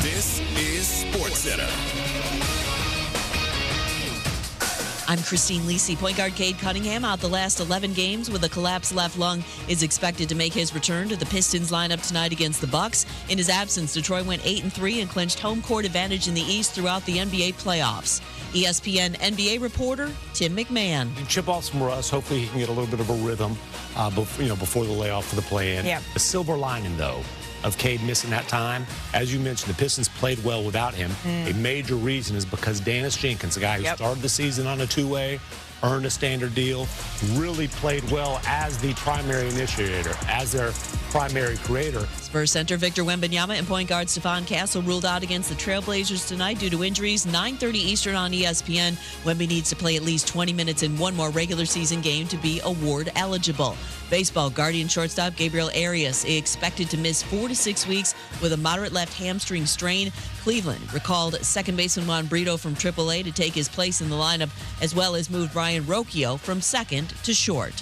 This is SportsCenter. I'm Christine Lisi. Point guard Cade Cunningham out the last 11 games with a collapsed left lung is expected to make his return to the Pistons lineup tonight against the Bucks. In his absence, Detroit went 8-3 and clinched home court advantage in the East throughout the NBA playoffs. ESPN NBA reporter Tim McMahon. Chip off some rust. Hopefully he can get a little bit of a rhythm before the layoff for the play-in. Yeah. The silver lining, though, of Cade missing that time, as you mentioned, the Pistons played well without him. A major reason is because Dennis Jenkins, the guy who started the season on a two-way, earned a standard deal, really played well as the primary initiator, as their primary creator. Spurs center Victor Wembanyama and point guard Stephon Castle ruled out against the Trailblazers tonight due to injuries. 9:30 Eastern on ESPN. Wemby needs to play at least 20 minutes in one more regular season game to be award eligible. Baseball, Guardian shortstop Gabriel Arias expected to miss 4 to 6 weeks with a moderate left hamstring strain. Cleveland recalled second baseman Juan Brito from AAA to take his place in the lineup, as well as moved Brian Rocchio from second to short.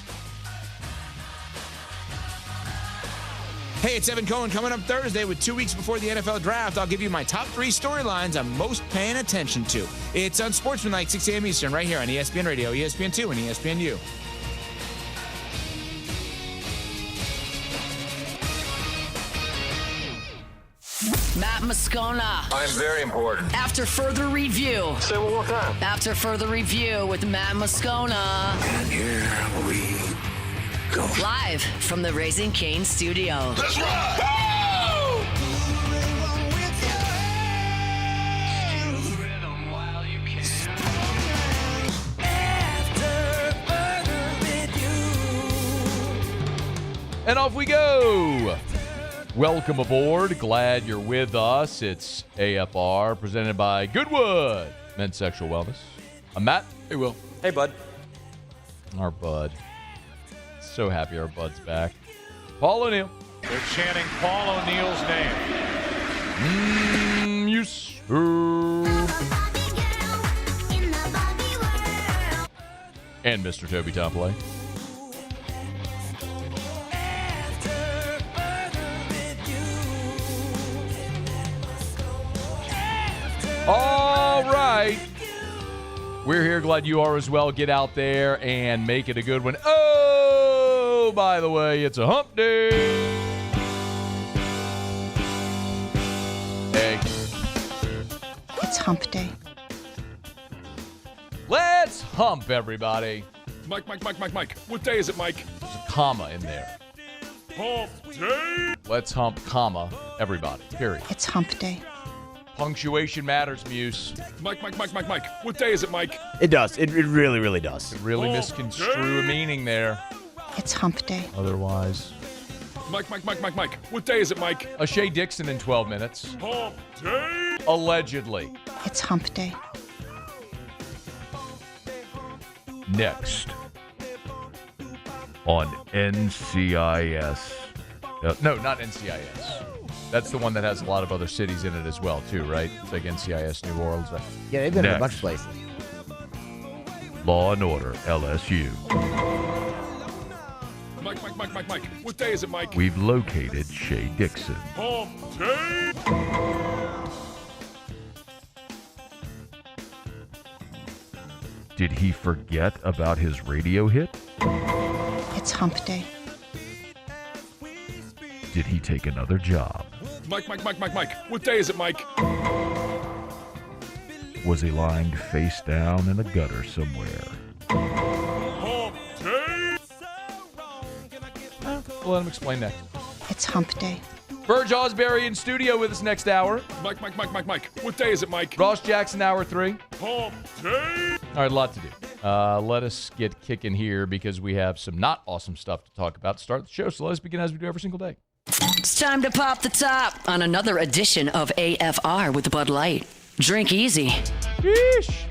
Hey, it's Evan Cohen coming up Thursday with 2 weeks before the NFL draft. I'll give you my top 3 storylines I'm most paying attention to. It's on Sportsmanlike, 6 a.m. Eastern, right here on ESPN Radio, ESPN2, and ESPNU. Matt Moscona. I'm very important. After further review. Say one more time. After further review with Matt Moscona. And here we go. Live from the Raising Cane studio. Let's rock! And off we go. Welcome aboard. Glad you're with us. It's AFR presented by Goodwood Men's Sexual Wellness. I'm Matt. Hey, Will. Hey, bud. Our bud. So happy our bud's back. Paul O'Neill. They're chanting Paul O'Neill's name. You sir. And Mr. Toby Tomplay. All right. We're here. Glad you are as well. Get out there and make it a good one. Oh, by the way, it's a hump day. Hey. It's hump day. Let's hump, everybody. Mike. What day is it, Mike? There's a comma in there. Hump day. Let's hump, comma, everybody. Period. It's hump day. Punctuation matters, Muse. Mike. What day is it, Mike? It does. It really, really does. Could really misconstrue a meaning there. It's hump day. Otherwise. Mike. What day is it, Mike? A Shea Dixon in 12 minutes. Hump day. Allegedly. It's hump day. Next on NCIS. No, not NCIS. That's the one that has a lot of other cities in it as well, too, right? It's like NCIS New Orleans. Yeah, they've been in a bunch of places. Law and Order, LSU. Mike. What day is it, Mike? We've located Shea Dixon. Hump day. Did he forget about his radio hit? It's hump day. Did he take another job? Mike. What day is it, Mike? Was he lying face down in a gutter somewhere? Hump day. We'll let him explain next. It's hump day. Verge Ausberry in studio with us next hour. Mike. What day is it, Mike? Ross Jackson, hour 3. Hump day. All right, a lot to do. Let us get kicking here because we have some not awesome stuff to talk about to start the show. So let us begin as we do every single day. It's time to pop the top on another edition of AFR with Bud Light. Drink easy. Yeesh.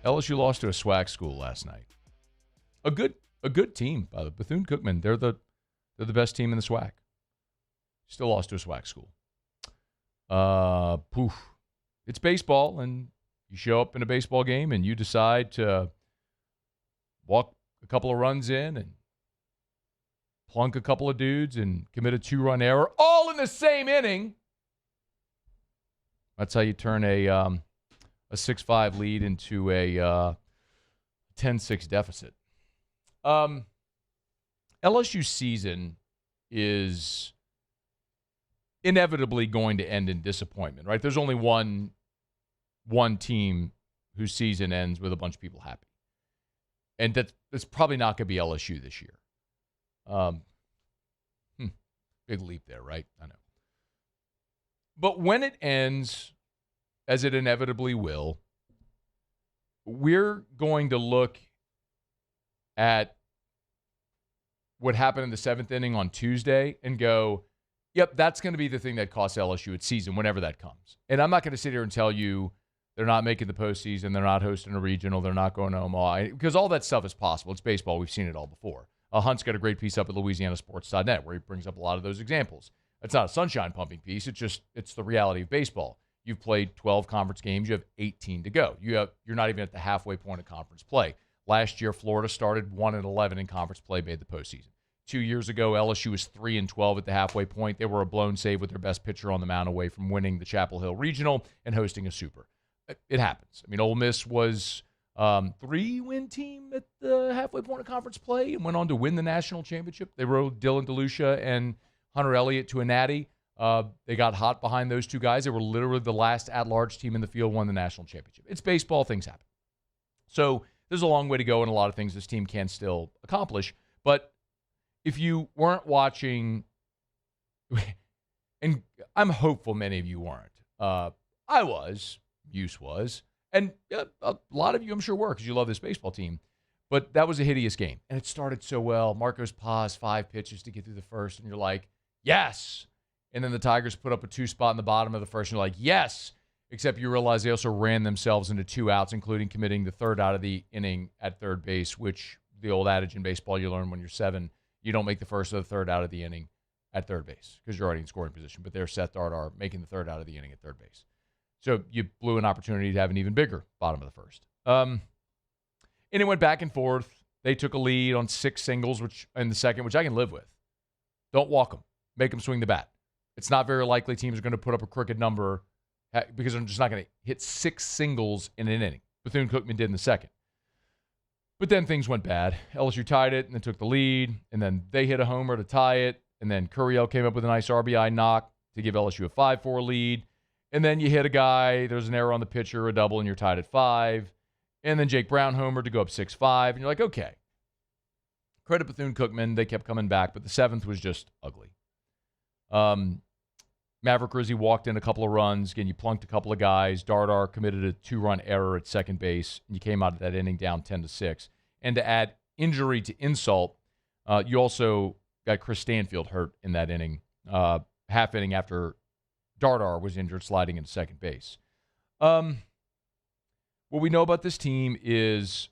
LSU lost to a SWAC school last night. A good team by the Bethune-Cookman. They're the best team in the SWAC. Still lost to a SWAC school. It's baseball, and you show up in a baseball game and you decide to walk a couple of runs in and plunk a couple of dudes and commit a 2-run error, all in the same inning. That's how you turn a 6-5 lead into a 10-6 deficit. LSU season is inevitably going to end in disappointment, right? There's only one team whose season ends with a bunch of people happy. And that's probably not going to be LSU this year. Big leap there, right? I know. But when it ends, as it inevitably will, we're going to look at what happened in the 7th inning on Tuesday and go, yep, that's going to be the thing that costs LSU its season whenever that comes. And I'm not going to sit here and tell you they're not making the postseason, they're not hosting a regional, they're not going to Omaha, because all that stuff is possible. It's baseball. We've seen it all before. Hunt's got a great piece up at LouisianaSports.net where he brings up a lot of those examples. It's not a sunshine pumping piece. It's the reality of baseball. You've played 12 conference games. You have 18 to go. You're not even at the halfway point of conference play. Last year, Florida started 1-11 in conference play, made the postseason. 2 years ago, LSU was 3-12 at the halfway point. They were a blown save with their best pitcher on the mound away from winning the Chapel Hill Regional and hosting a Super. It happens. I mean, Ole Miss was 3-win team at the halfway point of conference play and went on to win the national championship. They rode Dylan DeLucia and Hunter Elliott to a natty. They got hot behind those two guys. They were literally the last at-large team in the field, won the national championship. It's baseball. Things happen. So there's a long way to go and a lot of things this team can still accomplish. But if you weren't watching, and I'm hopeful many of you weren't. I was. Use was. And a lot of you, I'm sure, were because you love this baseball team. But that was a hideous game. And it started so well. Marcos Paz, 5 pitches to get through the first. And you're like, yes. And then the Tigers put up a 2-spot in the bottom of the first. And you're like, yes. Except you realize they also ran themselves into 2 outs, including committing the third out of the inning at third base, which the old adage in baseball you learn when you're 7, you don't make the first or the third out of the inning at third base because you're already in scoring position. But there's Seth Dardar making the third out of the inning at third base. So you blew an opportunity to have an even bigger bottom of the first. And it went back and forth. They took a lead on 6 singles in the second, which I can live with. Don't walk them. Make them swing the bat. It's not very likely teams are going to put up a crooked number because they're just not going to hit 6 singles in an inning. Bethune-Cookman did in the second. But then things went bad. LSU tied it and then took the lead, and then they hit a homer to tie it, and then Curiel came up with a nice RBI knock to give LSU a 5-4 lead. And then you hit a guy, there's an error on the pitcher, a double, and you're tied at 5. And then Jake Brown homer to go up 6-5. And you're like, okay. Credit Bethune-Cookman. They kept coming back, but the 7th was just ugly. Maverick Rizzi walked in a couple of runs. Again, you plunked a couple of guys. Dardar committed a 2-run error at second base. And you came out of that inning down 10-6. And to add injury to insult, you also got Chris Stanfield hurt in that inning, half inning after Dardar was injured sliding into second base. What we know about this team is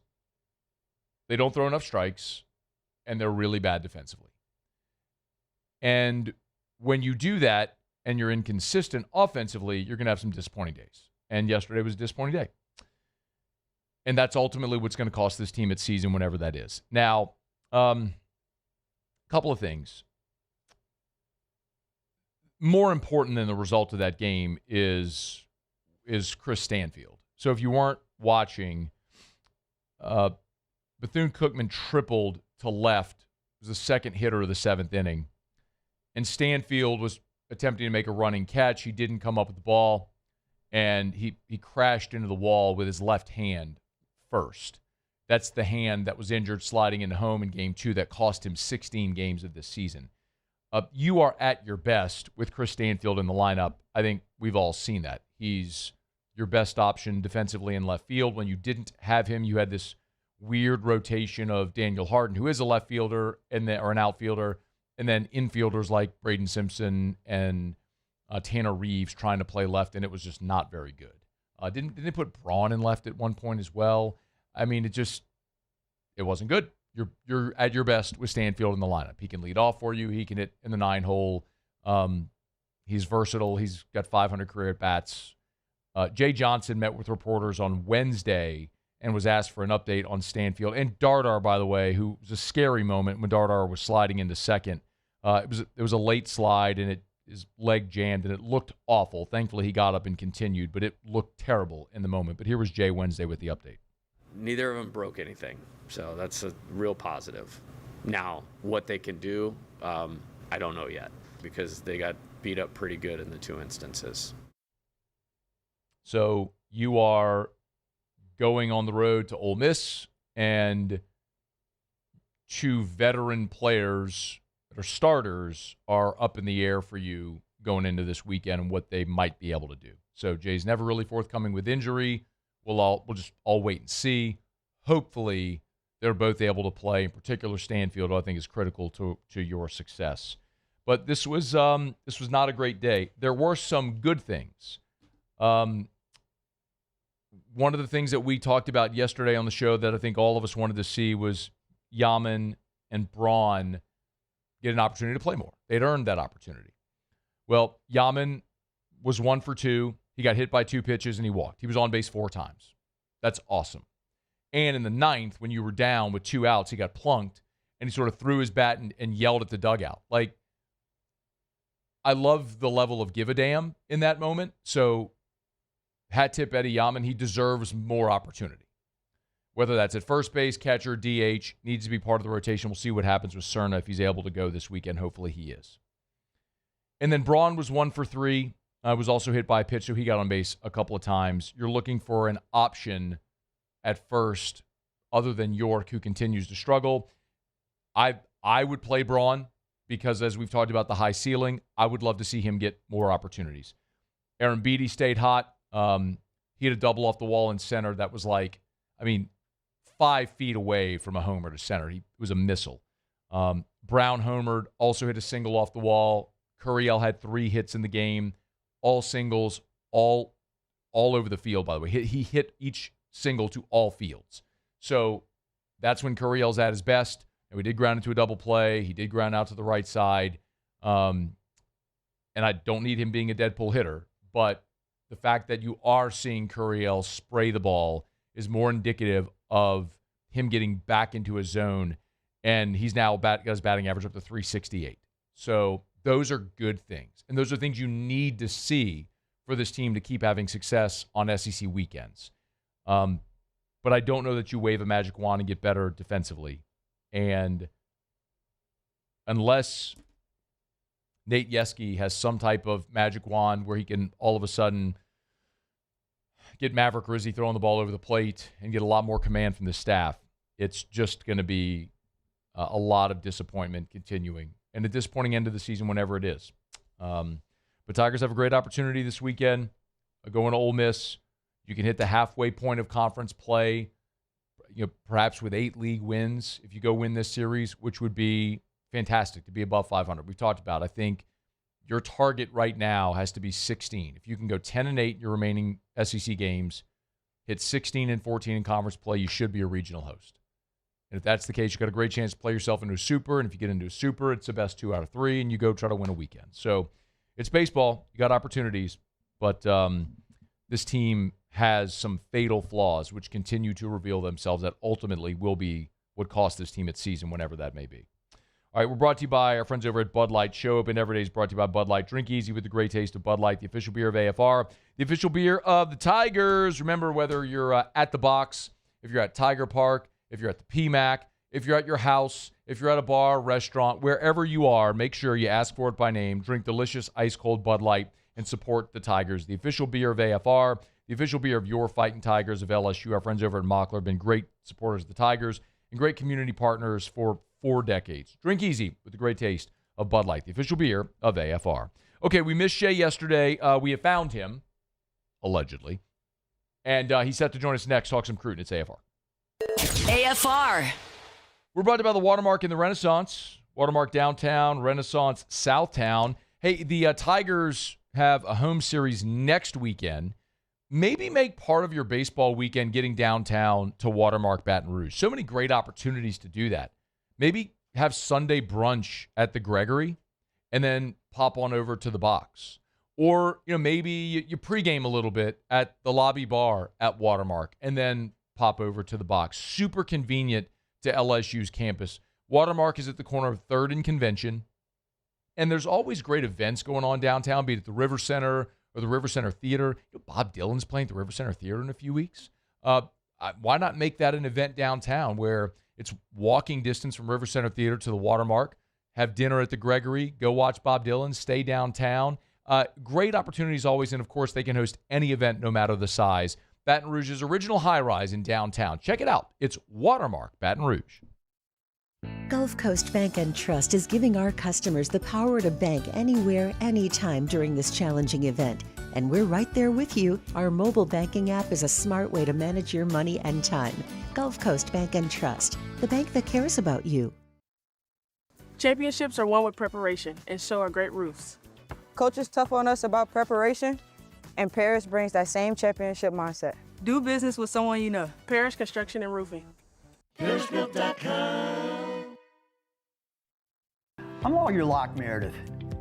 they don't throw enough strikes, and they're really bad defensively. And when you do that and you're inconsistent offensively, you're going to have some disappointing days. And yesterday was a disappointing day. And that's ultimately what's going to cost this team its season, whenever that is. Now, couple of things. More important than the result of that game is Chris Stanfield. So if you weren't watching, Bethune-Cookman tripled to left. It was the second hitter of the 7th inning. And Stanfield was attempting to make a running catch. He didn't come up with the ball, and he crashed into the wall with his left hand first. That's the hand that was injured sliding into home in Game 2 that cost him 16 games of this season. You are at your best with Chris Stanfield in the lineup. I think we've all seen that. He's your best option defensively in left field. When you didn't have him, you had this weird rotation of Daniel Harden, who is a left fielder or an outfielder, and then infielders like Braden Simpson and Tanner Reeves trying to play left, and it was just not very good. Didn't they put Braun in left at one point as well? I mean, it wasn't good. You're at your best with Stanfield in the lineup. He can lead off for you. He can hit in the 9-hole. He's versatile. He's got 500 career at-bats. Jay Johnson met with reporters on Wednesday and was asked for an update on Stanfield. And Dardar, by the way, who was a scary moment when Dardar was sliding into second. It was a late slide, and his leg jammed, and it looked awful. Thankfully, he got up and continued, but it looked terrible in the moment. But here was Jay Wednesday with the update. Neither of them broke anything, so that's a real positive. Now, what they can do, I don't know yet, because they got beat up pretty good in the 2 instances. So you are going on the road to Ole Miss, and 2 veteran players that are starters are up in the air for you going into this weekend and what they might be able to do. So Jay's never really forthcoming with injury. We'll just all wait and see. Hopefully, they're both able to play. In particular, Stanfield, I think, is critical to your success. But this was not a great day. There were some good things. One of the things that we talked about yesterday on the show that I think all of us wanted to see was Yaman and Braun get an opportunity to play more. They'd earned that opportunity. Well, Yaman was 1 for 2. He got hit by 2 pitches, and he walked. He was on base 4 times. That's awesome. And in the 9th, when you were down with 2 outs, he got plunked, and he sort of threw his bat and yelled at the dugout. Like, I love the level of give a damn in that moment. So, hat tip Eddie Yaman. He deserves more opportunity. Whether that's at first base, catcher, DH, needs to be part of the rotation. We'll see what happens with Cerna if he's able to go this weekend. Hopefully he is. And then Braun was 1 for 3. Was also hit by a pitch, so he got on base a couple of times. You're looking for an option at first other than York, who continues to struggle. I would play Braun because, as we've talked about the high ceiling, I would love to see him get more opportunities. Aaron Beatty stayed hot. He had a double off the wall in center that was 5 feet away from a homer to center. It was a missile. Brown homered, also hit a single off the wall. Curiel had 3 hits in the game, all singles, all over the field, by the way. He hit each single to all fields. So that's when Curiel's at his best. And we did ground into a double play. He did ground out to the right side. And I don't need him being a dead pull hitter, but the fact that you are seeing Curiel spray the ball is more indicative of him getting back into his zone, and he's now got his batting average up to 368. So those are good things, and those are things you need to see for this team to keep having success on SEC weekends. But I don't know that you wave a magic wand and get better defensively. And unless Nate Yeske has some type of magic wand where he can all of a sudden get Maverick Rizzi throwing the ball over the plate and get a lot more command from the staff, it's just going to be a lot of disappointment continuing. And a disappointing end of the season whenever it is. But Tigers have a great opportunity this weekend. Going to Ole Miss. You can hit the halfway point of conference play, perhaps with 8 league wins if you go win this series, which would be fantastic to be above 500. We've talked about, I think your target right now has to be 16. If you can go 10-8 in your remaining SEC games, hit 16-14 in conference play, you should be a regional host. And if that's the case, you've got a great chance to play yourself into a super. And if you get into a super, it's the best 2 out of 3, and you go try to win a weekend. So it's baseball. You got opportunities. But this team has some fatal flaws, which continue to reveal themselves that ultimately will be what cost this team its season, whenever that may be. All right, we're brought to you by our friends over at Bud Light. Show Open Every Day is brought to you by Bud Light. Drink easy with the great taste of Bud Light, the official beer of AFR, the official beer of the Tigers. Remember, whether you're at the box, if you're at Tiger Park, if you're at the PMAC, if you're at your house, if you're at a bar, restaurant, wherever you are, make sure you ask for it by name. Drink delicious ice-cold Bud Light and support the Tigers, the official beer of AFR, the official beer of your Fighting Tigers of LSU. Our friends over at Mockler have been great supporters of the Tigers and great community partners for 4 decades. Drink easy with the great taste of Bud Light, the official beer of AFR. Okay, we missed Shea yesterday. We have found him, allegedly, and he's set to join us next. Talk some Cruton. It's AFR. AFR. We're brought to you by the Watermark in the Renaissance. Watermark downtown, Renaissance Southtown. Hey, the Tigers have a home series next weekend. Maybe make part of your baseball weekend getting downtown to Watermark Baton Rouge. So many great opportunities to do that. Maybe have Sunday brunch at the Gregory and then pop on over to the box. Or, maybe you pregame a little bit at the lobby bar at Watermark and then pop over to the box. Super convenient to LSU's campus. Watermark is at the corner of 3rd and Convention. And there's always great events going on downtown, be it at the River Center or the River Center Theater. Bob Dylan's playing at the River Center Theater in a few weeks. Why not make that an event downtown where it's walking distance from River Center Theater to the Watermark, have dinner at the Gregory, go watch Bob Dylan, stay downtown. Great opportunities always, and of course they can host any event no matter the size. Baton Rouge's original high-rise in downtown. Check it out. It's Watermark, Baton Rouge. Gulf Coast Bank and Trust is giving our customers the power to bank anywhere, anytime during this challenging event. And we're right there with you. Our mobile banking app is a smart way to manage your money and time. Gulf Coast Bank and Trust, the bank that cares about you. Championships are won with preparation, and so are great roofs. Coach is tough on us about preparation, and Paris brings that same championship mindset. Do business with someone you know. Paris Construction and Roofing. I'm Lawyer Locke Meredith.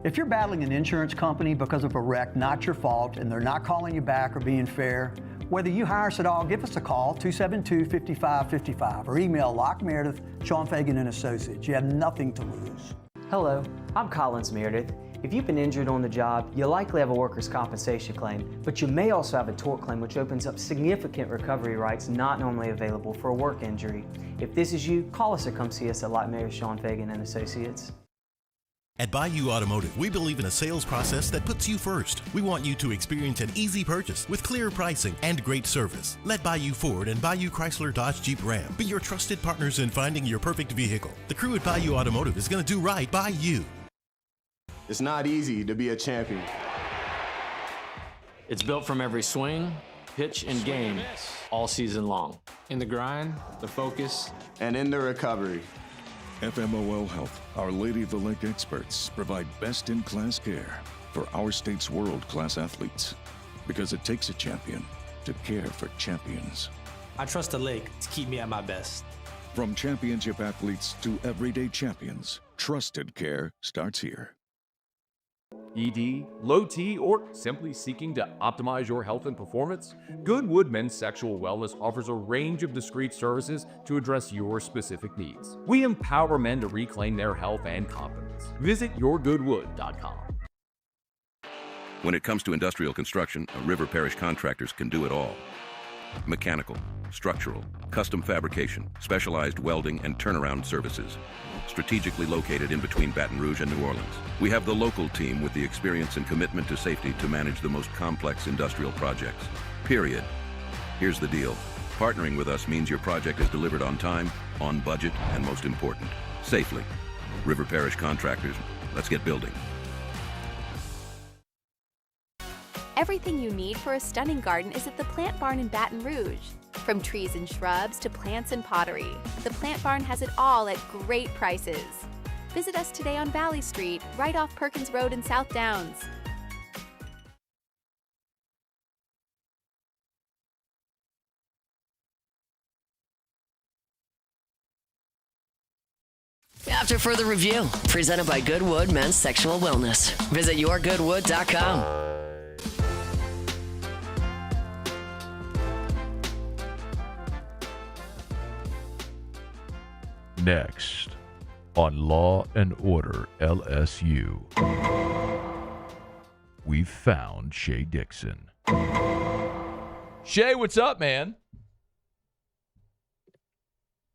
If you're battling an insurance company because of a wreck not your fault and they're not calling you back or being fair, whether you hire us at all, give us a call, 272-5555, or email Locke Meredith, Sean Fagan and Associates. You have nothing to lose. Hello, I'm Collins Meredith. If you've been injured on the job, you likely have a workers' compensation claim, but you may also have a tort claim, which opens up significant recovery rights not normally available for a work injury. If this is you, call us or come see us at Locke Meredith, Sean Fagan and Associates. At Bayou Automotive, we believe in a sales process that puts you first. We want you to experience an easy purchase with clear pricing and great service. Let Bayou Ford and Bayou Chrysler Dodge Jeep Ram be your trusted partners in finding your perfect vehicle. The crew at Bayou Automotive is going to do right by you. It's not easy to be a champion. It's built from every swing, pitch, and game all season long. In the grind, the focus, and in the recovery. FMOL Health, Our Lady of the Lake experts provide best-in-class care for our state's world-class athletes. Because it takes a champion to care for champions. I trust the lake to keep me at my best. From championship athletes to everyday champions, trusted care starts here. ED, low T, or simply seeking to optimize your health and performance? Goodwood Men's Sexual Wellness offers a range of discreet services to address your specific needs. We empower men to reclaim their health and confidence. Visit yourgoodwood.com. When it comes to industrial construction, River Parish contractors can do it all. Mechanical, structural, custom fabrication, specialized welding, and turnaround services. Strategically located in between Baton Rouge and New Orleans, we have the local team with the experience and commitment to safety to manage the most complex industrial projects. Period. Here's the deal. Partnering with us means your project is delivered on time, on budget, and most important, safely. River Parish Contractors, let's get building. Everything you need for a stunning garden is at the Plant Barn in Baton Rouge. From trees and shrubs to plants and pottery, the Plant Barn has it all at great prices. Visit us today on Valley Street, right off Perkins Road in South Downs. After further review, presented by Goodwood Men's Sexual Wellness. Visit yourgoodwood.com. Next on Law and Order LSU, we found Shea Dixon. Shea, what's up, man?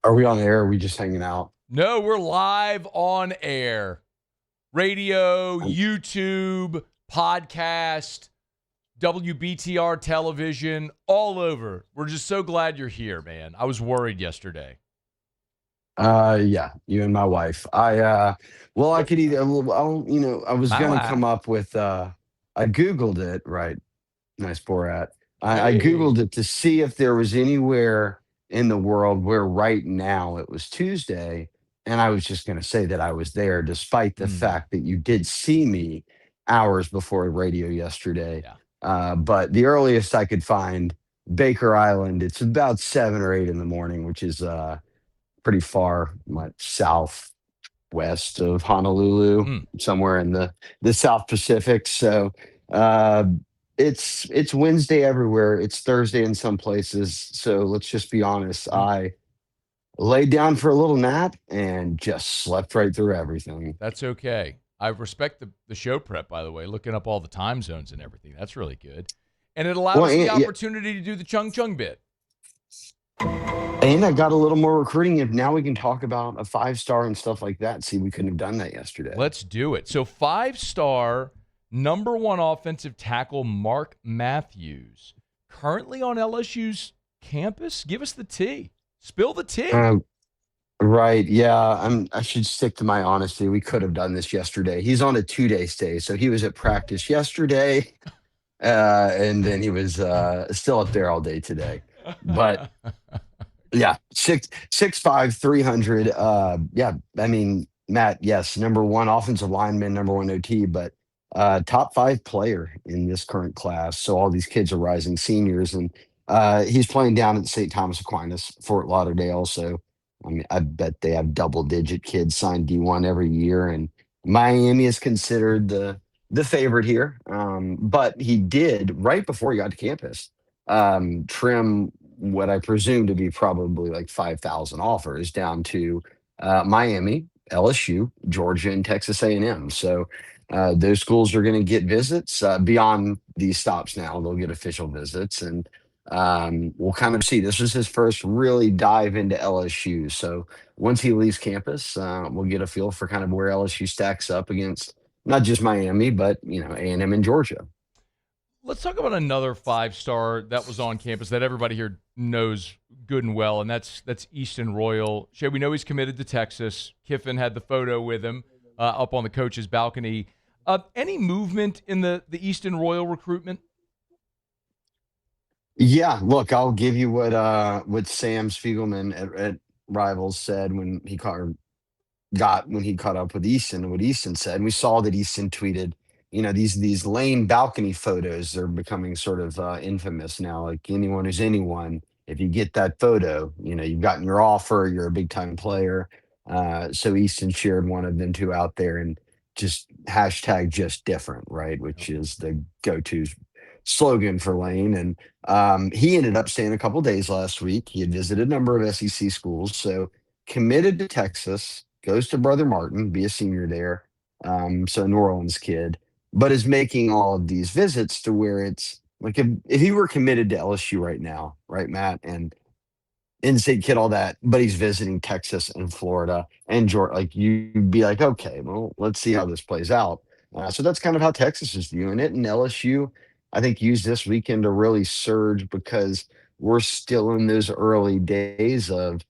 Are we on air or are we just hanging out? No, we're live on air. Radio, YouTube, podcast, WBTR television, all over. We're just so glad you're here, man. I was worried yesterday. Yeah, you and my wife. I could either, I was going to come up with, I Googled it, right? Nice Borat. I Googled it to see if there was anywhere in the world where right now it was Tuesday. And I was just going to say that I was there, despite the fact that you did see me hours before radio yesterday. Yeah. But the earliest I could find, Baker Island, it's about 7 or 8 in the morning, which is, pretty far, southwest of Honolulu, somewhere in the South Pacific. So it's Wednesday everywhere. It's Thursday in some places. So let's just be honest. I laid down for a little nap and just slept right through everything. That's okay. I respect the show prep, by the way, looking up all the time zones and everything. That's really good. And it allowed us the opportunity to do the Chung Chung bit. And I got a little more recruiting, and now we can talk about a 5-star and stuff like that. See, we couldn't have done that yesterday. Let's do it. So 5-star, number 1 offensive tackle, Mark Matthews, currently on LSU's campus. Give us the tea. Spill the tea. Right. Yeah. I should stick to my honesty. We could have done this yesterday. He's on a 2-day stay. So he was at practice yesterday. And then he was still up there all day today. But yeah, 6'5", 300. Yeah. I mean, Matt, yes, number 1 offensive lineman, number 1 OT, but top 5 player in this current class. So all these kids are rising seniors, and he's playing down at St. Thomas Aquinas, Fort Lauderdale. So I mean, I bet they have double-digit kids signed D1 every year, and Miami is considered the favorite here. But he did, right before he got to campus, trim what I presume to be probably like 5,000 offers down to Miami, LSU, Georgia, and Texas A&M. So those schools are going to get visits beyond these stops now. They'll get official visits, and we'll kind of see. This was his first really dive into LSU. So once he leaves campus, we'll get a feel for kind of where LSU stacks up against not just Miami, but A&M and Georgia. Let's talk about another 5-star that was on campus that everybody here knows good and well, and that's Easton Royal. Shea, we know he's committed to Texas. Kiffin had the photo with him up on the coach's balcony. Any movement in the Easton Royal recruitment? Yeah, look, I'll give you what Sam Spiegelman at Rivals said when he caught up with Easton, and what Easton said. And we saw that Easton tweeted, these lane balcony photos are becoming sort of infamous now. Like anyone who's anyone, if you get that photo, you've gotten your offer, you're a big time player. So Easton shared one of them two out there, and just hashtag just different, right? Which is the go-to slogan for Lane. And he ended up staying a couple days last week. He had visited a number of SEC schools, so committed to Texas, goes to Brother Martin, be a senior there. So a New Orleans kid, but is making all of these visits to where it's like if he were committed to LSU right now, right, Matt, and in-state kid, all that, but he's visiting Texas and Florida and Georgia, like you'd be like, okay, well, let's see how this plays out. So that's kind of how Texas is viewing it. And LSU, I think, used this weekend to really surge because we're still in those early days of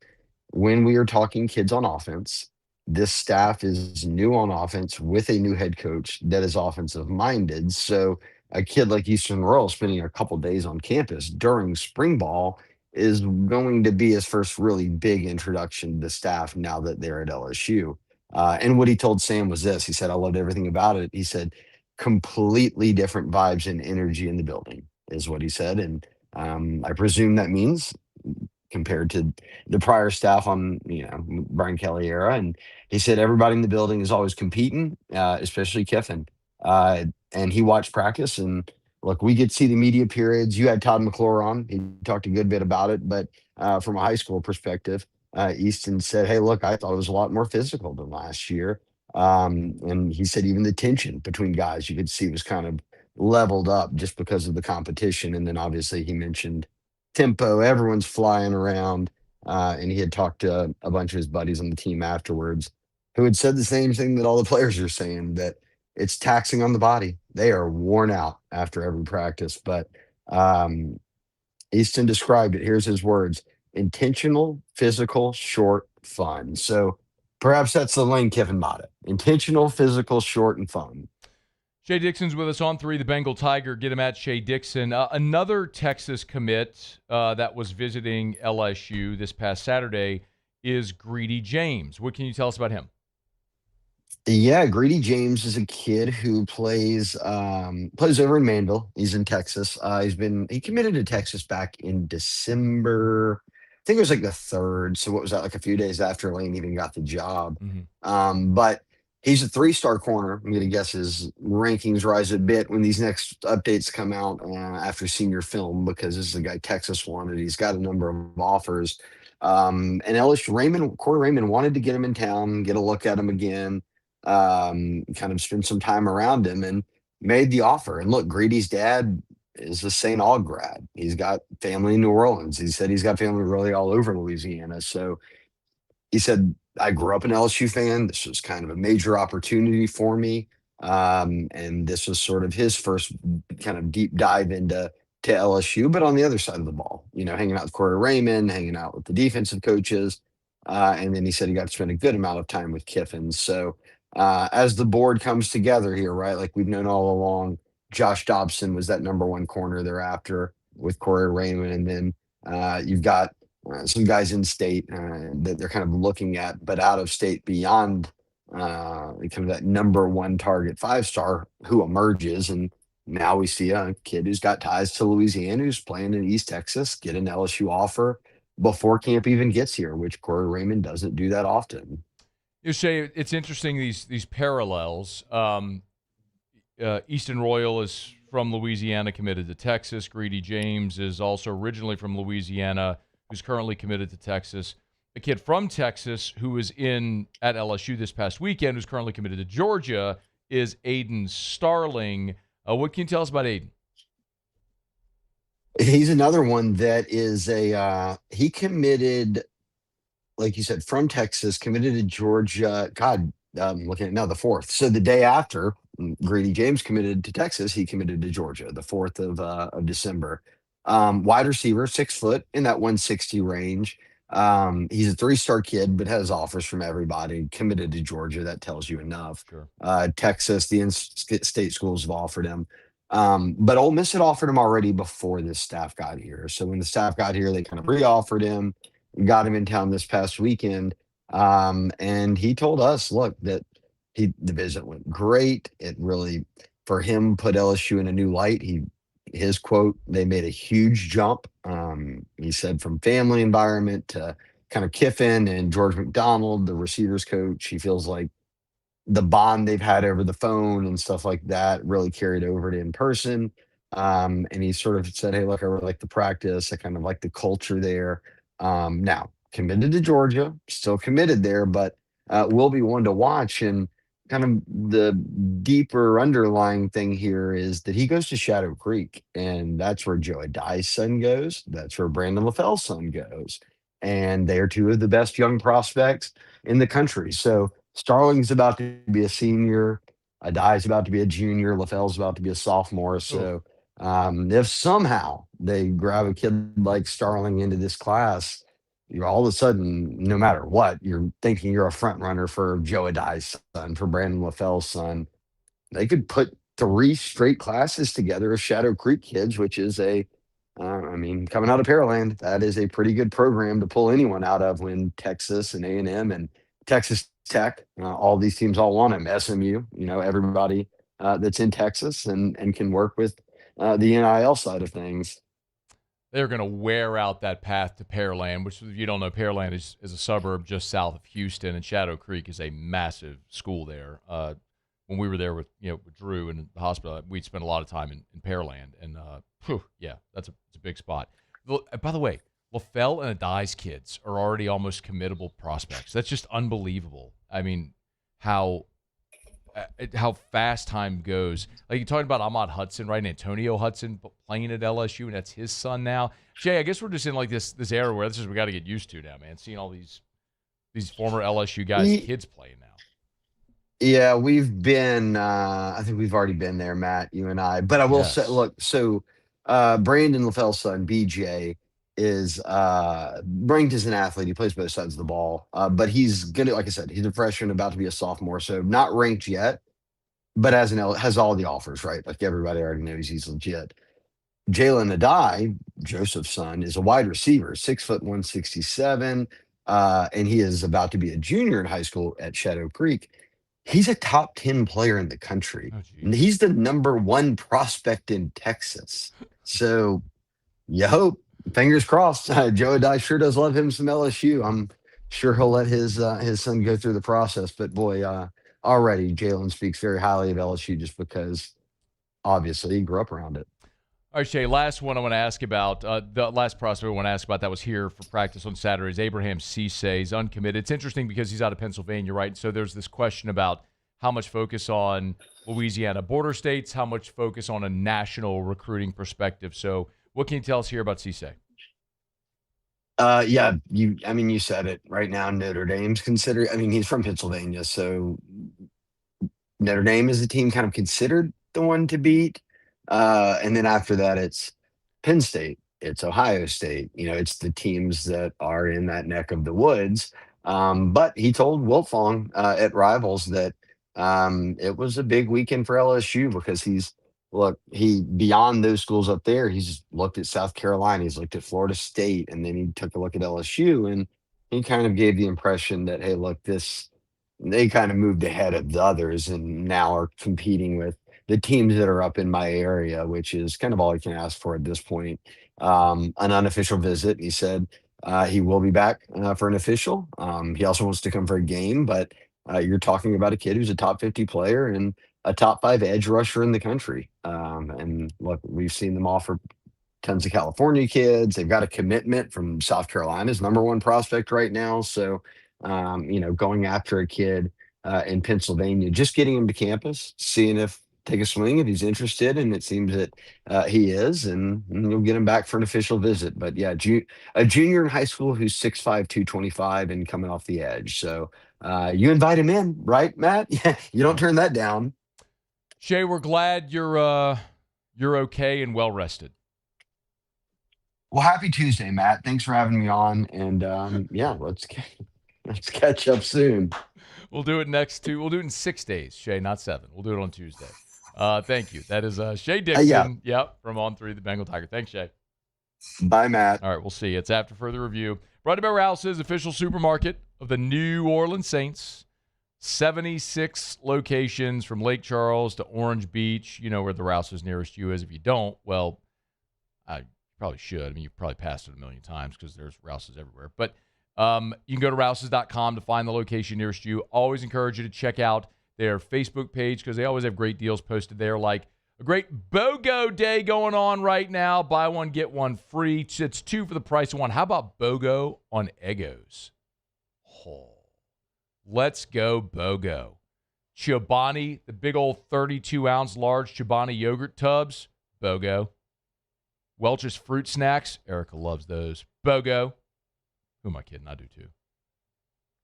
when we are talking kids on offense. This staff is new on offense with a new head coach that is offensive minded. So a kid like Eastern Royal spending a couple days on campus during spring ball is going to be his first really big introduction to the staff now that they're at LSU. And what he told Sam was this. He said, I loved everything about it. He said, completely different vibes and energy in the building is what he said. And I presume that means compared to the prior staff on, Brian Kelly era. And he said everybody in the building is always competing, especially Kiffin. And he watched practice, and look, we get to see the media periods. You had Todd McClure on. He talked a good bit about it, but from a high school perspective, Easton said, hey, look, I thought it was a lot more physical than last year. And he said even the tension between guys you could see was kind of leveled up just because of the competition. And then obviously he mentioned tempo, everyone's flying around. And he had talked to a bunch of his buddies on the team afterwards who had said the same thing that all the players are saying, that it's taxing on the body. They are worn out after every practice. But Easton described it. Here's his words: intentional, physical, short, fun. So perhaps that's the Lane Kiffin motto: intentional, physical, short, and fun. Shea Dixon's with us on 3, the Bengal Tiger. Get him at Shea Dixon. Another Texas commit that was visiting LSU this past Saturday is Greedy James. What can you tell us about him? Yeah, Greedy James is a kid who plays over in Manville. He's in Texas. He committed to Texas back in December. I think it was like the 3rd. So what was that, like a few days after Lane even got the job? Mm-hmm. But He's a 3-star corner. I'm going to guess his rankings rise a bit when these next updates come out after senior film, because this is the guy Texas wanted. He's got a number of offers. And Corey Raymond wanted to get him in town, get a look at him again, kind of spend some time around him, and made the offer. And look, Greedy's dad is a St. Aug grad. He's got family in New Orleans. He said he's got family really all over Louisiana. So he said, I grew up an LSU fan. This was kind of a major opportunity for me. And this was sort of his first kind of deep dive into LSU, but on the other side of the ball, hanging out with Corey Raymond, hanging out with the defensive coaches. And then he said he got to spend a good amount of time with Kiffin. So as the board comes together here, right, like we've known all along, Josh Dobson was that number 1 corner thereafter with Corey Raymond. And then you've got some guys in state that they're kind of looking at, but out of state beyond kind of that number 1 target 5-star who emerges. And now we see a kid who's got ties to Louisiana, who's playing in East Texas, get an LSU offer before camp even gets here, which Corey Raymond doesn't do that often. You say it's interesting, these parallels. Easton Royal is from Louisiana, committed to Texas. Greedy James is also originally from Louisiana, who's currently committed to Texas. A kid from Texas who was at LSU this past weekend, who's currently committed to Georgia, is Aiden Starling. What can you tell us about Aiden? He's another one that is he committed, like you said, from Texas, committed to Georgia. God, I'm looking at now the 4th. So the day after Greedy James committed to Texas, he committed to Georgia, the 4th of December. Wide receiver, 6 foot in that 160 range. He's a 3-star kid, but has offers from everybody. Committed to Georgia. That tells you enough. Sure. Texas, the in-state schools have offered him. But Ole Miss had offered him already before this staff got here. So when the staff got here, they kind of re-offered him, got him in town this past weekend. And he told us, look, that the visit went great. It really, for him, put LSU in a new light. His quote, they made a huge jump. He said from family environment to kind of Kiffin and George McDonald, the receivers coach. He feels like the bond they've had over the phone and stuff like that really carried over to in person. And he sort of said, hey, look, I really like the practice. I kind of like the culture there. Now, committed to Georgia, still committed there, but will be one to watch. And kind of the deeper underlying thing here is that he goes to Shadow Creek, and that's where Joe Adai's son goes. That's where Brandon LaFell's son goes. And they are 2 of the best young prospects in the country. So Starling's about to be a senior. Adai's about to be a junior. LaFell's about to be a sophomore. So if somehow they grab a kid like Starling into this class, you're all of a sudden, no matter what, you're thinking you're a front runner for Joe Adai's son, for Brandon LaFell's son. They could put 3 straight classes together of Shadow Creek kids, which is coming out of Pearland, that is a pretty good program to pull anyone out of when Texas and A&M and Texas Tech, all these teams all want him. SMU, everybody that's in Texas and can work with the NIL side of things. They're going to wear out that path to Pearland, which, if you don't know, Pearland is a suburb just south of Houston, and Shadow Creek is a massive school there. When we were there with Drew in the hospital, we'd spent a lot of time in Pearland, and it's a big spot. By the way, LaFell and Adai's kids are already almost committable prospects. That's just unbelievable. I mean, how fast time goes. Like you're talking about Ahmad Hudson, right? And Antonio Hudson playing at LSU, and that's his son now. Jay, I guess we're just in like this era where we got to get used to now, man. Seeing all these former LSU guys' kids playing now. Yeah, we've been. I think we've already been there, Matt. You and I. But I will say, look. So Brandon LaFell's son, BJ, is ranked as an athlete. He plays both sides of the ball. But he's gonna, like I said, he's a freshman, about to be a sophomore, so not ranked yet, but has all the offers, right? Like everybody already knows he's legit. Jalen Adai, Joseph's son, is a wide receiver, 6 foot 167, and he is about to be a junior in high school at Shadow Creek. He's a top 10 player in the country. And he's the number 1 prospect in Texas. So you hope, fingers crossed. Joe Adai sure does love him some LSU. I'm sure he'll let his son go through the process. But boy, already Jalen speaks very highly of LSU just because obviously he grew up around it. All right, Shea, last one I want to ask about. The last prospect I want to ask about that was here for practice on Saturday is Abraham Cisse. He's uncommitted. It's interesting because he's out of Pennsylvania, right? So there's this question about how much focus on Louisiana border states, how much focus on a national recruiting perspective. So what can you tell us here about Cisse? Yeah, you said it right now. Notre Dame's considered, he's from Pennsylvania, so Notre Dame is the team kind of considered the one to beat. And then after that, it's Penn State, it's Ohio State. It's the teams that are in that neck of the woods. But he told Wiltfong at Rivals that it was a big weekend for LSU because he beyond those schools up there, he's looked at South Carolina, he's looked at Florida State, and then he took a look at LSU, and he kind of gave the impression that, hey, look, they kind of moved ahead of the others and now are competing with the teams that are up in my area, which is kind of all he can ask for at this point. An unofficial visit. He said he will be back for an official. He also wants to come for a game, but you're talking about a kid who's a top 50 player and a top 5 edge rusher in the country. And look, we've seen them offer tons of California kids. They've got a commitment from South Carolina's #1 prospect right now. So, going after a kid in Pennsylvania, just getting him to campus, take a swing if he's interested, and it seems that he is, and you'll get him back for an official visit. But yeah, a junior in high school who's 6'5", 225 and coming off the edge. So you invite him in, right, Matt? Yeah, you don't turn that down. Shea, we're glad you're okay and well rested. Well, happy Tuesday, Matt. Thanks for having me on, and let's catch up soon. We'll do it We'll do it in 6 days, Shea, not 7. We'll do it on Tuesday. Thank you. That is Shea Dixon. Yep, from On 3, the Bengal Tiger. Thanks, Shea. Bye, Matt. All right, we'll see. It's after further review. Brought to you by Rouse's, official supermarket of the New Orleans Saints. 76 locations from Lake Charles to Orange Beach. You know where the Rouse's nearest you is. If you don't, well, I probably should. You've probably passed it a million times because there's Rouse's everywhere. But you can go to rouses.com to find the location nearest you. Always encourage you to check out their Facebook page because they always have great deals posted there, like a great BOGO day going on right now. Buy one, get one free. It's 2 for the price of 1. How about BOGO on Eggos? Oh, let's go BOGO. Chobani, the big old 32-ounce large Chobani yogurt tubs, BOGO. Welch's fruit snacks, Erica loves those, BOGO. Who am I kidding? I do too.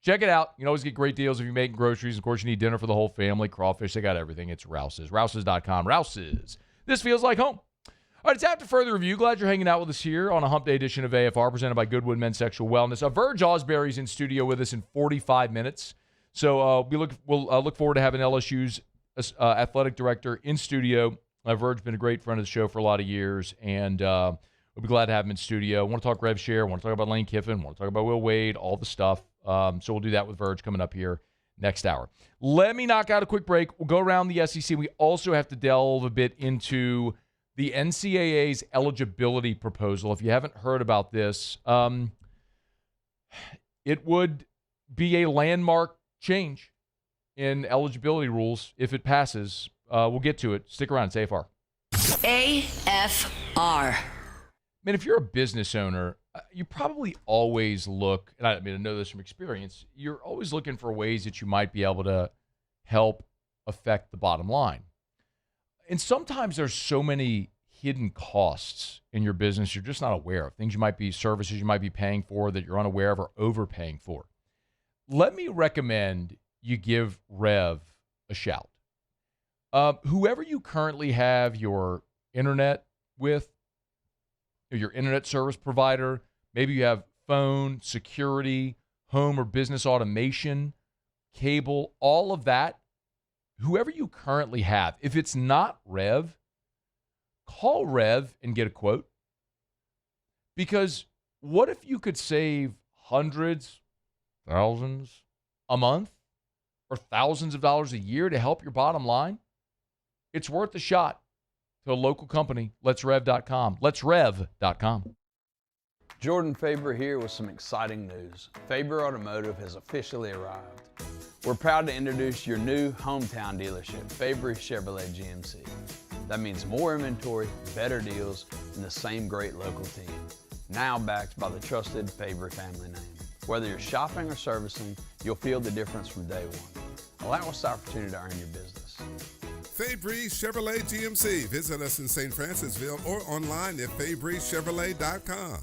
Check it out. You can always get great deals if you're making groceries. Of course, you need dinner for the whole family. Crawfish, they got everything. It's Rouse's. Rouses.com. Rouse's. This feels like home. All right, it's after further review. Glad you're hanging out with us here on a Hump Day edition of AFR presented by Goodwood Men's Sexual Wellness. Verge Ausberry's in studio with us in 45 minutes. So we'll look forward to having LSU's athletic director in studio. Verge's been a great friend of the show for a lot of years, and we'll be glad to have him in studio. I want to talk Rev Share. I want to talk about Lane Kiffin. I want to talk about Will Wade, all the stuff. So we'll do that with Verge coming up here next hour. Let me knock out a quick break. We'll go around the SEC. We also have to delve a bit into the NCAA's eligibility proposal. If you haven't heard about this, it would be a landmark change in eligibility rules if it passes. We'll get to it. Stick around. It's AFR. AFR. Man, if you're a business owner, you probably always look, and I know this from experience, you're always looking for ways that you might be able to help affect the bottom line. And sometimes there's so many hidden costs in your business you're just not aware of. Services you might be paying for that you're unaware of or overpaying for. Let me recommend you give Rev a shout. Whoever you currently have your internet with, your internet service provider, maybe you have phone, security, home or business automation, cable, all of that, whoever you currently have, if it's not Rev, call Rev and get a quote. Because what if you could save hundreds, thousands a month, or thousands of dollars a year to help your bottom line? It's worth a shot to a local company, letsrev.com. Letsrev.com. Jordan Faber here with some exciting news. Faber Automotive has officially arrived. We're proud to introduce your new hometown dealership, Fabry Chevrolet GMC. That means more inventory, better deals, and the same great local team. Now backed by the trusted Fabry family name. Whether you're shopping or servicing, you'll feel the difference from day one. Allow us the opportunity to earn your business. Fabry Chevrolet GMC. Visit us in St. Francisville or online at fabrychevrolet.com.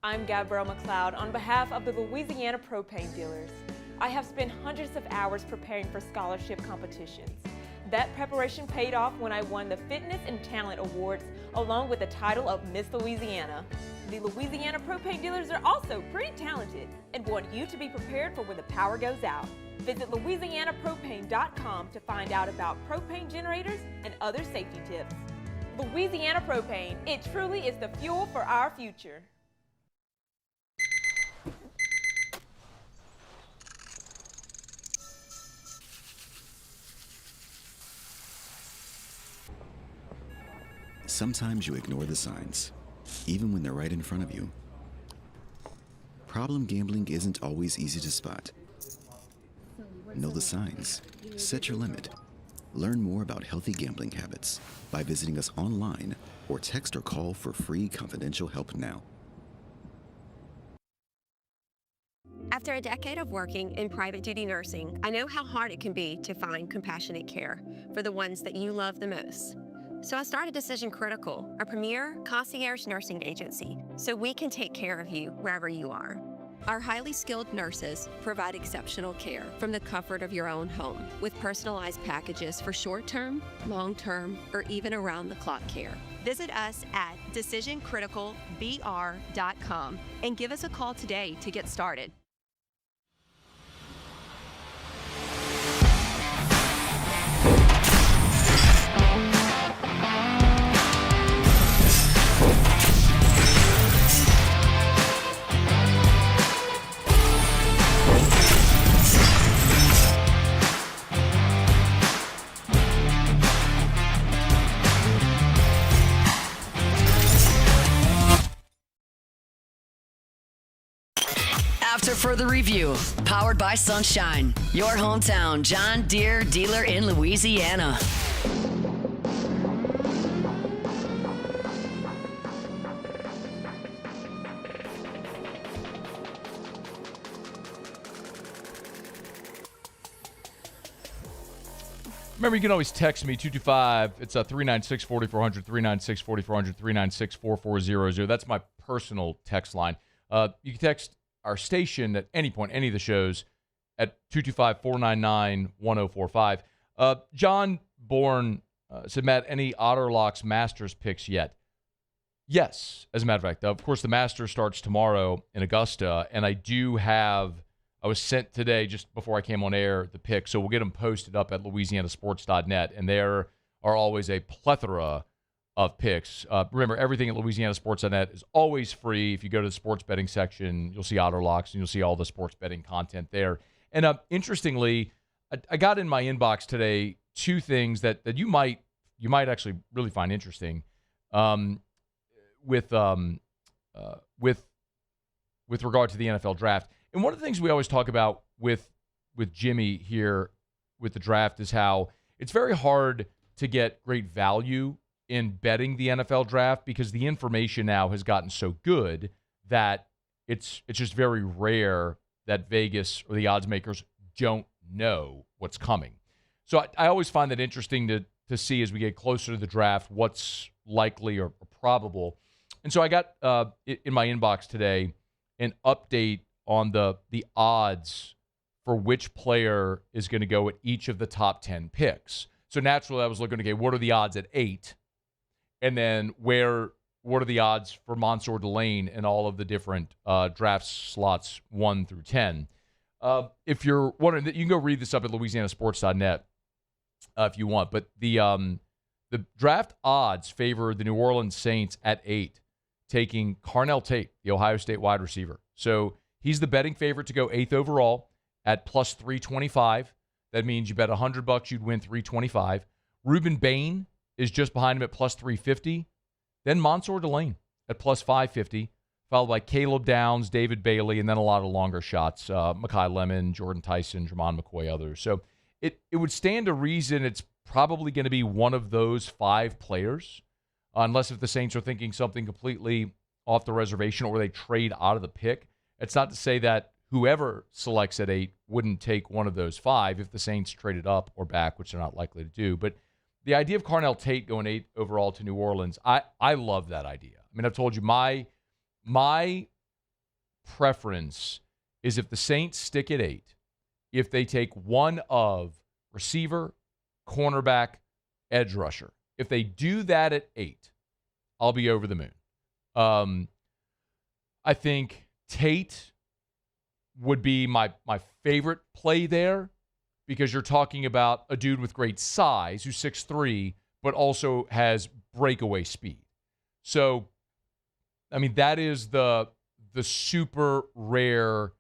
I'm Gabrielle McLeod on behalf of the Louisiana Propane Dealers. I have spent hundreds of hours preparing for scholarship competitions. That preparation paid off when I won the Fitness and Talent Awards along with the title of Miss Louisiana. The Louisiana Propane Dealers are also pretty talented and want you to be prepared for when the power goes out. Visit louisianapropane.com to find out about propane generators and other safety tips. Louisiana Propane, it truly is the fuel for our future. Sometimes you ignore the signs, even when they're right in front of you. Problem gambling isn't always easy to spot. Know the signs. Set your limit. Learn more about healthy gambling habits by visiting us online or text or call for free confidential help now. After a decade of working in private duty nursing, I know how hard it can be to find compassionate care for the ones that you love the most. So I started Decision Critical, a premier concierge nursing agency, so we can take care of you wherever you are. Our highly skilled nurses provide exceptional care from the comfort of your own home with personalized packages for short-term, long-term, or even around-the-clock care. Visit us at decisioncriticalbr.com and give us a call today to get started. After further review, powered by Sunshine, your hometown John Deere dealer in Louisiana. Remember, you can always text me, 225. It's 396-4400, 396-4400, 396-4400. That's my personal text line. You can text our station at any point, any of the shows, at 225-499-1045. John Bourne said, Matt, any Otterlocks Masters picks yet? Yes, as a matter of fact. Of course, the Masters starts tomorrow in Augusta, and I was sent today, just before I came on air, the picks, so we'll get them posted up at louisianasports.net, and there are always a plethora of picks. Remember, everything at louisianasports.net is always free. If you go to the sports betting section, you'll see Otterlocks, and you'll see all the sports betting content there. And interestingly, I got in my inbox today two things that you might actually really find interesting with regard to the NFL draft. And one of the things we always talk about with Jimmy here with the draft is how it's very hard to get great value in betting the NFL draft because the information now has gotten so good that it's just very rare that Vegas or the odds makers don't know what's coming. So I always find that interesting to see as we get closer to the draft what's likely or probable. And so I got in my inbox today an update on the odds for which player is going to go at each of the top 10 picks. So naturally I was looking, okay, what are the odds at 8? And then what are the odds for Mansour Delane and all of the different draft slots 1 through 10? If you're wondering, you can go read this up at louisianasports.net if you want. But the draft odds favor the New Orleans Saints at 8, taking Carnell Tate, the Ohio State wide receiver. So he's the betting favorite to go 8th overall at plus 325. That means you bet $100, you'd win 325. Reuben Bain is just behind him at plus 350. Then Mansour Delane at plus 550, followed by Caleb Downs, David Bailey, and then a lot of longer shots, Mekhi Lemon, Jordan Tyson, Jermon McCoy, others. So it would stand to reason it's probably going to be one of those 5 players, unless if the Saints are thinking something completely off the reservation or they trade out of the pick. It's not to say that whoever selects at 8 wouldn't take one of those 5 if the Saints traded up or back, which they're not likely to do. But the idea of Carnell Tate going 8 overall to New Orleans, I love that idea. I mean, I've told you my preference is if the Saints stick at 8, if they take one of receiver, cornerback, edge rusher. If they do that at 8, I'll be over the moon. I think Tate would be my favorite play there because you're talking about a dude with great size who's 6'3", but also has breakaway speed. So, I mean, that is the super rare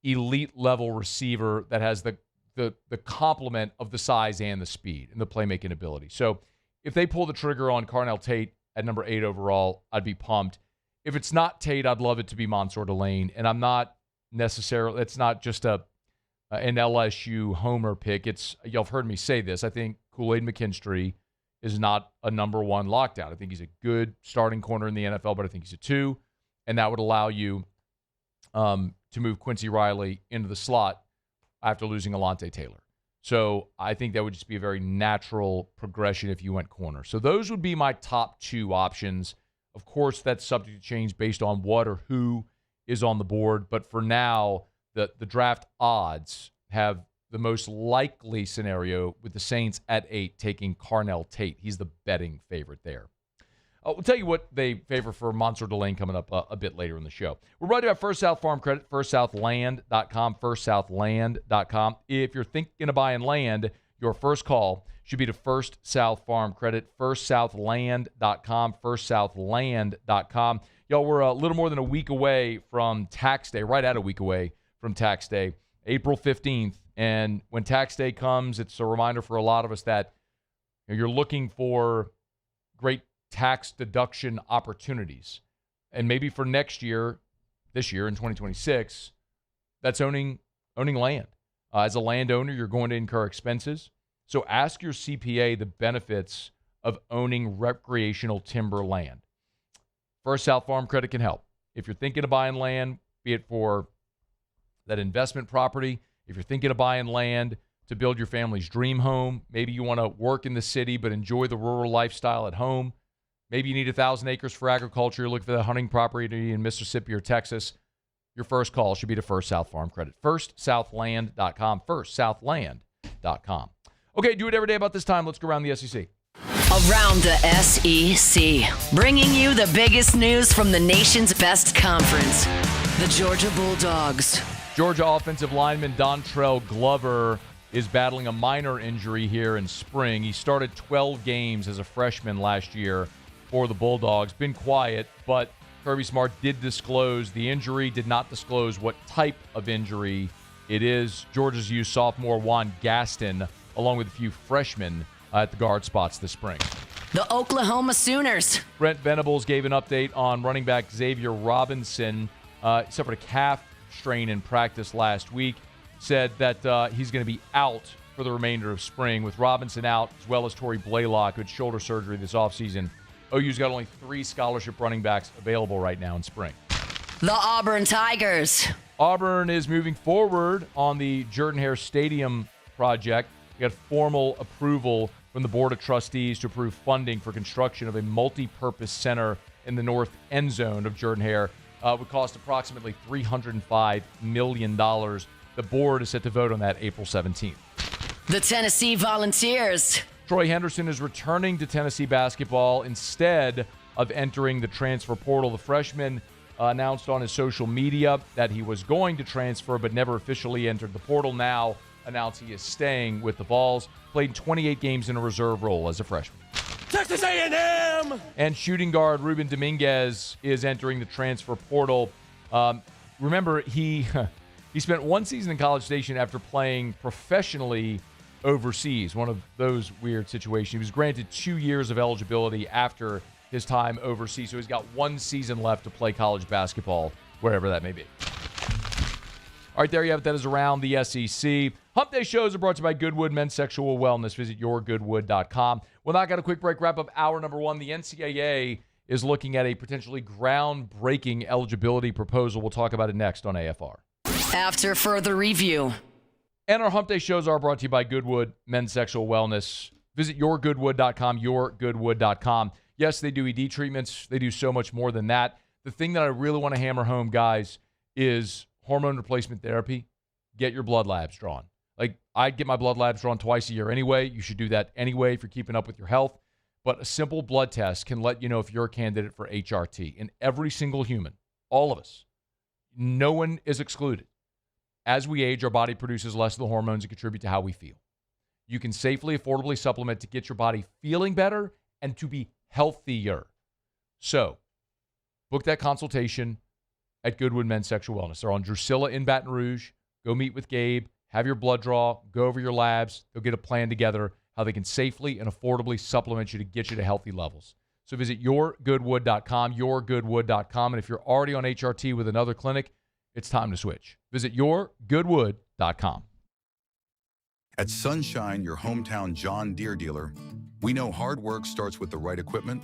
elite level receiver that has the complement of the size and the speed and the playmaking ability. So if they pull the trigger on Carnell Tate at number 8 overall, I'd be pumped. If it's not Tate, I'd love it to be Mansour Delane. And I'm not necessarily, it's not just an LSU homer pick. Y'all have heard me say this. I think Kool-Aid McKinstry is not a number 1 lockdown. I think he's a good starting corner in the NFL, but I think he's a 2. And that would allow you to move Quincy Riley into the slot after losing Alontae Taylor. So I think that would just be a very natural progression if you went corner. So those would be my top 2 options. Of course, that's subject to change based on what or who is on the board. But for now, the draft odds have the most likely scenario with the Saints at 8 taking Carnell Tate. He's the betting favorite there. We'll tell you what they favor for Mansour Delane coming up a bit later in the show. We're brought to you by First South Farm Credit, firstsouthland.com, firstsouthland.com. If you're thinking of buying land, your first call should be to First South Farm Credit, firstsouthland.com, firstsouthland.com. Y'all, we're a little more than a week away from tax day, right at a week away from tax day, April 15th. And when tax day comes, it's a reminder for a lot of us that you're looking for great tax deduction opportunities. And maybe for next year, this year in 2026, that's owning land. As a landowner, you're going to incur expenses. So ask your CPA the benefits of owning recreational timber land. First South Farm Credit can help. If you're thinking of buying land, be it for that investment property, if you're thinking of buying land to build your family's dream home, maybe you want to work in the city but enjoy the rural lifestyle at home. Maybe you need 1,000 acres for agriculture. You're looking for the hunting property in Mississippi or Texas. Your first call should be to First South Farm Credit. FirstSouthland.com. FirstSouthland.com. Okay, do it every day about this time. Let's go around the SEC. Around the SEC, bringing you the biggest news from the nation's best conference, the Georgia Bulldogs. Georgia offensive lineman Dontrell Glover is battling a minor injury here in spring. He started 12 games as a freshman last year for the Bulldogs. Been quiet, but Kirby Smart did disclose the injury, did not disclose what type of injury it is. Georgia's used sophomore Juan Gaston, along with a few freshmen, at the guard spots this spring. The Oklahoma Sooners. Brent Venables gave an update on running back Xavier Robinson. Suffered a calf strain in practice last week. Said that he's going to be out for the remainder of spring. With Robinson out, as well as Torrey Blaylock, who had shoulder surgery this offseason, OU's got only 3 scholarship running backs available right now in spring. The Auburn Tigers. Auburn is moving forward on the Jordan-Hare Stadium project. We got formal approval from the Board of Trustees to approve funding for construction of a multi-purpose center in the north end zone of Jordan-Hare. Would cost approximately $305 million. The board is set to vote on that April 17th. The Tennessee Volunteers. Troy Henderson is returning to Tennessee basketball instead of entering the transfer portal. The freshman announced on his social media that he was going to transfer but never officially entered the portal. Now announced he is staying with the Vols. Played 28 games in a reserve role as a freshman. Texas A&M! And shooting guard Ruben Dominguez is entering the transfer portal. Remember, he spent one season in College Station after playing professionally overseas, one of those weird situations. He was granted 2 years of eligibility after his time overseas, so he's got one season left to play college basketball, wherever that may be. All right, there you have it. That is around the SEC. Hump Day shows are brought to you by Goodwood Men's Sexual Wellness. Visit yourgoodwood.com. Well, now I got a quick break. Wrap up hour number one. The NCAA is looking at a potentially groundbreaking eligibility proposal. We'll talk about it next on AFR. After further review. And our Hump Day shows are brought to you by Goodwood Men's Sexual Wellness. Visit yourgoodwood.com, yourgoodwood.com. Yes, they do ED treatments. They do so much more than that. The thing that I really want to hammer home, guys, is hormone replacement therapy. Get your blood labs drawn. Like, I get my blood labs drawn twice a year anyway. You should do that anyway if you're keeping up with your health. But a simple blood test can let you know if you're a candidate for HRT. And every single human, all of us, no one is excluded. As we age, our body produces less of the hormones that contribute to how we feel. You can safely, affordably supplement to get your body feeling better and to be healthier. So, book that consultation at Goodwood Men's Sexual Wellness. They're on Drusilla in Baton Rouge. Go meet with Gabe, have your blood draw, go over your labs. They'll get a plan together how they can safely and affordably supplement you to get you to healthy levels. So visit yourgoodwood.com, yourgoodwood.com. And if you're already on HRT with another clinic, it's time to switch. Visit yourgoodwood.com. At Sunshine, your hometown John Deere dealer, we know hard work starts with the right equipment.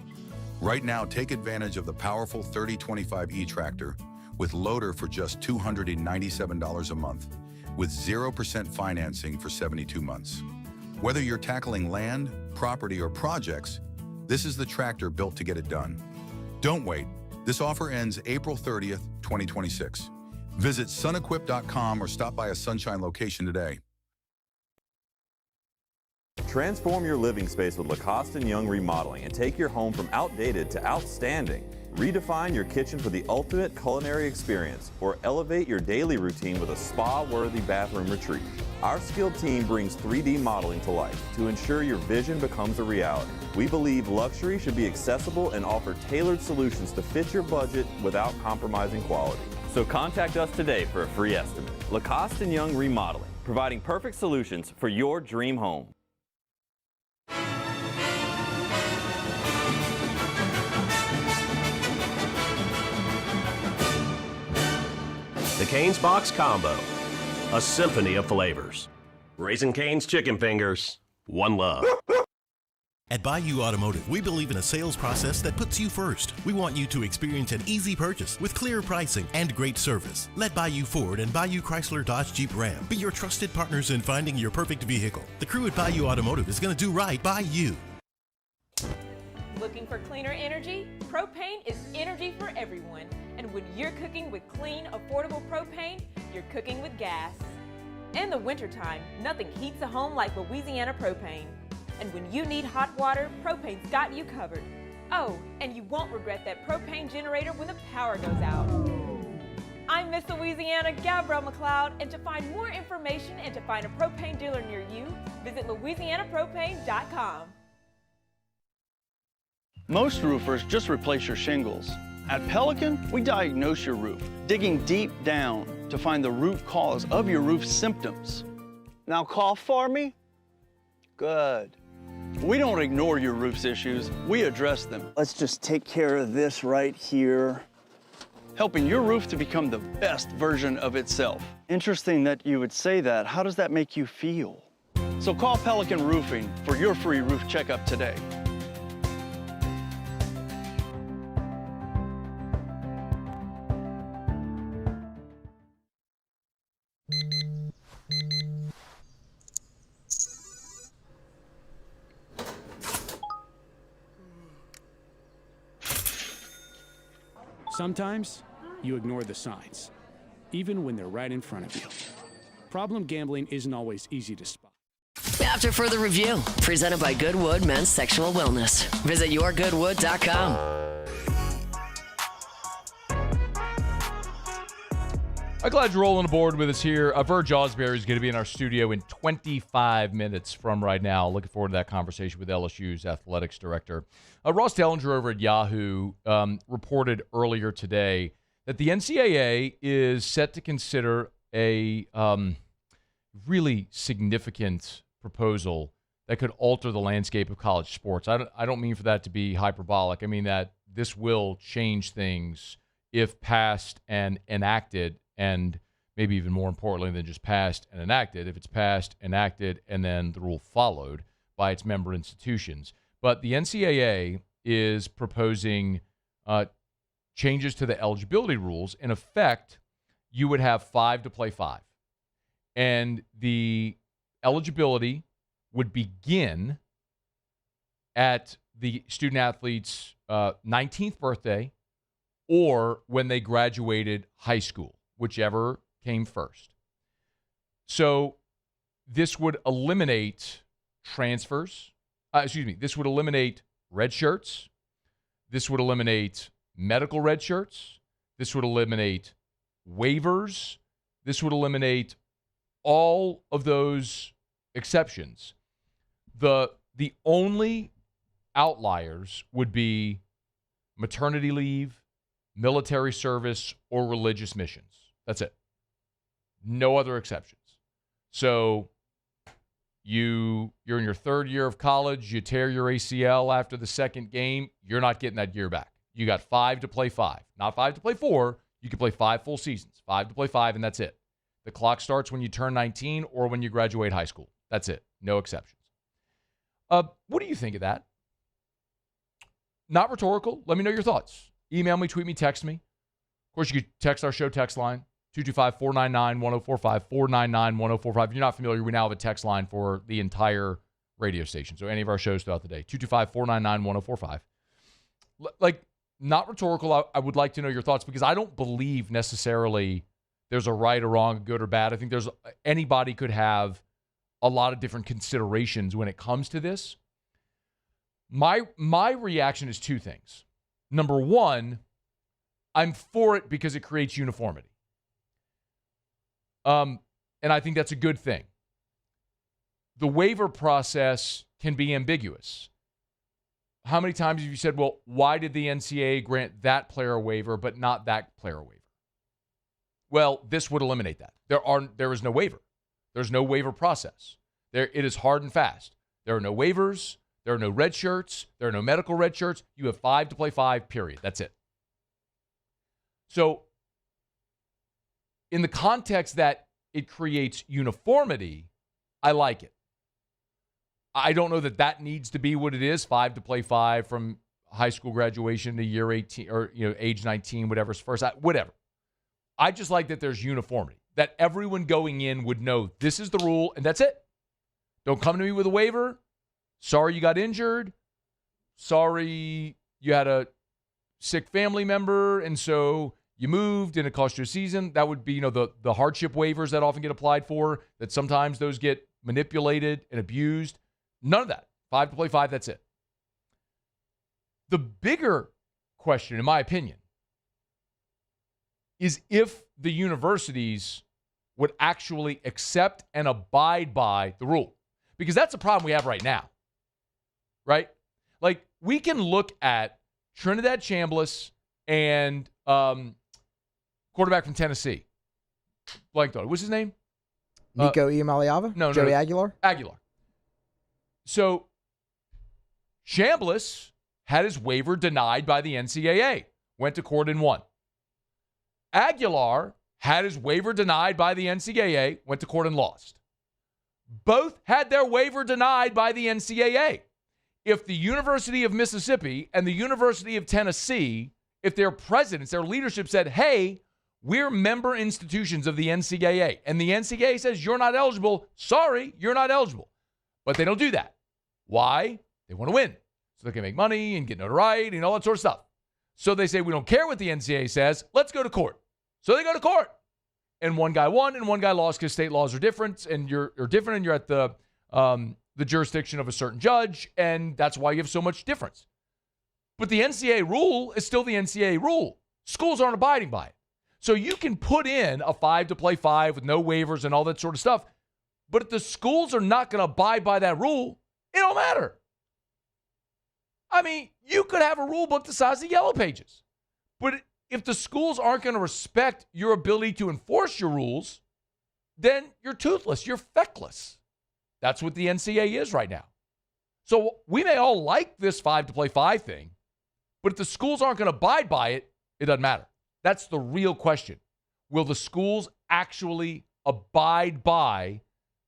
Right now, take advantage of the powerful 3025E tractor with loader for just $297 a month, with 0% financing for 72 months. Whether you're tackling land, property, or projects, this is the tractor built to get it done. Don't wait. This offer ends April 30th, 2026. Visit sunequip.com or stop by a Sunshine location today. Transform your living space with Lacoste & Young Remodeling and take your home from outdated to outstanding. Redefine your kitchen for the ultimate culinary experience or elevate your daily routine with a spa-worthy bathroom retreat. Our skilled team brings 3D modeling to life to ensure your vision becomes a reality. We believe luxury should be accessible and offer tailored solutions to fit your budget without compromising quality. So contact us today for a free estimate. Lacoste & Young Remodeling, providing perfect solutions for your dream home. The Cane's Box Combo, a symphony of flavors. Raising Cane's Chicken Fingers, one love. At Bayou Automotive, we believe in a sales process that puts you first. We want you to experience an easy purchase with clear pricing and great service. Let Bayou Ford and Bayou Chrysler Dodge Jeep Ram be your trusted partners in finding your perfect vehicle. The crew at Bayou Automotive is going to do right by you. Looking for cleaner energy? Propane is energy for everyone. And when you're cooking with clean, affordable propane, you're cooking with gas. In the wintertime, nothing heats a home like Louisiana propane. And when you need hot water, propane's got you covered. Oh, and you won't regret that propane generator when the power goes out. I'm Miss Louisiana, Gabrielle McLeod, and to find more information and to find a propane dealer near you, visit louisianapropane.com. Most roofers just replace your shingles. At Pelican, we diagnose your roof, digging deep down to find the root cause of your roof symptoms. Now cough for me? Good. We don't ignore your roof's issues, we address them. Let's just take care of this right here. Helping your roof to become the best version of itself. Interesting that you would say that. How does that make you feel? So call Pelican Roofing for your free roof checkup today. Sometimes you ignore the signs, even when they're right in front of you. Problem gambling isn't always easy to spot. After further review, presented by Goodwood Men's Sexual Wellness. Visit yourgoodwood.com. I'm glad you're rolling aboard with us here. Verge Ausberry is going to be in our studio in 25 minutes from right now. Looking forward to that conversation with LSU's athletics director. Ross Dellinger over at Yahoo reported earlier today that the NCAA is set to consider a really significant proposal that could alter the landscape of college sports. I don't mean for that to be hyperbolic. I mean that this will change things if passed and enacted, and maybe even more importantly than just passed and enacted, if it's passed, enacted, and then the rule followed by its member institutions. But the NCAA is proposing changes to the eligibility rules. In effect, you would have 5 to play 5. And the eligibility would begin at the student-athlete's 19th birthday or when they graduated high school, whichever came first. So this would eliminate transfers. This would eliminate red shirts. This would eliminate medical red shirts. This would eliminate waivers. This would eliminate all of those exceptions. The only outliers would be maternity leave, military service, or religious missions. That's it. No other exceptions. So you're in your third year of college, you tear your ACL after the second game, you're not getting that year back. You got 5 to play 5. Not 5 to play 4. You can play 5 full seasons. 5 to play 5, and that's it. The clock starts when you turn 19 or when you graduate high school. That's it. No exceptions. What do you think of that? Not rhetorical. Let me know your thoughts. Email me, tweet me, text me. Of course, you could text our show text line, 225-499-1045, 499-1045. If you're not familiar, we now have a text line for the entire radio station. So any of our shows throughout the day, 225-499-1045. Like, not rhetorical. I would like to know your thoughts because I don't believe necessarily there's a right or wrong, a good or bad. I think anybody could have a lot of different considerations when it comes to this. My reaction is 2 things. Number one, I'm for it because it creates uniformity. And I think that's a good thing. The waiver process can be ambiguous. How many times have you said, well, why did the NCAA grant that player a waiver but not that player a waiver? Well, this would eliminate that. There is no waiver. There's no waiver process. It is hard and fast. There are no waivers. There are no red shirts. There are no medical red shirts. You have 5 to play 5, period. That's it. So in the context that it creates uniformity, I like it. I don't know that needs to be what it is, 5 to play 5 from high school graduation to year 18 or age 19, whatever's first, whatever. I just like that there's uniformity, that everyone going in would know this is the rule and that's it. Don't come to me with a waiver. Sorry you got injured. Sorry you had a sick family member and so you moved and it cost you a season. That would be, the hardship waivers that often get applied for, that sometimes those get manipulated and abused. None of that. 5 to play 5, that's it. The bigger question, in my opinion, is if the universities would actually accept and abide by the rule. Because that's a problem we have right now, right? Like, we can look at Trinidad Chambliss and quarterback from Tennessee. Blanked on it. What's his name? Nico Iamaleava? No. Joey Aguilar? Aguilar. So, Chambliss had his waiver denied by the NCAA. Went to court and won. Aguilar had his waiver denied by the NCAA. Went to court and lost. Both had their waiver denied by the NCAA. If the University of Mississippi and the University of Tennessee, if their presidents, their leadership said, hey, we're member institutions of the NCAA, and the NCAA says you're not eligible, sorry, you're not eligible. But they don't do that. Why? They want to win. So they can make money and get notoriety and all that sort of stuff. So they say, we don't care what the NCAA says, let's go to court. So they go to court. And one guy won and one guy lost because state laws are different, and you're at the jurisdiction of a certain judge, and that's why you have so much difference. But the NCAA rule is still the NCAA rule. Schools aren't abiding by it. So you can put in a 5 to play 5 with no waivers and all that sort of stuff. But if the schools are not going to abide by that rule, it don't matter. I mean, you could have a rule book the size of Yellow Pages. But if the schools aren't going to respect your ability to enforce your rules, then you're toothless. You're feckless. That's what the NCAA is right now. So we may all like this 5 to play 5 thing, but if the schools aren't going to abide by it, it doesn't matter. That's the real question. Will the schools actually abide by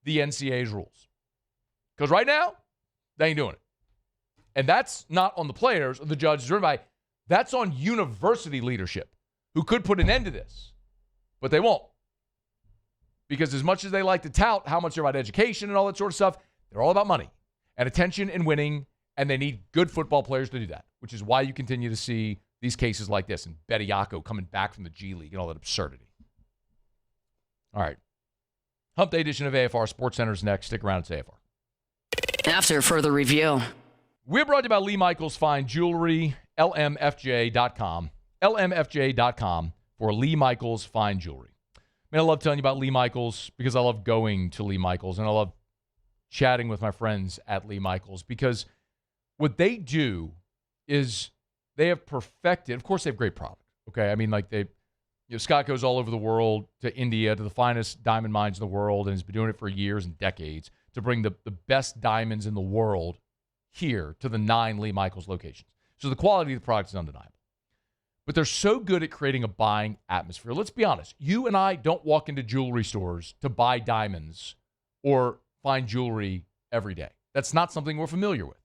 the NCAA's rules? Because right now, they ain't doing it. And that's not on the players or the judges or anybody. That's on university leadership who could put an end to this. But they won't. Because as much as they like to tout how much they're about education and all that sort of stuff, they're all about money and attention and winning, and they need good football players to do that, which is why you continue to see these cases like this and Bediako coming back from the G League and all that absurdity. All right. Hump Day edition of AFR Sports Center is next. Stick around. It's AFR. After further review. We're brought to you by Lee Michaels Fine Jewelry, LMFJ.com. LMFJ.com for Lee Michaels Fine Jewelry. Man, I love telling you about Lee Michaels because I love going to Lee Michaels and I love chatting with my friends at Lee Michaels because what they do is they have perfected, of course they have great product, okay? I mean, like Scott goes all over the world to India, to the finest diamond mines in the world, and has been doing it for years and decades to bring the best diamonds in the world here to the 9 Lee Michaels locations. So the quality of the product is undeniable. But they're so good at creating a buying atmosphere. Let's be honest. You and I don't walk into jewelry stores to buy diamonds or find jewelry every day. That's not something we're familiar with.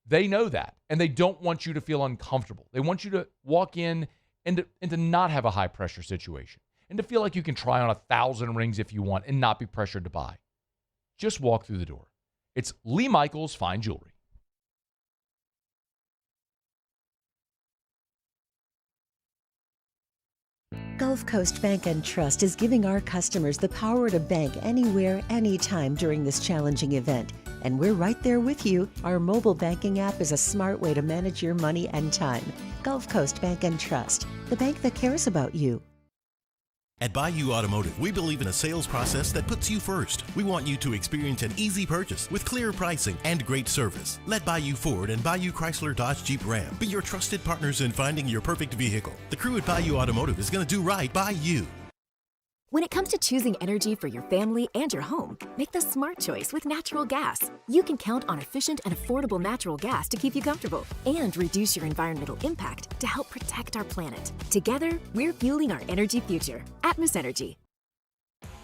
They know that, and they don't want you to feel uncomfortable. They want you to walk in and to not have a high-pressure situation and to feel like you can try on 1,000 rings if you want and not be pressured to buy. Just walk through the door. It's Lee Michaels Fine Jewelry. Gulf Coast Bank and Trust is giving our customers the power to bank anywhere, anytime during this challenging event. And we're right there with you. Our mobile banking app is a smart way to manage your money and time. Gulf Coast Bank and Trust, the bank that cares about you. At Bayou Automotive, we believe in a sales process that puts you first. We want you to experience an easy purchase with clear pricing and great service. Let Bayou Ford and Bayou Chrysler Dodge Jeep Ram be your trusted partners in finding your perfect vehicle. The crew at Bayou Automotive is going to do right by you. When it comes to choosing energy for your family and your home, make the smart choice with natural gas. You can count on efficient and affordable natural gas to keep you comfortable and reduce your environmental impact to help protect our planet. Together, we're fueling our energy future. Atmos Energy.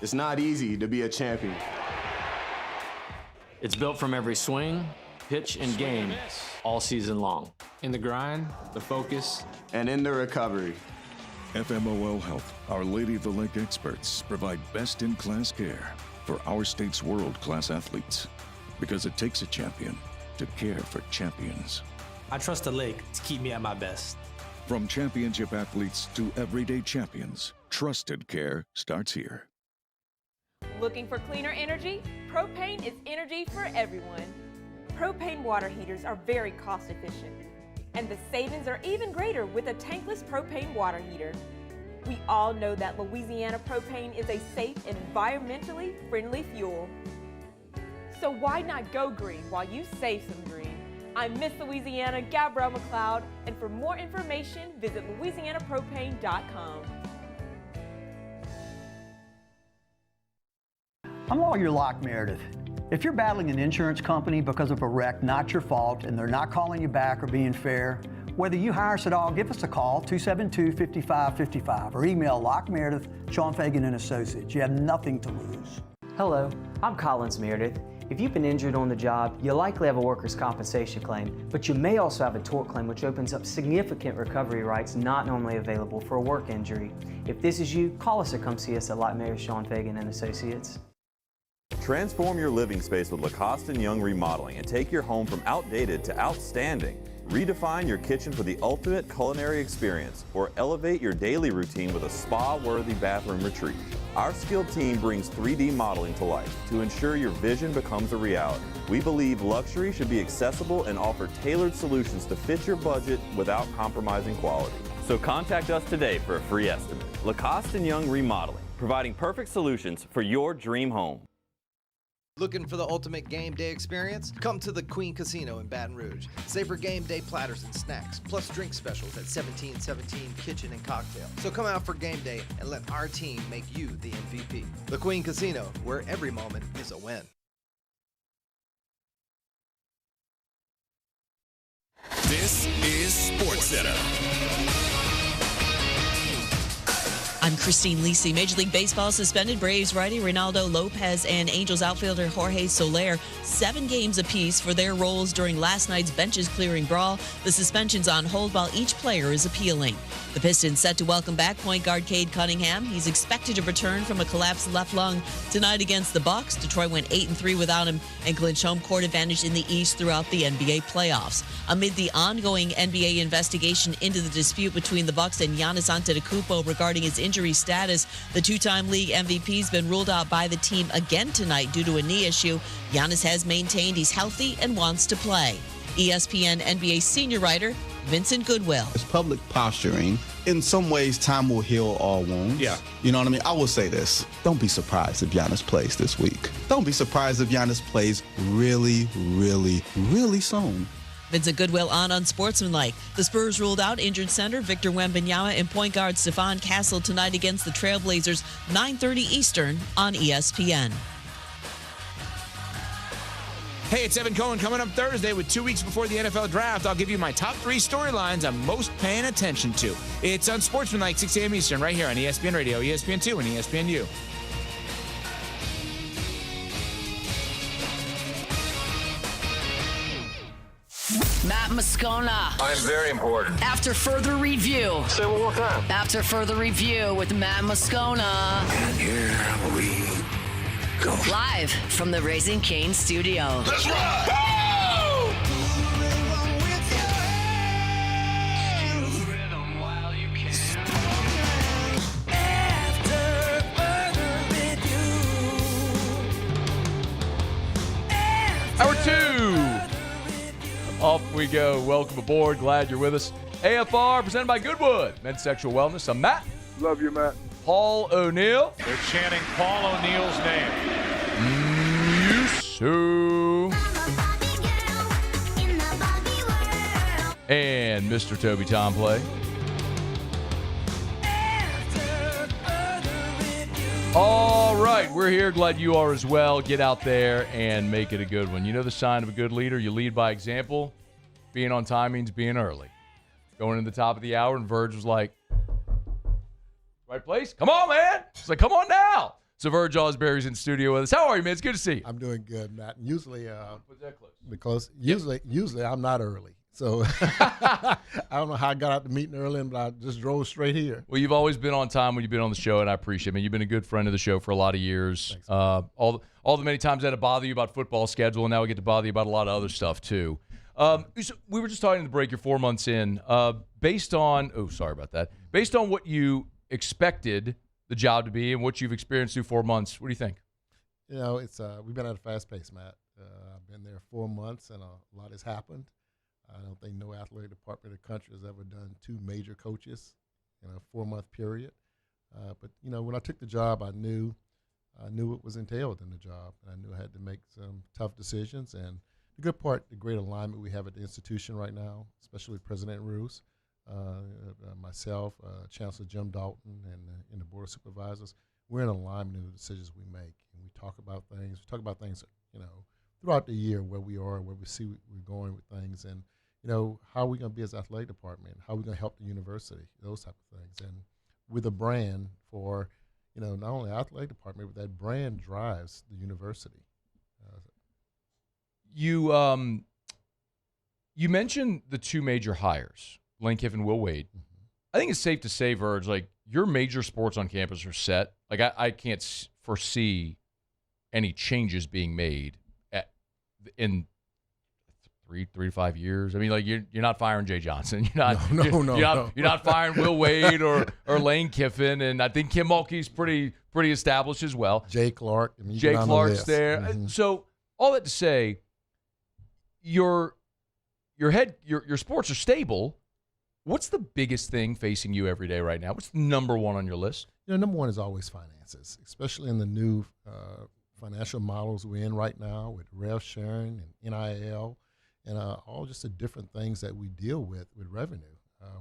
It's not easy to be a champion. It's built from every swing, pitch, and game all season long. In the grind, the focus, and in the recovery. FMOL Health, Our Lady of the Lake experts provide best-in-class care for our state's world-class athletes because it takes a champion to care for champions. I trust the lake to keep me at my best. From championship athletes to everyday champions, trusted care starts here. Looking for cleaner energy? Propane is energy for everyone. Propane water heaters are very cost efficient. And the savings are even greater with a tankless propane water heater. We all know that Louisiana propane is a safe and environmentally friendly fuel. So why not go green while you save some green? I'm Miss Louisiana, Gabrielle McLeod, and for more information, visit louisianapropane.com. I'm Lawyer Locke Meredith. If you're battling an insurance company because of a wreck not your fault and they're not calling you back or being fair, whether you hire us at all, give us a call, 272-5555, or email Locke Meredith, Sean Fagan and Associates. You have nothing to lose. Hello, I'm Collins Meredith. If you've been injured on the job, you'll likely have a workers' compensation claim, but you may also have a tort claim, which opens up significant recovery rights not normally available for a work injury. If this is you, call us or come see us at Locke Meredith, Sean Fagan and Associates. Transform your living space with Lacoste & Young Remodeling and take your home from outdated to outstanding. Redefine your kitchen for the ultimate culinary experience or elevate your daily routine with a spa-worthy bathroom retreat. Our skilled team brings 3D modeling to life to ensure your vision becomes a reality. We believe luxury should be accessible and offer tailored solutions to fit your budget without compromising quality. So contact us today for a free estimate. Lacoste & Young Remodeling, providing perfect solutions for your dream home. Looking for the ultimate game day experience? Come to the Queen Casino in Baton Rouge. Savor game day platters and snacks, plus drink specials at 1717 Kitchen and Cocktail. So come out for game day and let our team make you the MVP. The Queen Casino, where every moment is a win. This is SportsCenter. I'm Christine Lisi. Major League Baseball suspended Braves righty Reynaldo Lopez and Angels outfielder Jorge Soler 7 games apiece for their roles during last night's benches clearing brawl. The suspension's on hold while each player is appealing. The Pistons set to welcome back point guard Cade Cunningham. He's expected to return from a collapsed left lung tonight against the Bucks. Detroit went 8-3 without him and clinched home court advantage in the East throughout the NBA playoffs. Amid the ongoing NBA investigation into the dispute between the Bucks and Giannis Antetokounmpo regarding his injury status, the two-time league MVP has been ruled out by the team again tonight due to a knee issue. Giannis has maintained he's healthy and wants to play. ESPN NBA senior writer Vincent Goodwill. It's public posturing. In some ways, time will heal all wounds. Yeah. You know what I mean? I will say this. Don't be surprised if Giannis plays this week. Don't be surprised if Giannis plays really, really, really soon. Vincent Goodwill on Unsportsmanlike. The Spurs ruled out injured center Victor Wembanyama and point guard Stephon Castle tonight against the Trailblazers, 9:30 Eastern on ESPN. Hey, it's Evan Cohen coming up Thursday with 2 weeks before the NFL Draft. I'll give you my top 3 storylines I'm most paying attention to. It's Unsportsmanlike, 6 a.m. Eastern, right here on ESPN Radio, ESPN2, and ESPNU. Matt Moscona. I'm very important. After further review. Say it one more time. After further review with Matt Moscona. And here we go. Live from the Raising Cane studio. Let's ride! Hour 2. Off we go. Welcome aboard. Glad you're with us. AFR presented by Goodwood. Men's Sexual Wellness. I'm Matt. Love you, Matt. Paul O'Neill. They're chanting Paul O'Neill's name. Yusu. And Mr. Toby Tomplay. All right, we're here. Glad you are as well. Get out there and make it a good one. You know the sign of a good leader. You lead by example. Being on time means being early. Going to the top of the hour, and Verge was like, right place? Come on, man. It's like, come on now. So Verge Ausberry's in studio with us. How are you, man? It's good to see you. I'm doing good, Matt. Usually, Put that close. because usually I'm not early. So I don't know how I got out the meeting early, but I just drove straight here. Well, you've always been on time when you've been on the show, and I appreciate it. I mean, you've been a good friend of the show for a lot of years. Thanks, all the many times I had to bother you about football schedule, and now we get to bother you about a lot of other stuff too. So we were just talking to break. You're 4 months in. Based on what you expected the job to be and what you've experienced through 4 months, what do you think? You know, it's we've been at a fast pace, Matt. I've been there 4 months, and a lot has happened. I don't think no athletic department in the country has ever done 2 major coaches in a 4-month period. But you know, when I took the job, I knew what was entailed in the job, and I knew I had to make some tough decisions. And the good part, the great alignment we have at the institution right now, especially with President Roos, myself, Chancellor Jim Dalton, and the Board of Supervisors, we're in alignment in the decisions we make, and we talk about things. We talk about things, you know, throughout the year, where we are, where we see we're going with things, and you know, how are we going to be as athletic department? How are we going to help the university? Those type of things, and with a brand for, you know, not only athletic department, but that brand drives the university. You mentioned the 2 major hires, Lane Kiffin, Will Wade. Mm-hmm. I think it's safe to say, Verge, like your major sports on campus are set. Like I can't foresee any changes being made in 3 to 5 years. I mean, like you're not firing Jay Johnson. You're not firing Will Wade or Lane Kiffin, and I think Kim Mulkey's pretty established as well. Jay Clark. Jay Clark's there. Mm-hmm. So all that to say, your sports are stable. What's the biggest thing facing you every day right now? What's the number one on your list? Number one is always finances, especially in the new financial models we're in right now with rev sharing and NIL and all just the different things that we deal with revenue.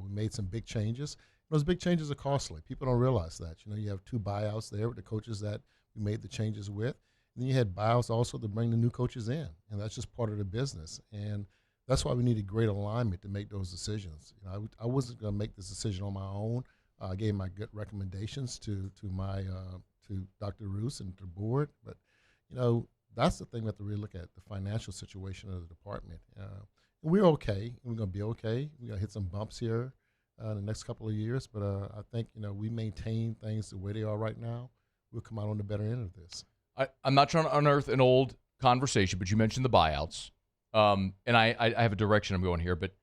We made some big changes. Those big changes are costly. People don't realize that. You have 2 buyouts there with the coaches that we made the changes with. And then you had buyouts also to bring the new coaches in, and that's just part of the business. And that's why we needed great alignment to make those decisions. I wasn't going to make this decision on my own. I gave my good recommendations to Dr. Roos and to the board, but that's the thing we have to really look at, the financial situation of the department. And we're okay, and we're going to be okay. We're going to hit some bumps here in the next couple of years, but I think we maintain things the way they are right now. We'll come out on the better end of this. I'm not trying to unearth an old conversation, but you mentioned the buyouts. And I have a direction I'm going here, but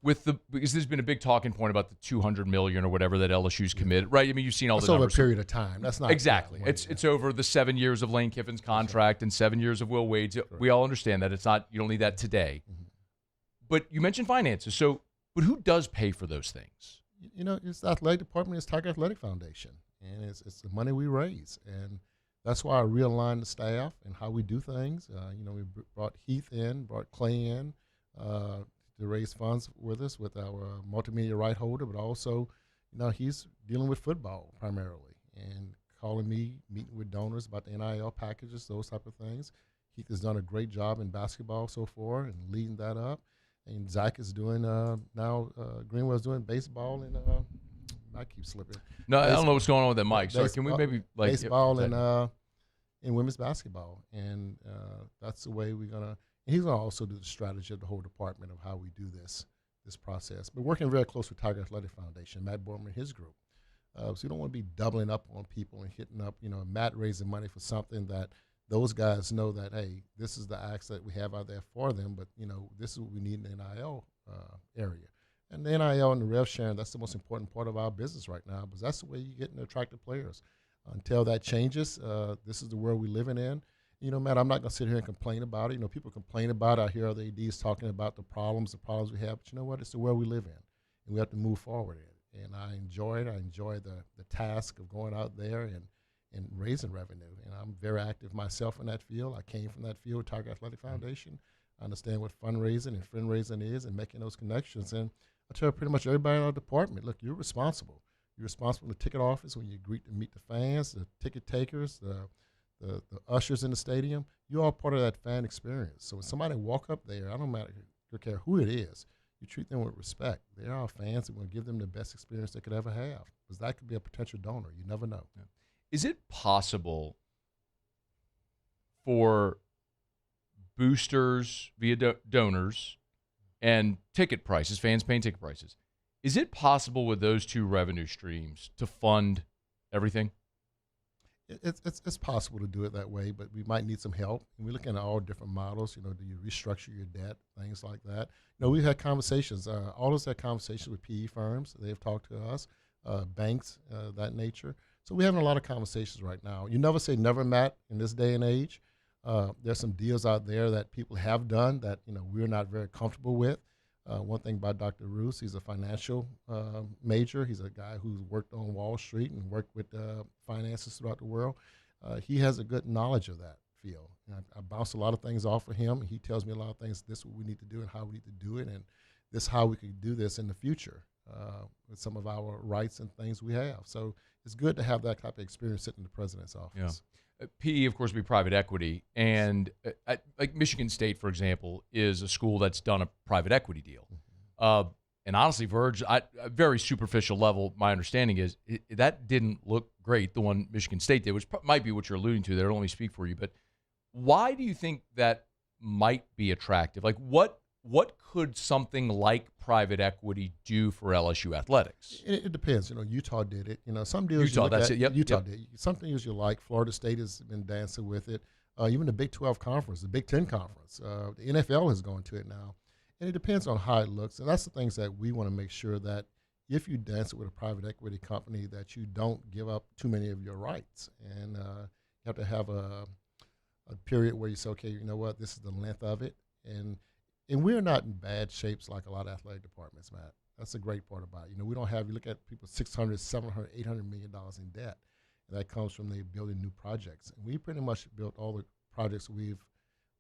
because there's been a big talking point about the $200 million or whatever that LSU's committed, right? I mean, you've seen all the numbers. It's over a period of time. That's not exactly. It's over the 7 years of Lane Kiffin's contract and 7 years of Will Wade's. Correct. We all understand that it's not. You don't need that today. Mm-hmm. But you mentioned finances. But who does pay for those things? It's the athletic department. It's Tiger Athletic Foundation, and it's the money we raise, and that's why I realigned the staff and how we do things. We brought Heath in, brought Clay in to raise funds with us with our multimedia right holder, but also, he's dealing with football primarily and calling me, meeting with donors about the NIL packages, those type of things. Heath has done a great job in basketball so far and leading that up. And Zach is doing Greenwell's doing baseball and I keep slipping. No, I don't know what's going on with that mic. So can we maybe baseball and women's basketball, and that's the way we're gonna. And he's gonna also do the strategy of the whole department of how we do this process. But working very close with Tiger Athletic Foundation, Matt Borman and his group. So you don't want to be doubling up on people and hitting up. Matt raising money for something that those guys know that, hey, this is the acts that we have out there for them, but this is what we need in the NIL area. And the NIL and the rev sharing, that's the most important part of our business right now, because that's the way you get and attractive players. Until that changes, this is the world we're living in. Matt, I'm not going to sit here and complain about it. People complain about it. I hear other ADs talking about the problems we have. But you know what? It's the world we live in, and we have to move forward in it. And I enjoy it. I enjoy the task of going out there and raising revenue. And I'm very active myself in that field. I came from that field, Tiger Athletic Foundation. I understand what fundraising and fundraising is and making those connections. And I tell pretty much everybody in our department, look, you're responsible. You're responsible in the ticket office when you greet and meet the fans, the ticket takers, the ushers in the stadium. You're all part of that fan experience. So when somebody walk up there, I don't care who it is, you treat them with respect. They're our fans, and we'll give them the best experience they could ever have, because that could be a potential donor. You never know. Yeah. Is it possible for boosters via donors and ticket prices, fans paying ticket prices, is it possible with those two revenue streams to fund everything? It's possible to do it that way, but we might need some help. And we're looking at all different models. Do you restructure your debt, things like that? We've had conversations. All of us had conversations with PE firms. They've talked to us, banks, that nature. So we're having a lot of conversations right now. You never say never, Matt, in this day and age. There's some deals out there that people have done that we're not very comfortable with. One thing about Dr. Roos, he's a financial major. He's a guy who's worked on Wall Street and worked with finances throughout the world. He has a good knowledge of that field. And I bounce a lot of things off of him. He tells me a lot of things. This is what we need to do and how we need to do it, and this is how we could do this in the future with some of our rights and things we have. So it's good to have that type of experience sitting in the president's office. Yeah. PE, of course, would be private equity. And like Michigan State, for example, is a school that's done a private equity deal. Mm-hmm. And honestly, Verge, a very superficial level, my understanding is that didn't look great, the one Michigan State did, which might be what you're alluding to. They don't only speak for you. But why do you think that might be attractive? Like, what could something like private equity do for LSU athletics? It depends. Utah did it. Some deals Utah, that's it. Yep. Utah did. Some deals you like. Florida State has been dancing with it. Even the Big 12 conference, the Big 10 conference, the NFL is going to it now. And it depends on how it looks. And that's the things that we want to make sure that if you dance it with a private equity company, that you don't give up too many of your rights. And you have to have a period where you say, okay, you know what, this is the length of it. And And we're not in bad shapes like a lot of athletic departments, Matt. That's the great part about it. You don't have, you look at people $600, $700, $800 million in debt. And that comes from they building new projects. And we pretty much built all the projects we're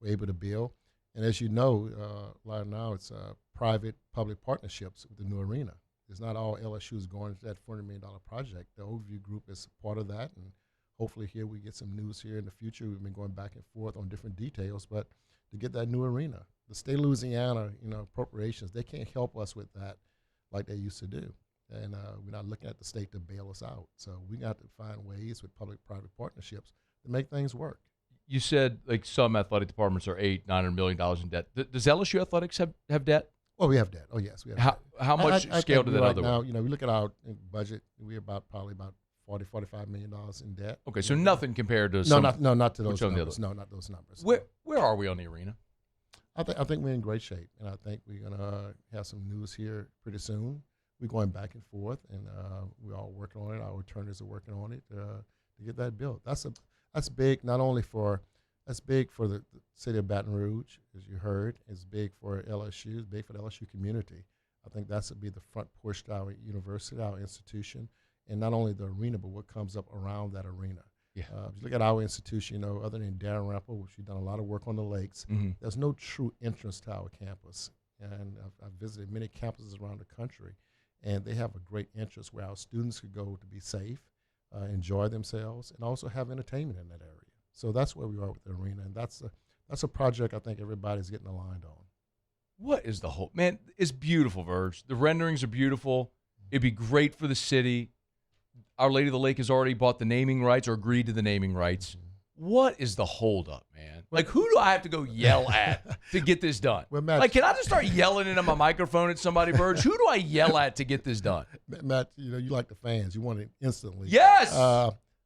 able to build. And as you know, right now it's private-public partnerships with the new arena. It's not all LSU is going into that $400 million project. The Overview Group is part of that, and hopefully here we get some news here in the future. We've been going back and forth on different details, but to get that new arena, the state of Louisiana, appropriations, they can't help us with that like they used to do. And we're not looking at the state to bail us out. So we got to find ways with public-private partnerships to make things work. You said like some athletic departments are $800-900 million in debt. Does LSU Athletics have debt? Well, we have debt. Oh, yes, we have. How much scale to that right other now, one? we look at our budget. We're probably about $40-45 million in debt. Okay, so nothing compared to not to those numbers. No, not those numbers. Where are we on the arena? I think we're in great shape, and I think we're gonna have some news here pretty soon. We're going back and forth, and we're all working on it. Our attorneys are working on it to get that built. That's big, not only for that's big for the city of Baton Rouge, as you heard. It's big for LSU. It's big for the LSU community. I think that's would be the front push to our university, our institution, and not only the arena, but what comes up around that arena. Yeah. If you look at our institution, other than Darren Rampel, which we've done a lot of work on the lakes, there's no true entrance to our campus. And I've visited many campuses around the country, and they have a great entrance where our students could go to be safe, enjoy themselves, and also have entertainment in that area. So that's where we are with the arena, and that's a project I think everybody's getting aligned on. What is the whole man? It's beautiful, Verge. The renderings are beautiful. It'd be great for the city. Our Lady of the Lake has already bought the naming rights or agreed to the naming rights. What is the holdup, man? Like, who do I have to go yell at to get this done? Well, Matt, like, can I just start yelling into my microphone at somebody, Verge? Who do I yell at to get this done? Matt, you like the fans. You want it instantly. Yes.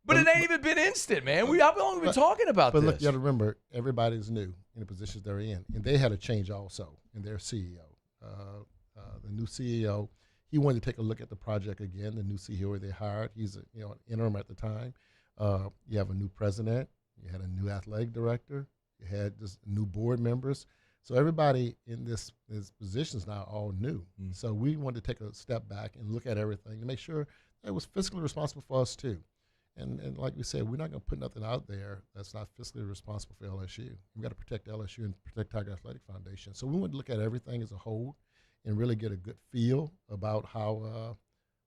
But it ain't even been instant, man. How long have we been talking about this? But look, you got to remember, everybody's new in the positions they're in, and they had a change also in their CEO. The new CEO, he wanted to take a look at the project again. The new CEO they hired, he's an interim at the time. You have a new president. You had a new athletic director. You had just new board members. So everybody in this position is now all new. So we wanted to take a step back and look at everything to make sure that it was fiscally responsible for us too. And like we said, we're not going to put nothing out there that's not fiscally responsible for LSU. We've got to protect LSU and protect Tiger Athletic Foundation. So we want to look at everything as a whole and really get a good feel about how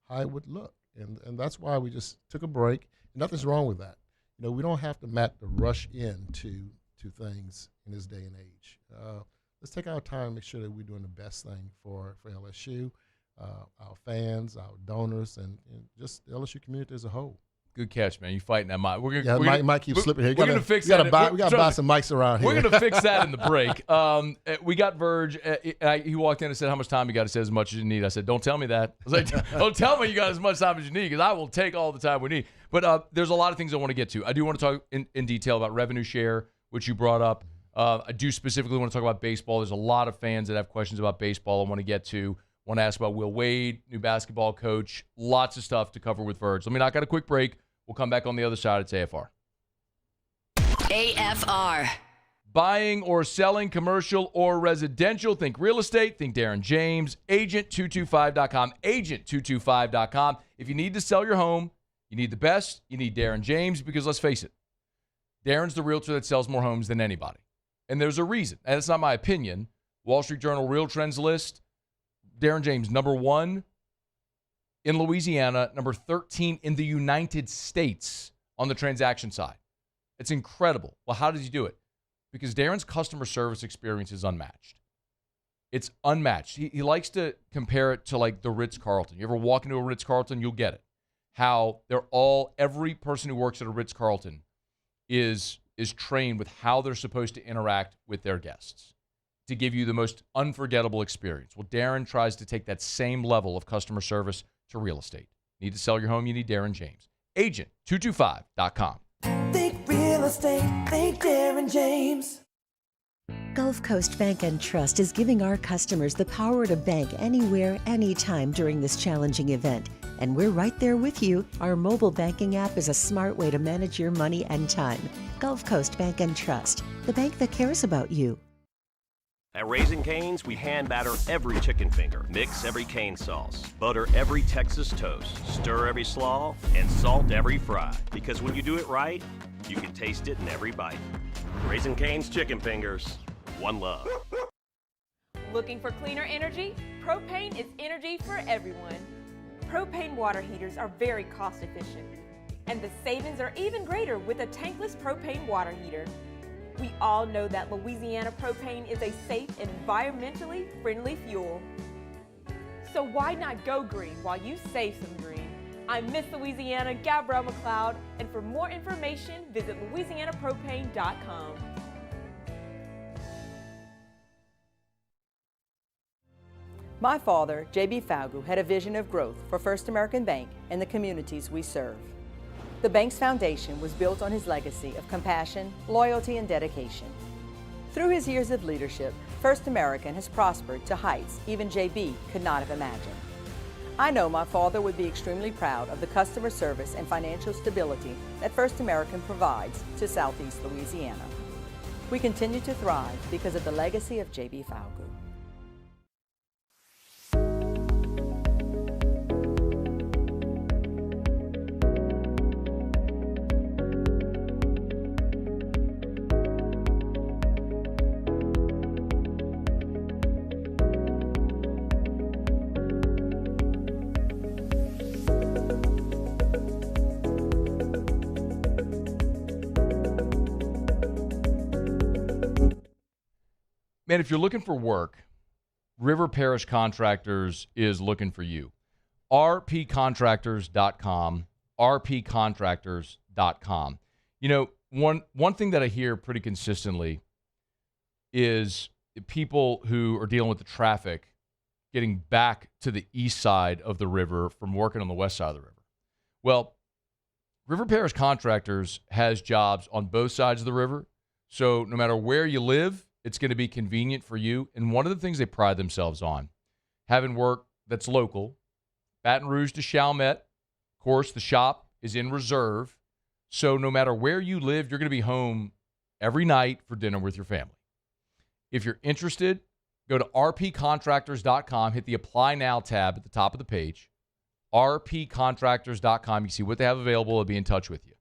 it would look. And that's why we just took a break. And nothing's wrong with that. We don't have to rush into things in this day and age. Let's take our time and make sure that we're doing the best thing for LSU, our fans, our donors, and just the LSU community as a whole. Good catch, man. You fighting that mic. Mic keeps slipping here. We're going to fix that. We got to buy some mics around here. We're going to fix that in the break. We got Verge. He walked in and said, how much time you got? He said, as much as you need. I said, don't tell me that. I was like, don't tell me you got as much time as you need, because I will take all the time we need. But there's a lot of things I want to get to. I do want to talk in detail about revenue share, which you brought up. I do specifically want to talk about baseball. There's a lot of fans that have questions about baseball I want to get to. Want to ask about Will Wade, new basketball coach. Lots of stuff to cover with Verge. Let me knock out a quick break. We'll come back on the other side. It's AFR. AFR. Buying or selling commercial or residential. Think real estate. Think Darren James. Agent225.com. Agent225.com. If you need to sell your home, you need the best. You need Darren James, because let's face it, Darren's the realtor that sells more homes than anybody. And there's a reason. And it's not my opinion. Wall Street Journal Real Trends list, Darren James, number 1 in Louisiana, number 13 in the United States on the transaction side. It's incredible. Well, how does he do it? Because Darren's customer service experience is unmatched. It's unmatched. He likes to compare it to like the Ritz-Carlton. You ever walk into a Ritz-Carlton, you'll get it. How every person who works at a Ritz-Carlton is trained with how they're supposed to interact with their guests to give you the most unforgettable experience. Well, Darren tries to take that same level of customer service to real estate. Need to sell your home? You need Darren James. Agent225.com. Think real estate. Think Darren James. Gulf Coast Bank and Trust is giving our customers the power to bank anywhere, anytime during this challenging event. And we're right there with you. Our mobile banking app is a smart way to manage your money and time. Gulf Coast Bank and Trust, the bank that cares about you. At Raising Cane's, we hand batter every chicken finger, mix every cane sauce, butter every Texas toast, stir every slaw, and salt every fry. Because when you do it right, you can taste it in every bite. Raising Cane's chicken fingers, one love. Looking for cleaner energy? Propane is energy for everyone. Propane water heaters are very cost efficient, and the savings are even greater with a tankless propane water heater. We all know that Louisiana propane is a safe and environmentally friendly fuel. So why not go green while you save some green? I'm Miss Louisiana, Gabrielle McLeod, and for more information, visit louisianapropane.com. My father, J.B. Falgu, had a vision of growth for First American Bank and the communities we serve. The bank's foundation was built on his legacy of compassion, loyalty, and dedication. Through his years of leadership, First American has prospered to heights even J.B. could not have imagined. I know my father would be extremely proud of the customer service and financial stability that First American provides to Southeast Louisiana. We continue to thrive because of the legacy of J.B. Falgu. Man, if you're looking for work, River Parish Contractors is looking for you. rpcontractors.com, rpcontractors.com. You know, one thing that I hear pretty consistently is people who are dealing with the traffic getting back to the east side of the river from working on the west side of the river. Well, River Parish Contractors has jobs on both sides of the river, so no matter where you live, it's going to be convenient for you. And one of the things they pride themselves on, having work that's local, Baton Rouge to Chalmette. Of course, the shop is in Reserve. So no matter where you live, you're going to be home every night for dinner with your family. If you're interested, go to rpcontractors.com, hit the Apply Now tab at the top of the page. rpcontractors.com. You see what they have available. They'll be in touch with you.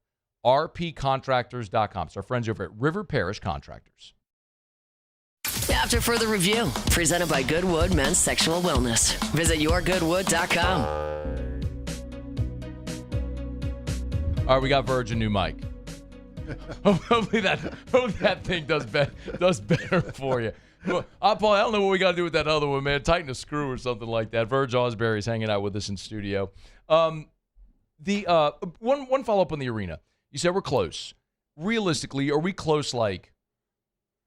rpcontractors.com. It's our friends over at River Parish Contractors. After further review, presented by Goodwood Men's Sexual Wellness. Visit yourgoodwood.com. All right, we got Verge a new mic. Hopefully that thing does better for you. Paul, I don't know what we got to do with that other one, man. Tighten a screw or something like that. Verge Ausberry is hanging out with us in studio. One follow-up on the arena. You said we're close. Realistically, are we close like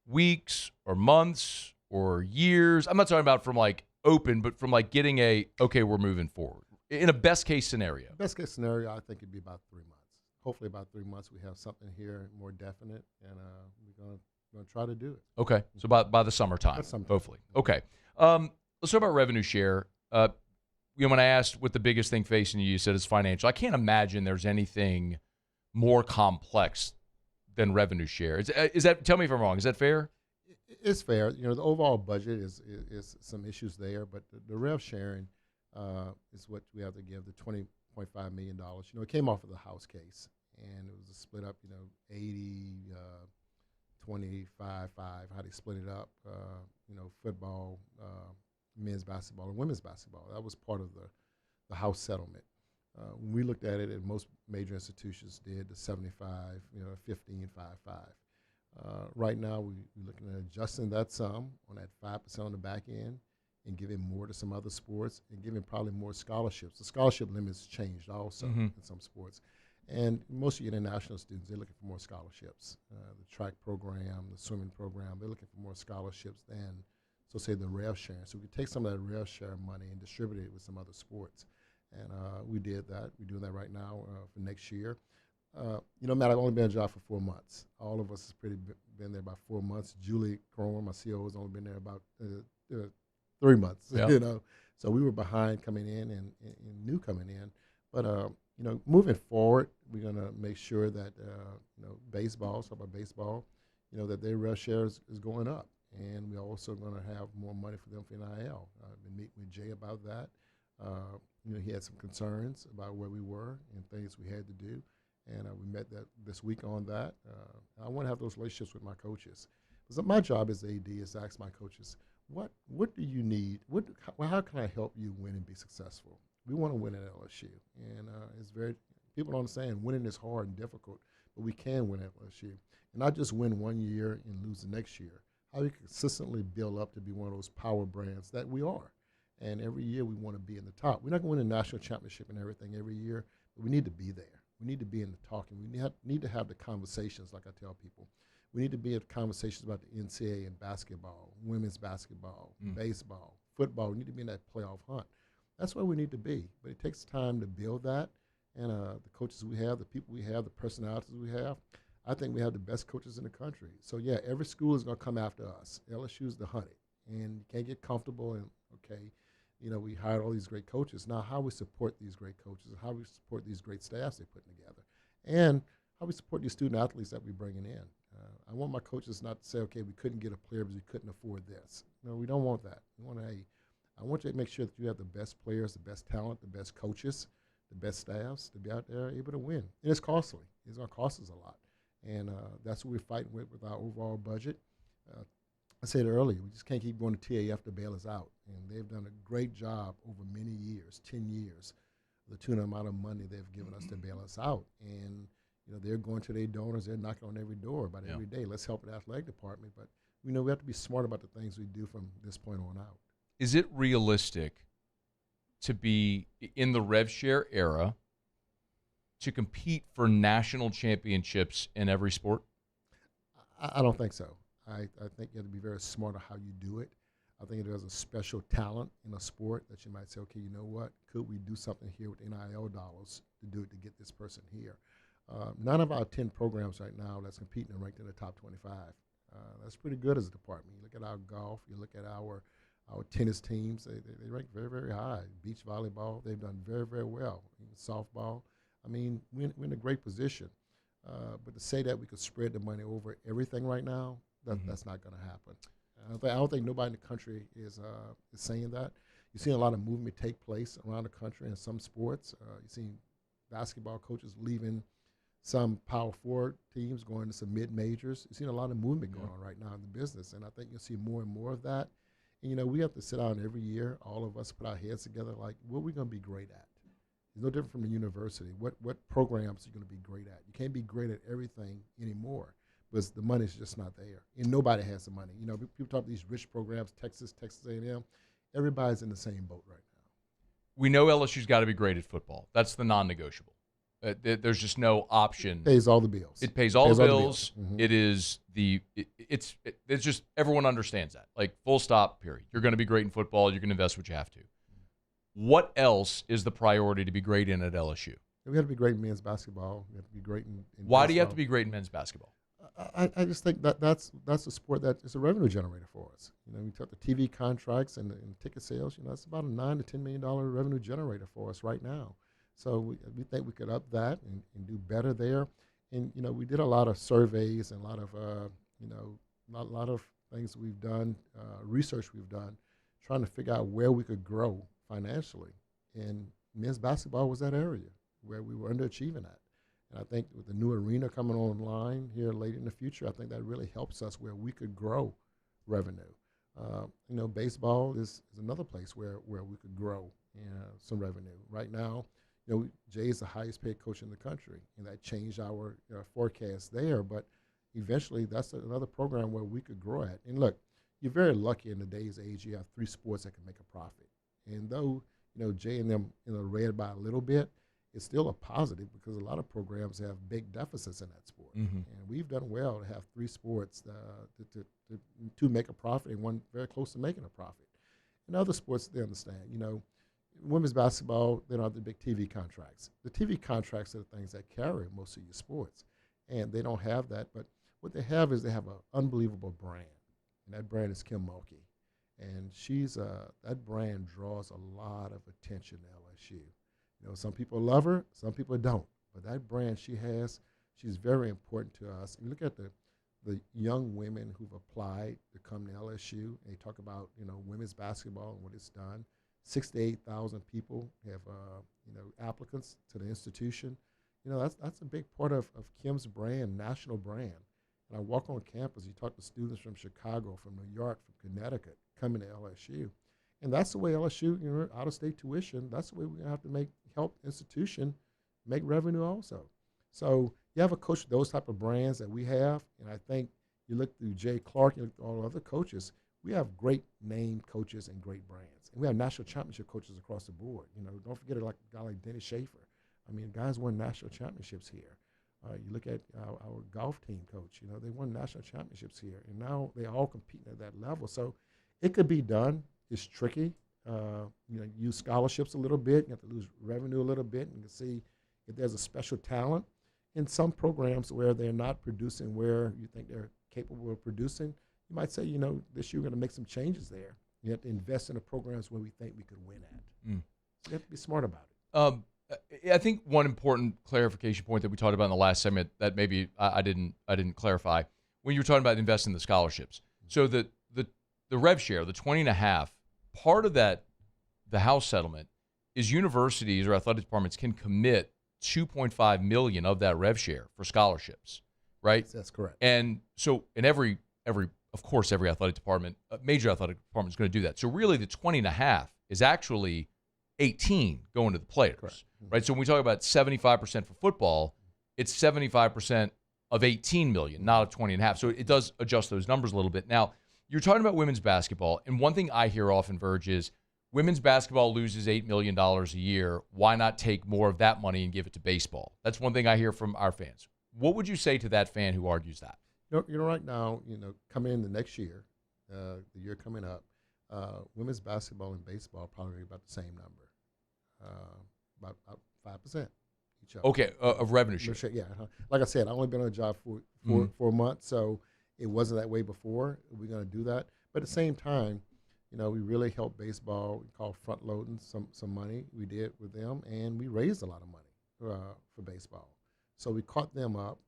weeks or months or years? I'm not talking about from like open, but from like getting okay, we're moving forward. In a best case scenario. Best case scenario, I think it'd be about 3 months. Hopefully about 3 months we have something here more definite, and we're going to try to do it. Okay, so by the summertime, hopefully. Okay, let's talk about revenue share. When I asked what the biggest thing facing you, you said it's financial. I can't imagine there's anything more complex than revenue share. Is that? Tell me if I'm wrong. Is that fair? It's fair. You know, the overall budget is some issues there, but the rev sharing is what we have to give, the $20.5 million. You know, it came off of the House case, and it was a split up, 80, 25, 5, how they split it up, football, men's basketball, and women's basketball. That was part of the House settlement. When we looked at it, and most major institutions did, the 75, 15, 5, 5. Right now, we're looking at adjusting that sum on that 5% on the back end and giving more to some other sports and giving probably more scholarships. The scholarship limits changed also in some sports. And most of your international students, they're looking for more scholarships. The track program, the swimming program, they're looking for more scholarships than, so say, the rev sharing. So we could take some of that rev share money and distribute it with some other sports. And we did that. We're doing that right now for next year. Matt, I've only been in a job for 4 months. All of us has been there about 4 months. Julie Cromer, my CEO, has only been there about 3 months. Yep. So we were behind coming in and new coming in. But moving forward, we're gonna make sure that baseball, talk about baseball, that their rev share is going up. and we're also going to have more money for them for NIL. I've been meeting with Jay about that. He had some concerns about where we were and things we had to do, and we met this week on that. I want to have those relationships with my coaches. Because my job as AD is to ask my coaches, what do you need? How can I help you win and be successful? We want to win at LSU, and people don't understand winning is hard and difficult, but we can win at LSU. And not just win one year and lose the next year. How we consistently build up to be one of those power brands that we are. And every year we want to be in the top. We're not going to win a national championship and everything every year, but we need to be there. We need to be in the talking. We need to have the conversations, like I tell people. We need to be at conversations about the NCAA and basketball, women's basketball, baseball, football. We need to be in that playoff hunt. That's where we need to be. But it takes time to build that. And the coaches we have, the people we have, the personalities we have, I think we have the best coaches in the country. So, yeah, every school is going to come after us. LSU is the hunted. And you can't get comfortable and, okay, we hired all these great coaches. Now, how we support these great coaches and how we support these great staffs they're putting together, and how we support these student athletes that we're bringing in. I want my coaches not to say, okay, we couldn't get a player because we couldn't afford this. No, we don't want that. We want I want you to make sure that you have the best players, the best talent, the best coaches, the best staffs to be out there able to win. And it's costly. It's going to cost us a lot. And that's what we're fighting with our overall budget. I said earlier, we just can't keep going to TAF to bail us out. And they've done a great job over many years, 10 years, the tune amount of money they've given us to bail us out. And they're going to their donors, they're knocking on every door about every day. Let's help the athletic department. But we have to be smart about the things we do from this point on out. Is it realistic to be in the rev share era to compete for national championships in every sport? I don't think so. I think you have to be very smart on how you do it. I think there's a special talent in a sport that you might say, okay, you know what? Could we do something here with NIL dollars to do it to get this person here? None of our 10 programs right now that's competing are ranked in the top 25. That's pretty good as a department. You look at our golf, you look at our tennis teams, they rank very, very high. Beach volleyball, they've done very, very well. Even softball, I mean, we're in a great position. But to say that we could spread the money over everything right now, that's not going to happen. I don't think nobody in the country is saying that. You've seen a lot of movement take place around the country in some sports. You've seen basketball coaches leaving some Power 4 teams going to some mid-majors. You've seen a lot of movement going on right now in the business, and I think you'll see more and more of that. And, we have to sit down every year, all of us put our heads together, like, what are we going to be great at? It's no different from the university. What programs are you going to be great at? You can't be great at everything anymore because the money's just not there, and nobody has the money. People talk about these rich programs, Texas A&M. Everybody's in the same boat right now. We know LSU's got to be great at football. That's the non-negotiable. There's just no option. It pays all the bills. It pays all the bills. It is it's just everyone understands that. Like, full stop, period. You're going to be great in football. You're going to invest what you have to. What else is the priority to be great in at LSU? We have to be great in men's basketball. We have to be great in Why do you have to be great in men's basketball? I just think that's a sport that is a revenue generator for us. We took the TV contracts and ticket sales. It's about a $9 to $10 million revenue generator for us right now. So we think we could up that and do better there. And we did a lot of surveys and a lot of things we've done, research we've done, trying to figure out where we could grow financially. And men's basketball was that area where we were underachieving at. And I think with the new arena coming online here later in the future, I think that really helps us where we could grow revenue. Baseball is another place where we could grow some revenue. Right now, Jay is the highest paid coach in the country, and that changed our forecast there. But eventually, that's another program where we could grow at. And look, you're very lucky in today's age. You have 3 sports that can make a profit. And though Jay and them read by a little bit, it's still a positive because a lot of programs have big deficits in that sport. And we've done well to have 3 sports to make a profit and one very close to making a profit. In other sports, they understand. Women's basketball, they don't have the big TV contracts. The TV contracts are the things that carry most of your sports, and they don't have that. But what they have is they have an unbelievable brand, and that brand is Kim Mulkey. And that brand draws a lot of attention to LSU. Some people love her, some people don't. But that brand she has, she's very important to us. And look at the the young women who've applied to come to LSU. They talk about, women's basketball and what it's done. 6,000 to 8,000 people have, applicants to the institution. That's a big part of Kim's brand, national brand. And I walk on campus, you talk to students from Chicago, from New York, from Connecticut, coming to LSU. And that's the way LSU, out-of-state tuition, that's the way we have to help institution make revenue also. So you have a coach with those type of brands that we have, and I think you look through Jay Clark, you look through all other coaches, we have great named coaches and great brands. And we have national championship coaches across the board. Don't forget a guy like Dennis Schaefer. I mean, guys won national championships here. You look at our golf team coach, they won national championships here, and now they're all competing at that level. So it could be done. It's tricky. Use scholarships a little bit. You have to lose revenue a little bit and see if there's a special talent. In some programs where they're not producing where you think they're capable of producing, you might say, this year we're going to make some changes there. You have to invest in the programs where we think we could win at. So you have to be smart about it. I think one important clarification point that we talked about in the last segment that maybe I didn't clarify when you were talking about investing in the scholarships. So the rev share, the 20.5, part of that, the House settlement, is universities or athletic departments can commit $2.5 million of that rev share for scholarships, right? That's correct. And so in every athletic department, major athletic department is going to do that. So really the 20.5 is actually 18 going to the players, right? So when we talk about 75% for football, it's 75% of 18 million, not of 20.5. So it does adjust those numbers a little bit. Now, you're talking about women's basketball, and one thing I hear often, Verge, is women's basketball loses $8 million a year. Why not take more of that money and give it to baseball? That's one thing I hear from our fans. What would you say to that fan who argues that? Right now, coming in the next year, the year coming up, women's basketball and baseball probably about the same number, about 5% each other. Okay, of revenue share. Yeah. Like I said, I've only been on the job for a month, so it wasn't that way before. We're going to do that. But at the same time, we really helped baseball. We call front loading some money. We did with them, and we raised a lot of money for baseball. So we caught them up.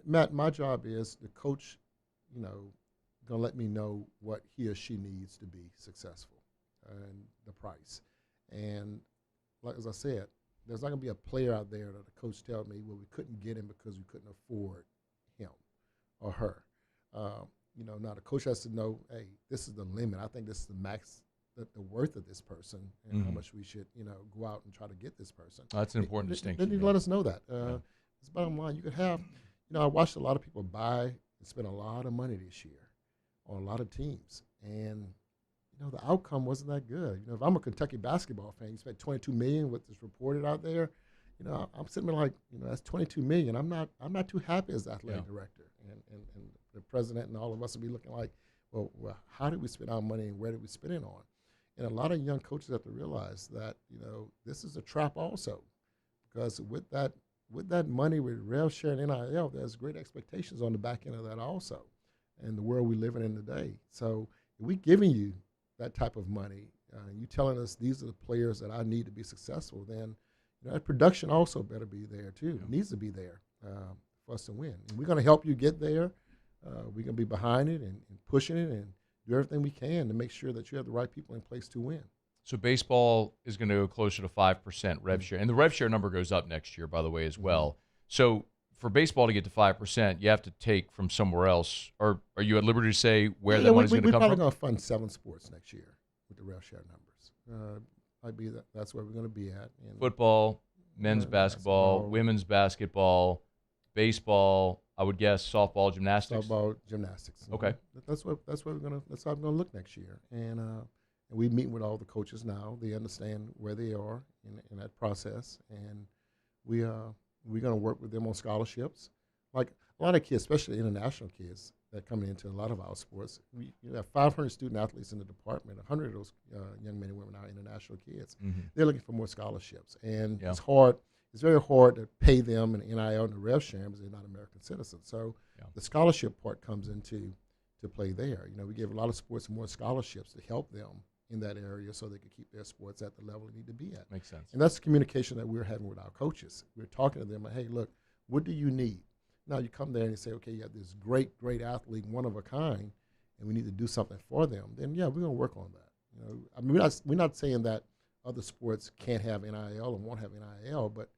Matt, my job is the coach, going to let me know what he or she needs to be successful and the price. And like as I said, there's not going to be a player out there that the coach tells me, well, we couldn't get him because we couldn't afford him or her. Now the coach has to know, hey, this is the limit. I think this is the max, the worth of this person, and how much we should, go out and try to get this person. That's an important distinction. They need to let us know that. It's bottom line. You could have, I watched a lot of people buy and spend a lot of money this year on a lot of teams, and the outcome wasn't that good. If I'm a Kentucky basketball fan, you spent $22 million, what is reported out there. I'm sitting there like, that's $22 million. I'm not too happy as the athletic director, and the president and all of us will be looking like, well, how did we spend our money and where did we spend it on? And a lot of young coaches have to realize that this is a trap also, because with that money with rev share and NIL, there's great expectations on the back end of that also, in the world we live in today. So if we giving you that type of money, you telling us these are the players that I need to be successful, then that production also better be there too. It needs to be there for us to win. And we're going to help you get there. We're going to be behind it and pushing it and do everything we can to make sure that you have the right people in place to win. So baseball is going to go closer to 5% rev share. And the rev share number goes up next year, by the way, as well. So for baseball to get to 5%, you have to take from somewhere else. Or are you at liberty to say where that money is going to come from? We're probably going to fund 7 sports next year with the rev share numbers. That's where we're going to be at. And football, men's basketball, women's basketball, baseball, I would guess softball, gymnastics. Softball, gymnastics. Okay. That's how we're going to look next year. And we meet with all the coaches now. They understand where they are in that process, and we're going to work with them on scholarships. Like a lot of kids, especially international kids that come into a lot of our sports, we have 500 student athletes in the department. 100 of those young men and women are international kids. They're looking for more scholarships, and it's hard. It's very hard to pay them an NIL and a rev share because they're not American citizens. So the scholarship part comes into play there. We give a lot of sports more scholarships to help them in that area so they can keep their sports at the level they need to be at. Makes sense. And that's the communication that we're having with our coaches. We're talking to them, hey, look, what do you need? Now you come there and you say, okay, you have this great athlete, one of a kind, and we need to do something for them. Then yeah, we're going to work on that. You know, I mean, we're not saying that other sports can't have NIL and won't have NIL, but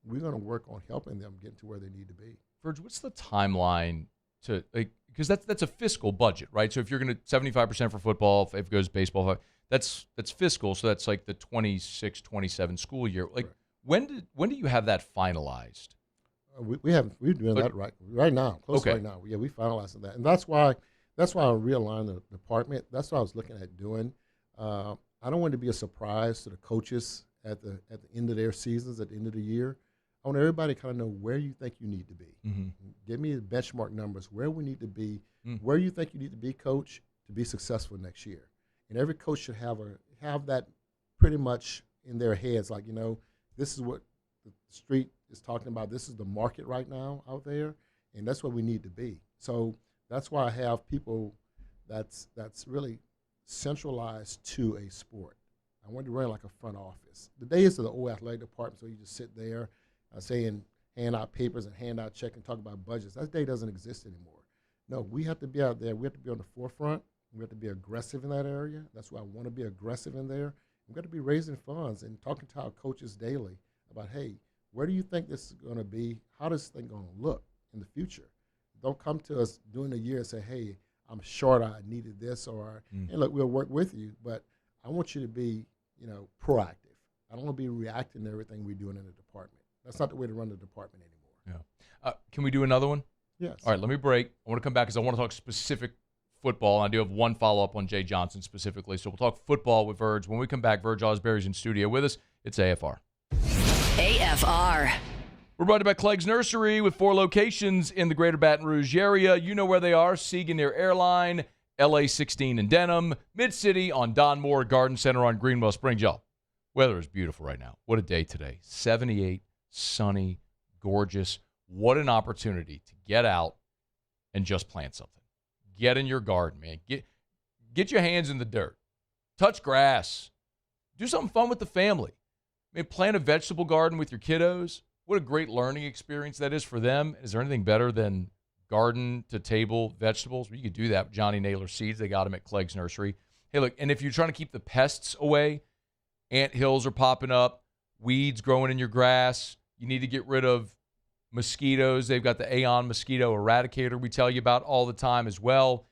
we're going to work on helping them get to where they need to be. Verge, what's the timeline to, like, because that's a fiscal budget, right? So if you're going to 75% for football, if it goes baseball, that's fiscal. So that's like the 26-27 school year. Like, when do you have that finalized? We're doing that right now, right now. Yeah, we finalizing that, and that's why I realigned the department. That's what I was looking at doing. I don't want it to be a surprise to the coaches at the end of their seasons, at the end of the year. I want everybody to kind of know where you think you need to be. Mm-hmm. Give me the benchmark numbers, where we need to be, where you think you need to be, coach, to be successful next year. And every coach should have that pretty much in their heads, like, you know, this is what the street is talking about. This is the market right now out there, and that's where we need to be. So that's why I have people that's really centralized to a sport. I want to run like a front office. The days of the old athletic department, so you just sit there saying, hand out papers and hand out checks and talk about budgets. That day doesn't exist anymore. No, we have to be out there. We have to be on the forefront. We have to be aggressive in that area. That's why I want to be aggressive in there. We've got to be raising funds and talking to our coaches daily about, hey, where do you think this is going to be? How does this thing going to look in the future? Don't come to us during the year and say, hey, I'm short, I needed this, or, and look, we'll work with you, but I want you to be, you know, proactive. I don't want to be reacting to everything we're doing in the department. That's not the way to run the department anymore. Yeah. Can we do another one? Yes. All right, let me break. I want to come back because I want to talk specific football. I do have one follow-up on Jay Johnson specifically, so we'll talk football with Verge. When we come back, Verge Ausberry's in studio with us. It's AFR. AFR. We're brought to you by Clegg's Nursery with 4 locations in the greater Baton Rouge area. You know where they are: Siegen near Airline, LA 16 in Denham, Mid-City on Don Moore, Garden Center on Greenwell Springs. Y'all, weather is beautiful right now. What a day today. 78, sunny, gorgeous. What an opportunity to get out and just plant something. Get in your garden, man. Get your hands in the dirt. Touch grass. Do something fun with the family. I mean, plant a vegetable garden with your kiddos. What a great learning experience that is for them. Is there anything better than garden-to-table vegetables? Well, you could do that with Johnny Naylor Seeds. They got them at Clegg's Nursery. Hey, look, and if you're trying to keep the pests away, ant hills are popping up, weeds growing in your grass, you need to get rid of mosquitoes. They've got the Aeon Mosquito Eradicator we tell you about all the time as well.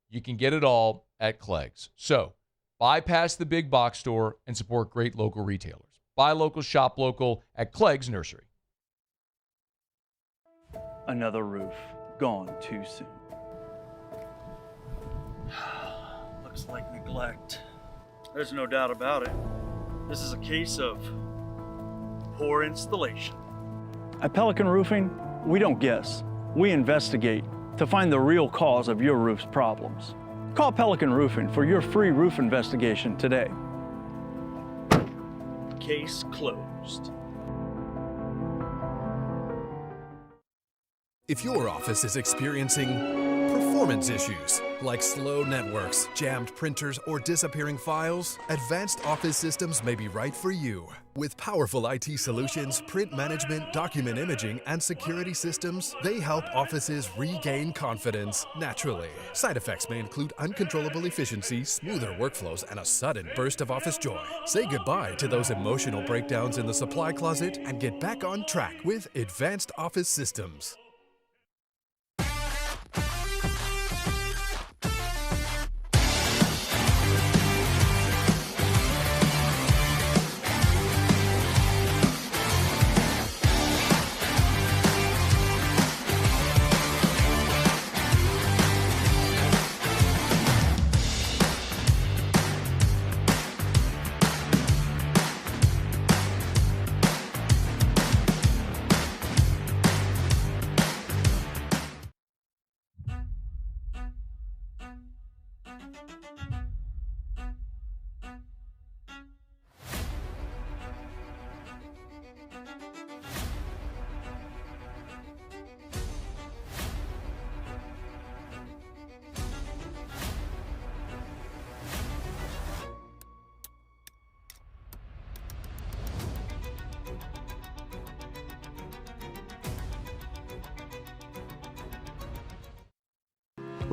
You can get it all at Clegg's. So bypass the big box store and support great local retailers. Buy local, shop local at Clegg's Nursery. Another roof gone too soon. Looks like neglect. There's no doubt about it. This is a case of poor installation. At Pelican Roofing, we don't guess. We investigate to find the real cause of your roof's problems. Call Pelican Roofing for your free roof investigation today. Case closed. If your office is experiencing performance issues like slow networks, jammed printers, or disappearing files, Advanced Office Systems may be right for you. With powerful IT solutions, print management, document imaging, and security systems, they help offices regain confidence naturally. Side effects may include uncontrollable efficiency, smoother workflows, and a sudden burst of office joy. Say goodbye to those emotional breakdowns in the supply closet and get back on track with Advanced Office Systems.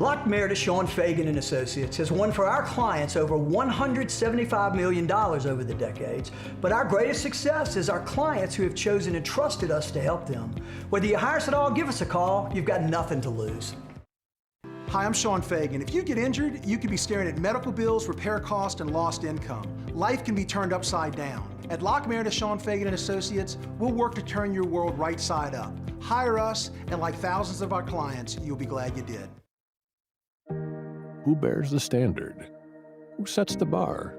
Lock Meredith, Sean Fagan and Associates has won for our clients over $175 million over the decades, but our greatest success is our clients who have chosen and trusted us to help them. Whether you hire us at all, give us a call. You've got nothing to lose. Hi, I'm Sean Fagan. If you get injured, you could be staring at medical bills, repair costs, and lost income. Life can be turned upside down. At Lock Meredith, Sean Fagan and Associates, we'll work to turn your world right side up. Hire us, and like thousands of our clients, you'll be glad you did. Who bears the standard? Who sets the bar?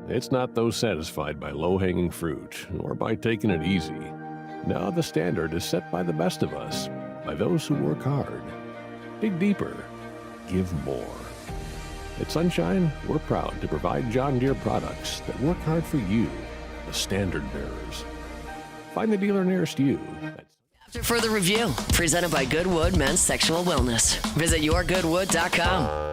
It's not those satisfied by low-hanging fruit or by taking it easy. Now the standard is set by the best of us, by those who work hard. Dig deeper. Give more. At Sunshine, we're proud to provide John Deere products that work hard for you, the standard bearers. Find the dealer nearest you. After further review, presented by Goodwood Men's Sexual Wellness. Visit yourgoodwood.com.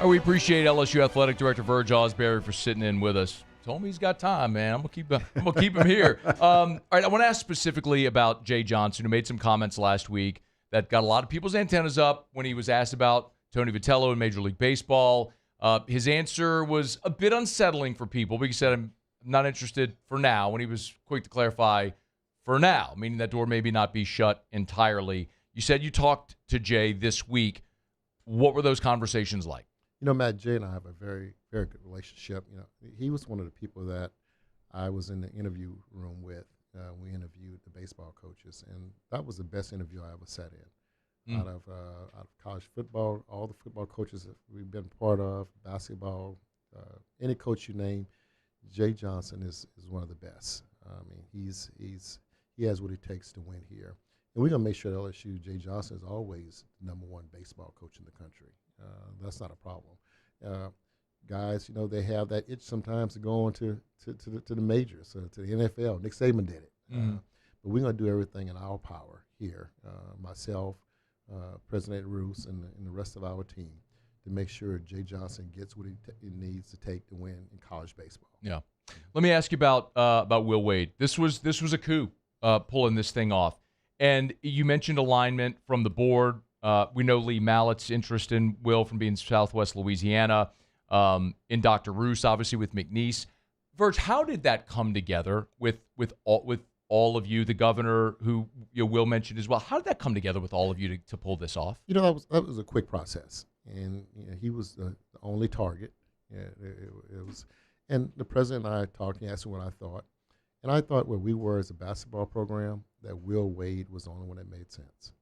We appreciate LSU Athletic Director Verge Ausberry for sitting in with us. Told me he's got time, man. I'm gonna keep him here. All right, I want to ask specifically about Jay Johnson, who made some comments last week that got a lot of people's antennas up when he was asked about Tony Vitello in Major League Baseball. His answer was a bit unsettling for people, but he said, I'm not interested for now, when he was quick to clarify for now, meaning that door maybe not be shut entirely. You said you talked to Jay this week. What were those conversations like? You know, Matt, Jay and I have a very, very good relationship. You know, he was one of the people that I was in the interview room with. We interviewed the baseball coaches, and that was the best interview I ever sat in. Out of college football, all the football coaches that we've been part of, basketball, any coach you name, Jay Johnson is one of the best. I mean, he has what it takes to win here. And we're going to make sure that LSU, Jay Johnson is always the #1 baseball coach in the country. That's not a problem. Guys, you know, they have that itch sometimes to go on to the majors, to the NFL. Nick Saban did it. But we're going to do everything in our power here, myself, President Roos, and the rest of our team, to make sure Jay Johnson gets what he needs to take to win in college baseball. Yeah. Let me ask you about Will Wade. This was a coup, pulling this thing off. And you mentioned alignment from the board. We know Lee Mallett's interest in Will from being Southwest Louisiana. In Dr. Roos, obviously with McNeese. Verge, how did that come together with all of you, the governor, who Will mentioned as well? How did that come together with all of you to pull this off? You know, that was a quick process, and you know, he was the only target. Yeah, it was, and the president and I talked. He asked me what I thought, and I thought where we were as a basketball program, that Will Wade was the only one that made sense.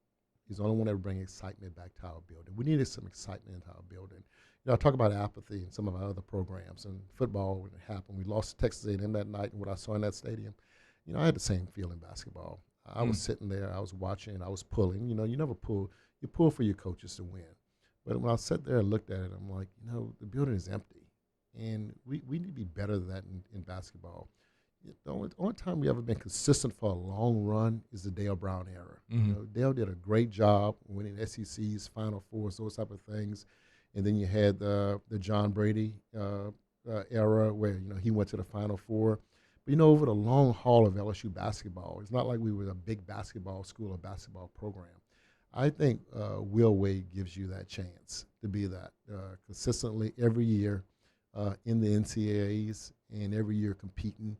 He's the only one that would bring excitement back to our building. We needed some excitement into our building. You know, I talk about apathy in some of our other programs, and football, when it happened, we lost Texas A&M that night, and what I saw in that stadium, you know, I had the same feel in basketball. I was sitting there, I was watching, I was pulling. You know, you never pull, you pull for your coaches to win. But when I sat there and looked at it, I'm like, you know, the building is empty, and we need to be better than that in basketball. The only time we ever been consistent for a long run is the Dale Brown era. You know, Dale did a great job winning SECs, Final Fours, those type of things. And then you had the John Brady era where, you know, he went to the Final Four. But, you know, over the long haul of LSU basketball, it's not like we were a big basketball school or basketball program. I think Will Wade gives you that chance to be that consistently every year in the NCAAs and every year competing.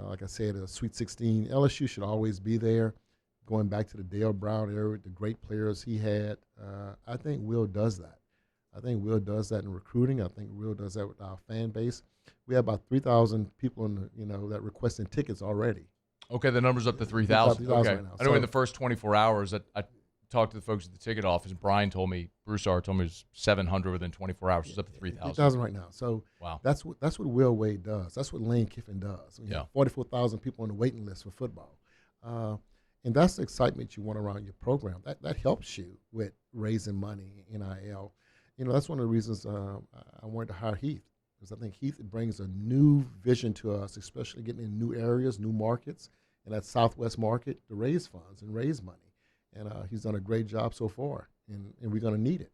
Like I said, a Sweet 16, LSU should always be there. Going back to the Dale Brown era, the great players he had, I think Will does that. I think Will does that in recruiting. I think Will does that with our fan base. We have about 3,000 people in that requesting tickets already. Okay, the number's up to 3,000. Okay. Right now. I know in the first 24 hours, I talked to the folks at the ticket office, and Brian told me, Broussard told me it was 700 within 24 hours. It's up to 3,000. 3,000 right now. So wow, that's what Will Wade does. That's what Lane Kiffin does. We have 44,000 people on the waiting list for football. And that's the excitement you want around your program. That helps you with raising money, NIL. You know, that's one of the reasons I wanted to hire Heath, because I think Heath brings a new vision to us, especially getting in new areas, new markets, and that Southwest market to raise funds and raise money. And he's done a great job so far, and we're going to need it.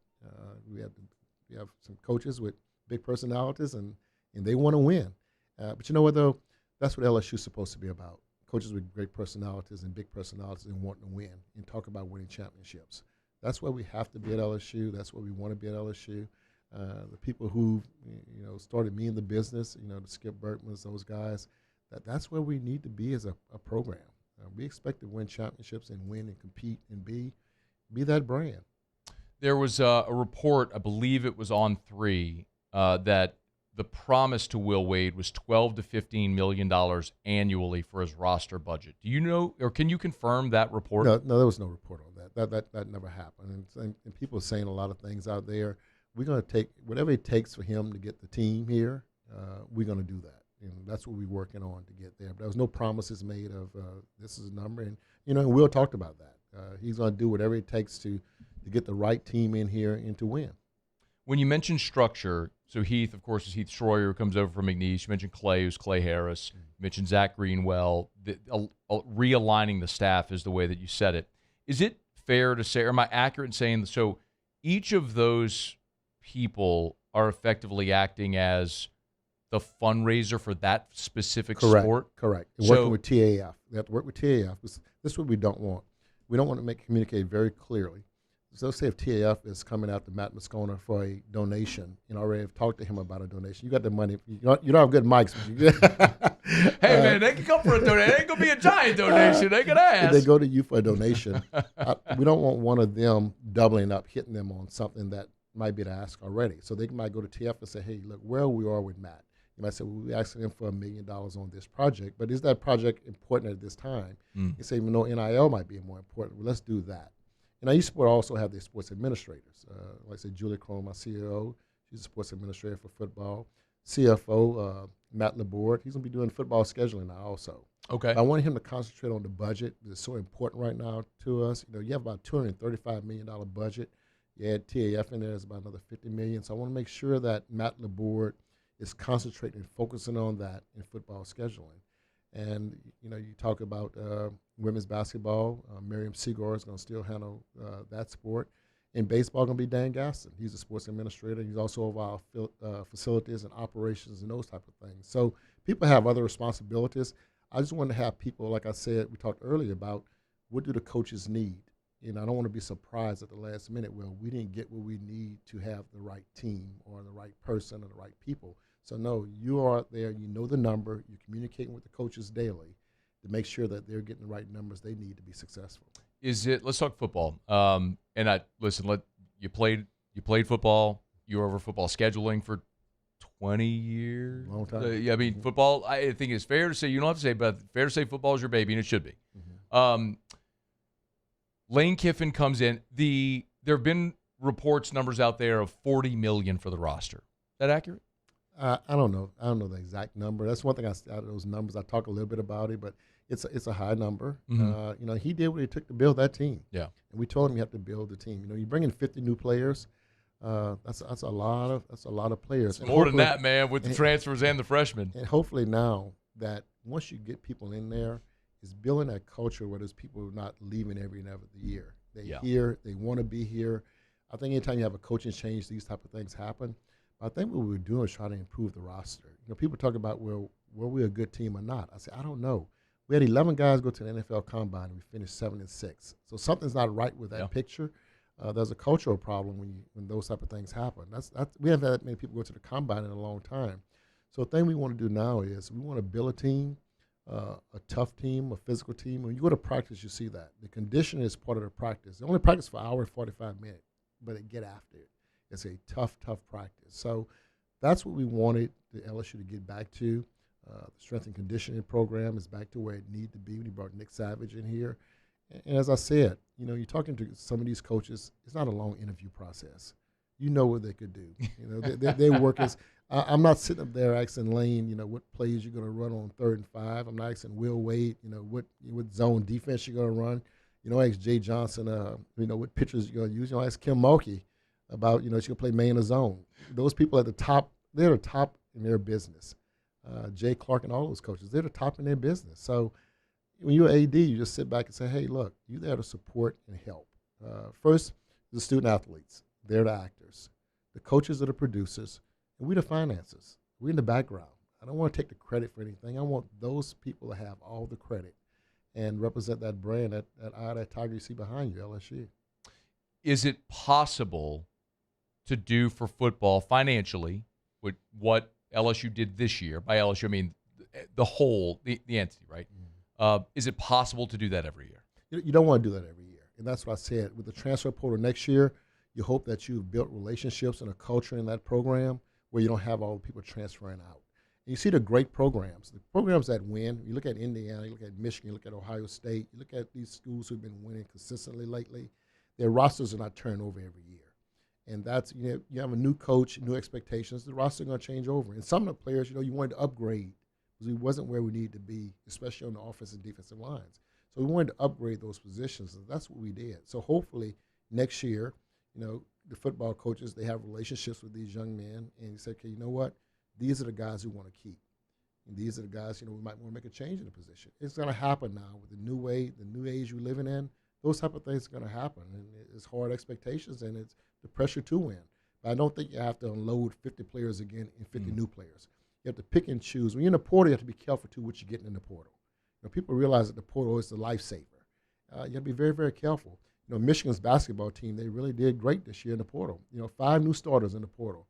We have some coaches with big personalities, and they want to win. But you know what, though? That's what LSU is supposed to be about, coaches with great personalities and big personalities and wanting to win and talk about winning championships. That's where we have to be at LSU. That's where we want to be at LSU. The people who started me in the business, the Skip Bertmans, those guys, that's where we need to be as a program. We expect to win championships and win and compete and be that brand. There was a report, I believe it was on 3, that the promise to Will Wade was $12 to $15 million annually for his roster budget. Do you know, or can you confirm that report? No, there was no report on that. That never happened. And people are saying a lot of things out there. We're going to take whatever it takes for him to get the team here. We're going to do that. That's what we're working on to get there. But there was no promises made of this is a number. And, Will talked about that. He's going to do whatever it takes to get the right team in here and to win. When you mentioned structure, so Heath, of course, is Heath Schroyer, who comes over from McNeese. You mentioned Clay, who's Clay Harris. You mentioned Zach Greenwell. Realigning the staff is the way that you said it. Is it fair to say, or am I accurate in saying, so each of those people are effectively acting as the fundraiser for that specific sport? Correct. Working with TAF. They have to work with TAF. This is what we don't want. We don't want to communicate very clearly. So let's say if TAF is coming out to Matt Moscona for a donation, already have talked to him about a donation. You got the money. You don't have good mics. Hey, man, they can come for a donation. It ain't going to be a giant donation. They can ask. If they go to you for a donation, we don't want one of them doubling up, hitting them on something that might be to ask already. So they might go to TF and say, hey, look, where we are with Matt. You might say, well, we're asking him for $1 million on this project, but is that project important at this time? You say, even though NIL might be more important, well, let's do that. And each sport also have their sports administrators. Like I said, Julie Crone, my CEO, she's a sports administrator for football. CFO, Matt Laborde, he's going to be doing football scheduling now also. Okay. I want him to concentrate on the budget. It's so important right now to us. You have about $235 million budget. You add TAF in there, it's about another $50 million. So I want to make sure that Matt Laborde is concentrating and focusing on that in football scheduling. And, you talk about women's basketball. Miriam Segar is going to still handle that sport. In baseball, going to be Dan Gaston. He's a sports administrator. He's also over our facilities and operations and those type of things. So people have other responsibilities. I just want to have people, like I said, we talked earlier about what do the coaches need. I don't want to be surprised at the last minute, well, we didn't get what we need to have the right team or the right person or the right people. So, no, you are out there, you know the number, you're communicating with the coaches daily to make sure that they're getting the right numbers they need to be successful. Let's talk football. You played football, you were over football scheduling for 20 years. Long time. Football, I think it's fair to say, you don't have to say, but fair to say football is your baby, and it should be. Lane Kiffin comes in. There have been numbers out there of $40 million for the roster. Is that accurate? I don't know. I don't know the exact number. That's one thing out of those numbers. I talk a little bit about it, but it's a high number. Mm-hmm. He did what it took to build that team. Yeah. And we told him you have to build the team. You bring in 50 new players. That's a lot of players. It's more than that, man, with the transfers and the freshmen. And hopefully now that once you get people in there, it's building that culture where there's people not leaving every and every year. They're here. They want to be here. I think anytime you have a coaching change, these type of things happen. I think what we're doing is trying to improve the roster. People talk about, well, were we a good team or not? I say, I don't know. We had 11 guys go to the NFL Combine, and we finished 7-6. So something's not right with that picture. There's a cultural problem when those type of things happen. We haven't had that many people go to the Combine in a long time. So the thing we want to do now is we want to build a team, a tough team, a physical team. When you go to practice, you see that. The conditioning is part of the practice. They only practice for an hour and 45 minutes, but they get after it. It's a tough practice. So that's what we wanted the LSU to get back to. The strength and conditioning program is back to where it needed to be when you brought Nick Savage in here. And as I said, you're talking to some of these coaches, it's not a long interview process. You know what they could do. Their work is I'm not sitting up there asking Lane, what plays you're going to run on 3rd and 5. I'm not asking Will Wade, what zone defense you're going to run. I ask Jay Johnson, what pitchers you're going to use. I ask Kim Mulkey about, she's going to play man or zone. Those people at the top, they're the top in their business. Jay Clark and all those coaches, they're the top in their business. So when you're AD, you just sit back and say, hey, look, you're there to support and help. First, the student athletes. They're the actors. The coaches are the producers. And we're the financiers. We're in the background. I don't want to take the credit for anything. I want those people to have all the credit and represent that brand, that eye, that tiger you see behind you, LSU. Is it possible to do for football financially with what LSU did this year? By LSU, I mean the entity, right? Is it possible to do that every year? You don't want to do that every year. And that's what I said. With the transfer portal next year, you hope that you've built relationships and a culture in that program where you don't have all the people transferring out. And you see the great programs, the programs that win. You look at Indiana, you look at Michigan, you look at Ohio State, you look at these schools who've been winning consistently lately. Their rosters are not turning over every year. And that's, you have a new coach, new expectations. The roster is going to change over. And some of the players, you wanted to upgrade because we wasn't where we needed to be, especially on the offensive and defensive lines. So we wanted to upgrade those positions, and that's what we did. So hopefully next year, the football coaches, they have relationships with these young men, and you say, okay, you know what? These are the guys we want to keep. And these are the guys, we might want to make a change in the position. It's going to happen now with the new way, the new age we're living in. Those type of things are going to happen, and it's hard expectations, and it's the pressure to win. But I don't think you have to unload 50 players again and 50 new players. You have to pick and choose. When you're in the portal, you have to be careful, too, what you're getting in the portal. People realize that the portal is the lifesaver. You have to be very, very careful. Michigan's basketball team, they really did great this year in the portal. 5 new starters in the portal.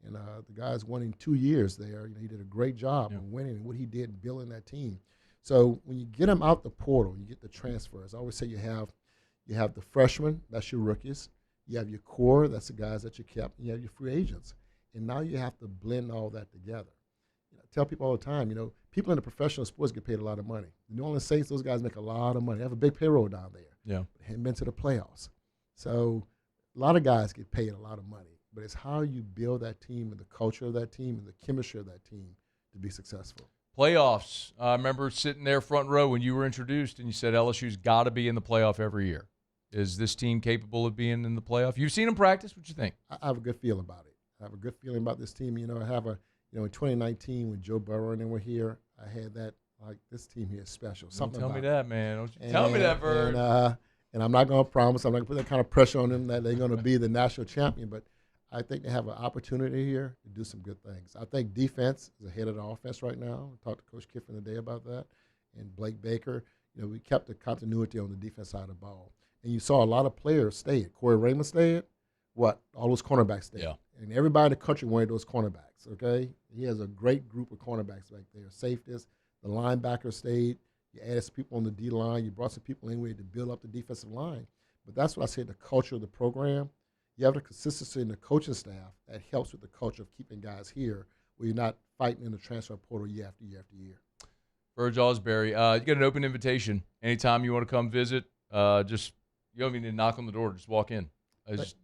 And the guy's won in 2 years there. He did a great job of winning and what he did in building that team. So when you get them out the portal, you get the transfers. I always say you have the freshmen, that's your rookies. You have your core, that's the guys that you kept. And you have your free agents. And now you have to blend all that together. I tell people all the time, people in the professional sports get paid a lot of money. The New Orleans Saints, those guys make a lot of money. They have a big payroll down there. Yeah. They haven't been to the playoffs. So a lot of guys get paid a lot of money. But it's how you build that team and the culture of that team and the chemistry of that team to be successful. Playoffs. I remember sitting there front row when you were introduced and you said LSU's got to be in the playoff every year. Is this team capable of being in the playoff? You've seen them practice. What you think? I have a good feeling about it. I have a good feeling about this team. I have in 2019 when Joe Burrow and them were here, I had that, this team here is special. Something Don't tell me about that, man. Don't you tell me that, Verge. And I'm not going to promise, I'm not going to put that kind of pressure on them that they're going to be the national champion, but I think they have an opportunity here to do some good things. I think defense is ahead of the offense right now. I talked to Coach Kiffin today about that. And Blake Baker, we kept the continuity on the defense side of the ball. And you saw a lot of players stay. Corey Raymond stayed. All those cornerbacks stayed. Yeah. And everybody in the country wanted those cornerbacks, okay? He has a great group of cornerbacks back there. Safeties, the linebackers stayed. You added some people on the D-line. You brought some people in to build up the defensive line. But that's what I said, the culture of the program. You have the consistency in the coaching staff that helps with the culture of keeping guys here where you're not fighting in the transfer portal year after year after year. Verge Ausberry, you get an open invitation. Anytime you want to come visit, you don't even need to knock on the door. Just walk in.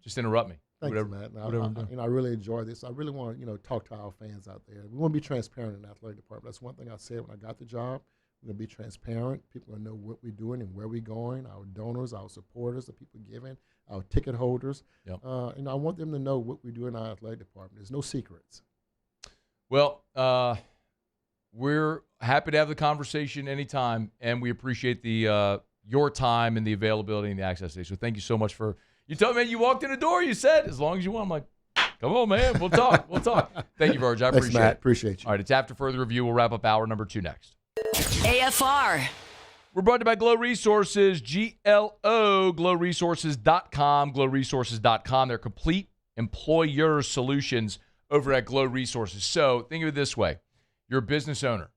Just interrupt me. Thanks, Matt. I really enjoy this. I really want to talk to our fans out there. We want to be transparent in the athletic department. That's one thing I said when I got the job. We're going to be transparent. People are going to know what we're doing and where we're going, our donors, our supporters, the people giving, our ticket holders. Yep. And I want them to know what we do in our athletic department. There's no secrets. Well, we're happy to have the conversation anytime, and we appreciate the your time and the availability and the access today. So thank you so much for – you told me you walked in the door, you said, as long as you want. I'm like, come on, man. We'll talk. We'll talk. Thank you, Verge. I Thanks, appreciate Matt. it. Appreciate you. All right, it's after further review. We'll wrap up hour number 2 next. AFR. We're brought to you by Glow Resources, GLO, glowresources.com, glowresources.com. They're complete employer solutions over at Glow Resources. So think of it this way. You're a business owner.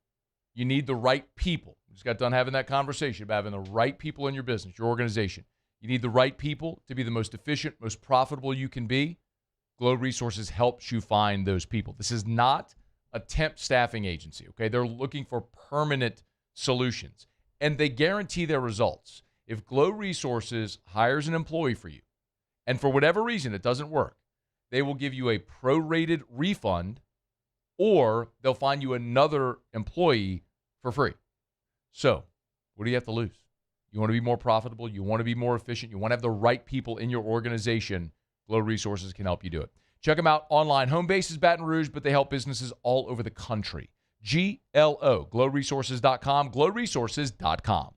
You need the right people. We just got done having that conversation about having the right people in your business, your organization. You need the right people to be the most efficient, most profitable you can be. Glow Resources helps you find those people. This is not a temp staffing agency, okay? They're looking for permanent solutions, and they guarantee their results. If Glow Resources hires an employee for you, and for whatever reason it doesn't work, they will give you a prorated refund, or they'll find you another employee for free. So what do you have to lose? You want to be more profitable. You want to be more efficient. You want to have the right people in your organization. Glow Resources can help you do it. Check them out online. Home base is Baton Rouge, but they help businesses all over the country. GLO, glowresources.com, glowresources.com.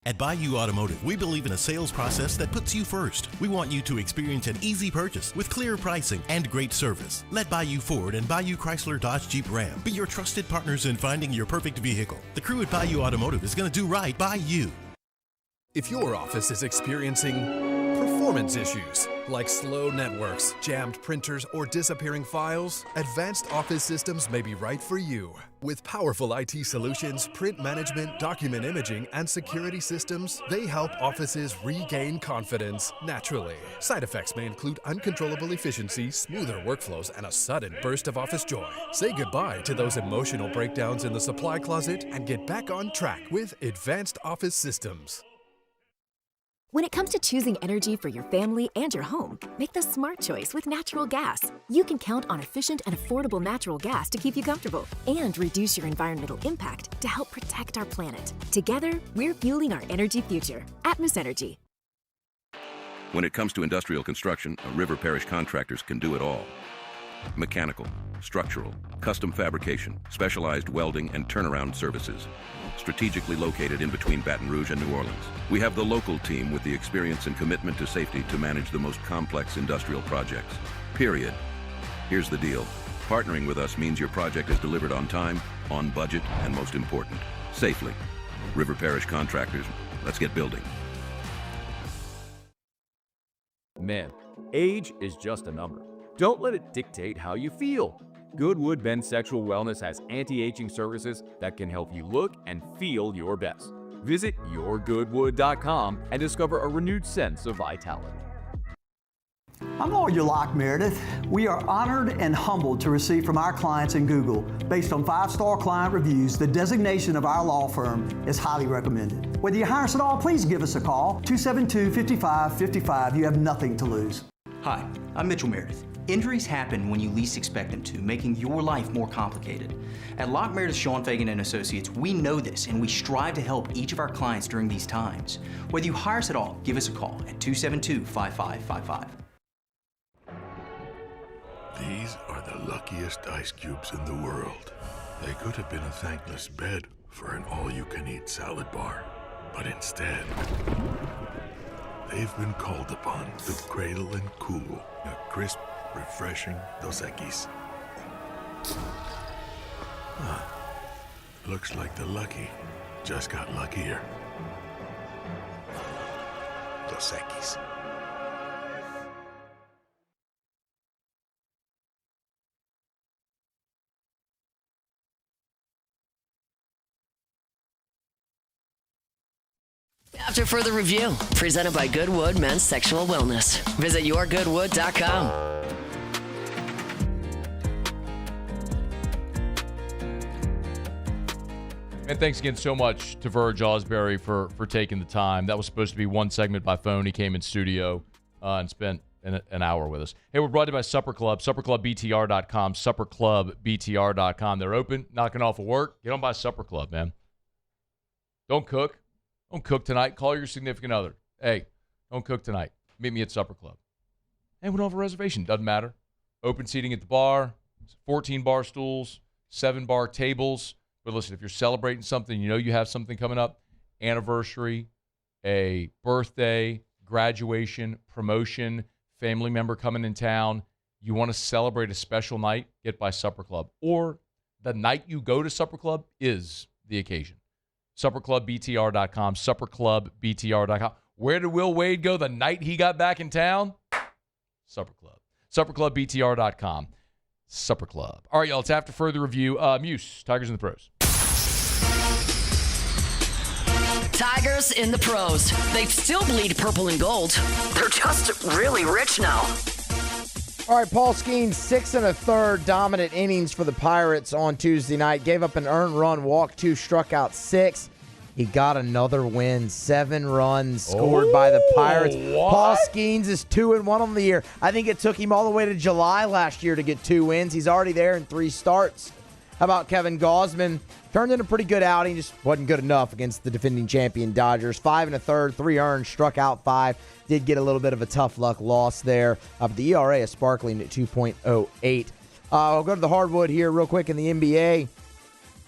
At Bayou Automotive, we believe in a sales process that puts you first. We want you to experience an easy purchase with clear pricing and great service. Let Bayou Ford and Bayou Chrysler Dodge Jeep Ram be your trusted partners in finding your perfect vehicle. The crew at Bayou Automotive is going to do right by you. If your office is experiencing performance issues like slow networks, jammed printers, or disappearing files, Advanced Office Systems may be right for you. With powerful IT solutions, print management, document imaging, and security systems, they help offices regain confidence naturally. Side effects may include uncontrollable efficiency, smoother workflows, and a sudden burst of office joy. Say goodbye to those emotional breakdowns in the supply closet and get back on track with Advanced Office Systems. When it comes to choosing energy for your family and your home, make the smart choice with natural gas. You can count on efficient and affordable natural gas to keep you comfortable and reduce your environmental impact to help protect our planet. Together, we're fueling our energy future. Atmos Energy. When it comes to industrial construction, River Parish contractors can do it all. Mechanical, structural, custom fabrication, specialized welding, and turnaround services. Strategically located in between Baton Rouge and New Orleans, we have the local team with the experience and commitment to safety to manage the most complex industrial projects. Period. Here's the deal. Partnering with us means your project is delivered on time, on budget, and most important, safely. River Parish Contractors, let's get building. Men, age is just a number. Don't let it dictate how you feel. Goodwood Men's Sexual Wellness has anti-aging services that can help you look and feel your best. Visit yourgoodwood.com and discover a renewed sense of vitality. I'm Lawyer Locke Meredith. We are honored and humbled to receive from our clients in Google, based on 5-star client reviews, the designation of our law firm is highly recommended. Whether you hire us at all, please give us a call, 272-5555. You have nothing to lose. Hi, I'm Mitchell Meredith. Injuries happen when you least expect them to, making your life more complicated. At Locke Meredith Sean Fagan and Associates, we know this and we strive to help each of our clients during these times. Whether you hire us at all, give us a call at 272-5555. These are the luckiest ice cubes in the world. They could have been a thankless bed for an all-you-can-eat salad bar, but instead, they've been called upon to cradle and cool a crisp, refreshing Dos Equis. Looks like the lucky just got luckier. Dos Equis. After further review, presented by Goodwood Men's Sexual Wellness. Visit yourgoodwood.com. And thanks again so much to Verge Ausberry for taking the time. That was supposed to be one segment by phone. He came in studio and spent an hour with us. Hey, we're brought to you by Supper Club, supperclubbtr.com, supperclubbtr.com. They're open, knocking off of work. Get on by Supper Club, man. Don't cook. Don't cook tonight. Call your significant other. Hey, don't cook tonight. Meet me at Supper Club. Hey, we don't have a reservation. Doesn't matter. Open seating at the bar, 14 bar stools, 7 bar tables. But listen, if you're celebrating something, you know you have something coming up, anniversary, a birthday, graduation, promotion, family member coming in town, you want to celebrate a special night, get by Supper Club. Or the night you go to Supper Club is the occasion. SupperClubBTR.com, SupperClubBTR.com. Where did Will Wade go the night he got back in town? Supper Club. SupperClubBTR.com. Supper Club. All right, y'all, it's after further review. Muse, Tigers in the Pros. Tigers in the pros. They still bleed purple and gold. They're just really rich now. All right, Paul Skeens, 6 1/3 dominant innings for the Pirates on Tuesday night. Gave up an earned run, walked 2, struck out 6. He got another win, 7 runs scored by the Pirates. What? Paul Skeens is 2-1 on the year. I think it took him all the way to July last year to get 2 wins. He's already there in 3 starts. How about Kevin Gausman? Turned in a pretty good outing, just wasn't good enough against the defending champion Dodgers. 5 1/3, 3 earned, struck out 5. Did get a little bit of a tough luck loss there. But the ERA is sparkling at 2.08. I'll go to the hardwood here real quick in the NBA.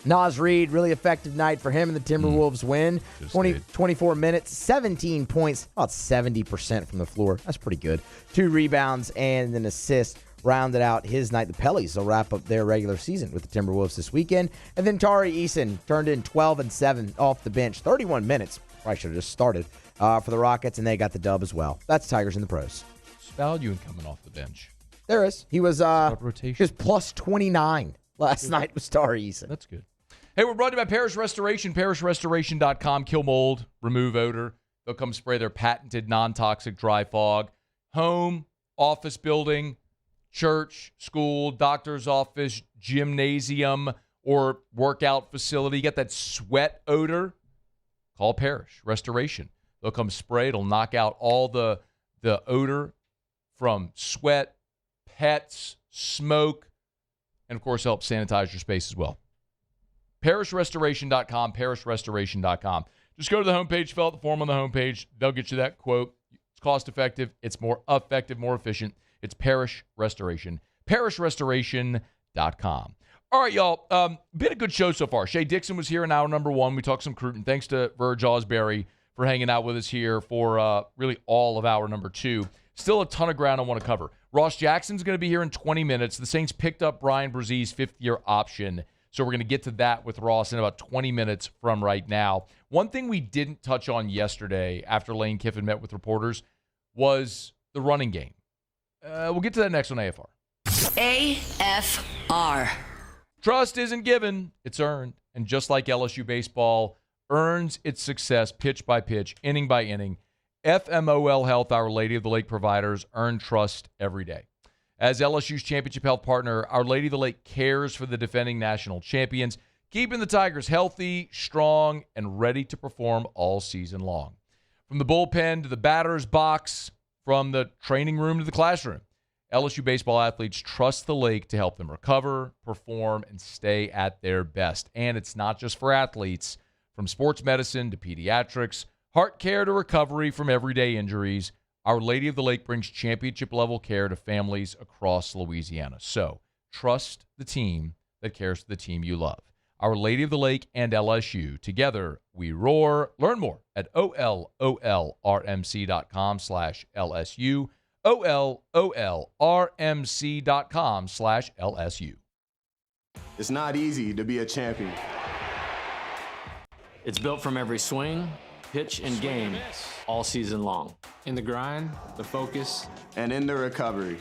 Naz Reid, really effective night for him, and the Timberwolves win. 24 minutes, 17 points, about 70% from the floor. That's pretty good. 2 rebounds and an assist rounded out his night. The Pellies will wrap up their regular season with the Timberwolves this weekend. And then Tari Eason turned in 12 and 7 off the bench. 31 minutes. Probably should have just started for the Rockets, and they got the dub as well. That's Tigers in the pros. There's value in coming off the bench. There is. He was plus 29 last night with Tari Eason. That's good. Hey, we're brought to you by Parish Restoration, parishrestoration.com. Kill mold, remove odor. They'll come spray their patented non-toxic dry fog. Home, office building, church, school, doctor's office, gymnasium, or workout facility. You get that sweat odor? Call Parish Restoration. They'll come spray. It'll knock out all the odor from sweat, pets, smoke, and, of course, help sanitize your space as well. Parishrestoration.com, parishrestoration.com. Just go to the homepage, fill out the form on the homepage. They'll get you that quote. It's cost-effective. It's more effective, more efficient. It's Parish Restoration. Parishrestoration.com. All right, y'all. Been a good show so far. Shea Dixon was here in hour number 1. We talked some Cruton. Thanks to Verge Ausberry for hanging out with us here for really all of hour number 2. Still a ton of ground I want to cover. Ross Jackson's going to be here in 20 minutes. The Saints picked up Bryan Bresee's 5th-year option. So we're going to get to that with Ross in about 20 minutes from right now. One thing we didn't touch on yesterday after Lane Kiffin met with reporters was the running game. We'll get to that next on AFR. AFR. Trust isn't given, it's earned. And just like LSU Baseball earns its success pitch by pitch, inning by inning, FMOL Health, Our Lady of the Lake providers, earn trust every day. As LSU's championship health partner, Our Lady of the Lake cares for the defending national champions, keeping the Tigers healthy, strong, and ready to perform all season long. From the bullpen to the batter's box, from the training room to the classroom, LSU baseball athletes trust the Lake to help them recover, perform, and stay at their best. And it's not just for athletes. From sports medicine to pediatrics, heart care to recovery from everyday injuries, Our Lady of the Lake brings championship-level care to families across Louisiana. So, trust the team that cares for the team you love. Our Lady of the Lake and LSU. Together, we roar. Learn more at ololrmc.com/LSU. ololrmc.com/LSU. It's not easy to be a champion. It's built from every swing, pitch, and game all season long. In the grind, the focus, and in the recovery.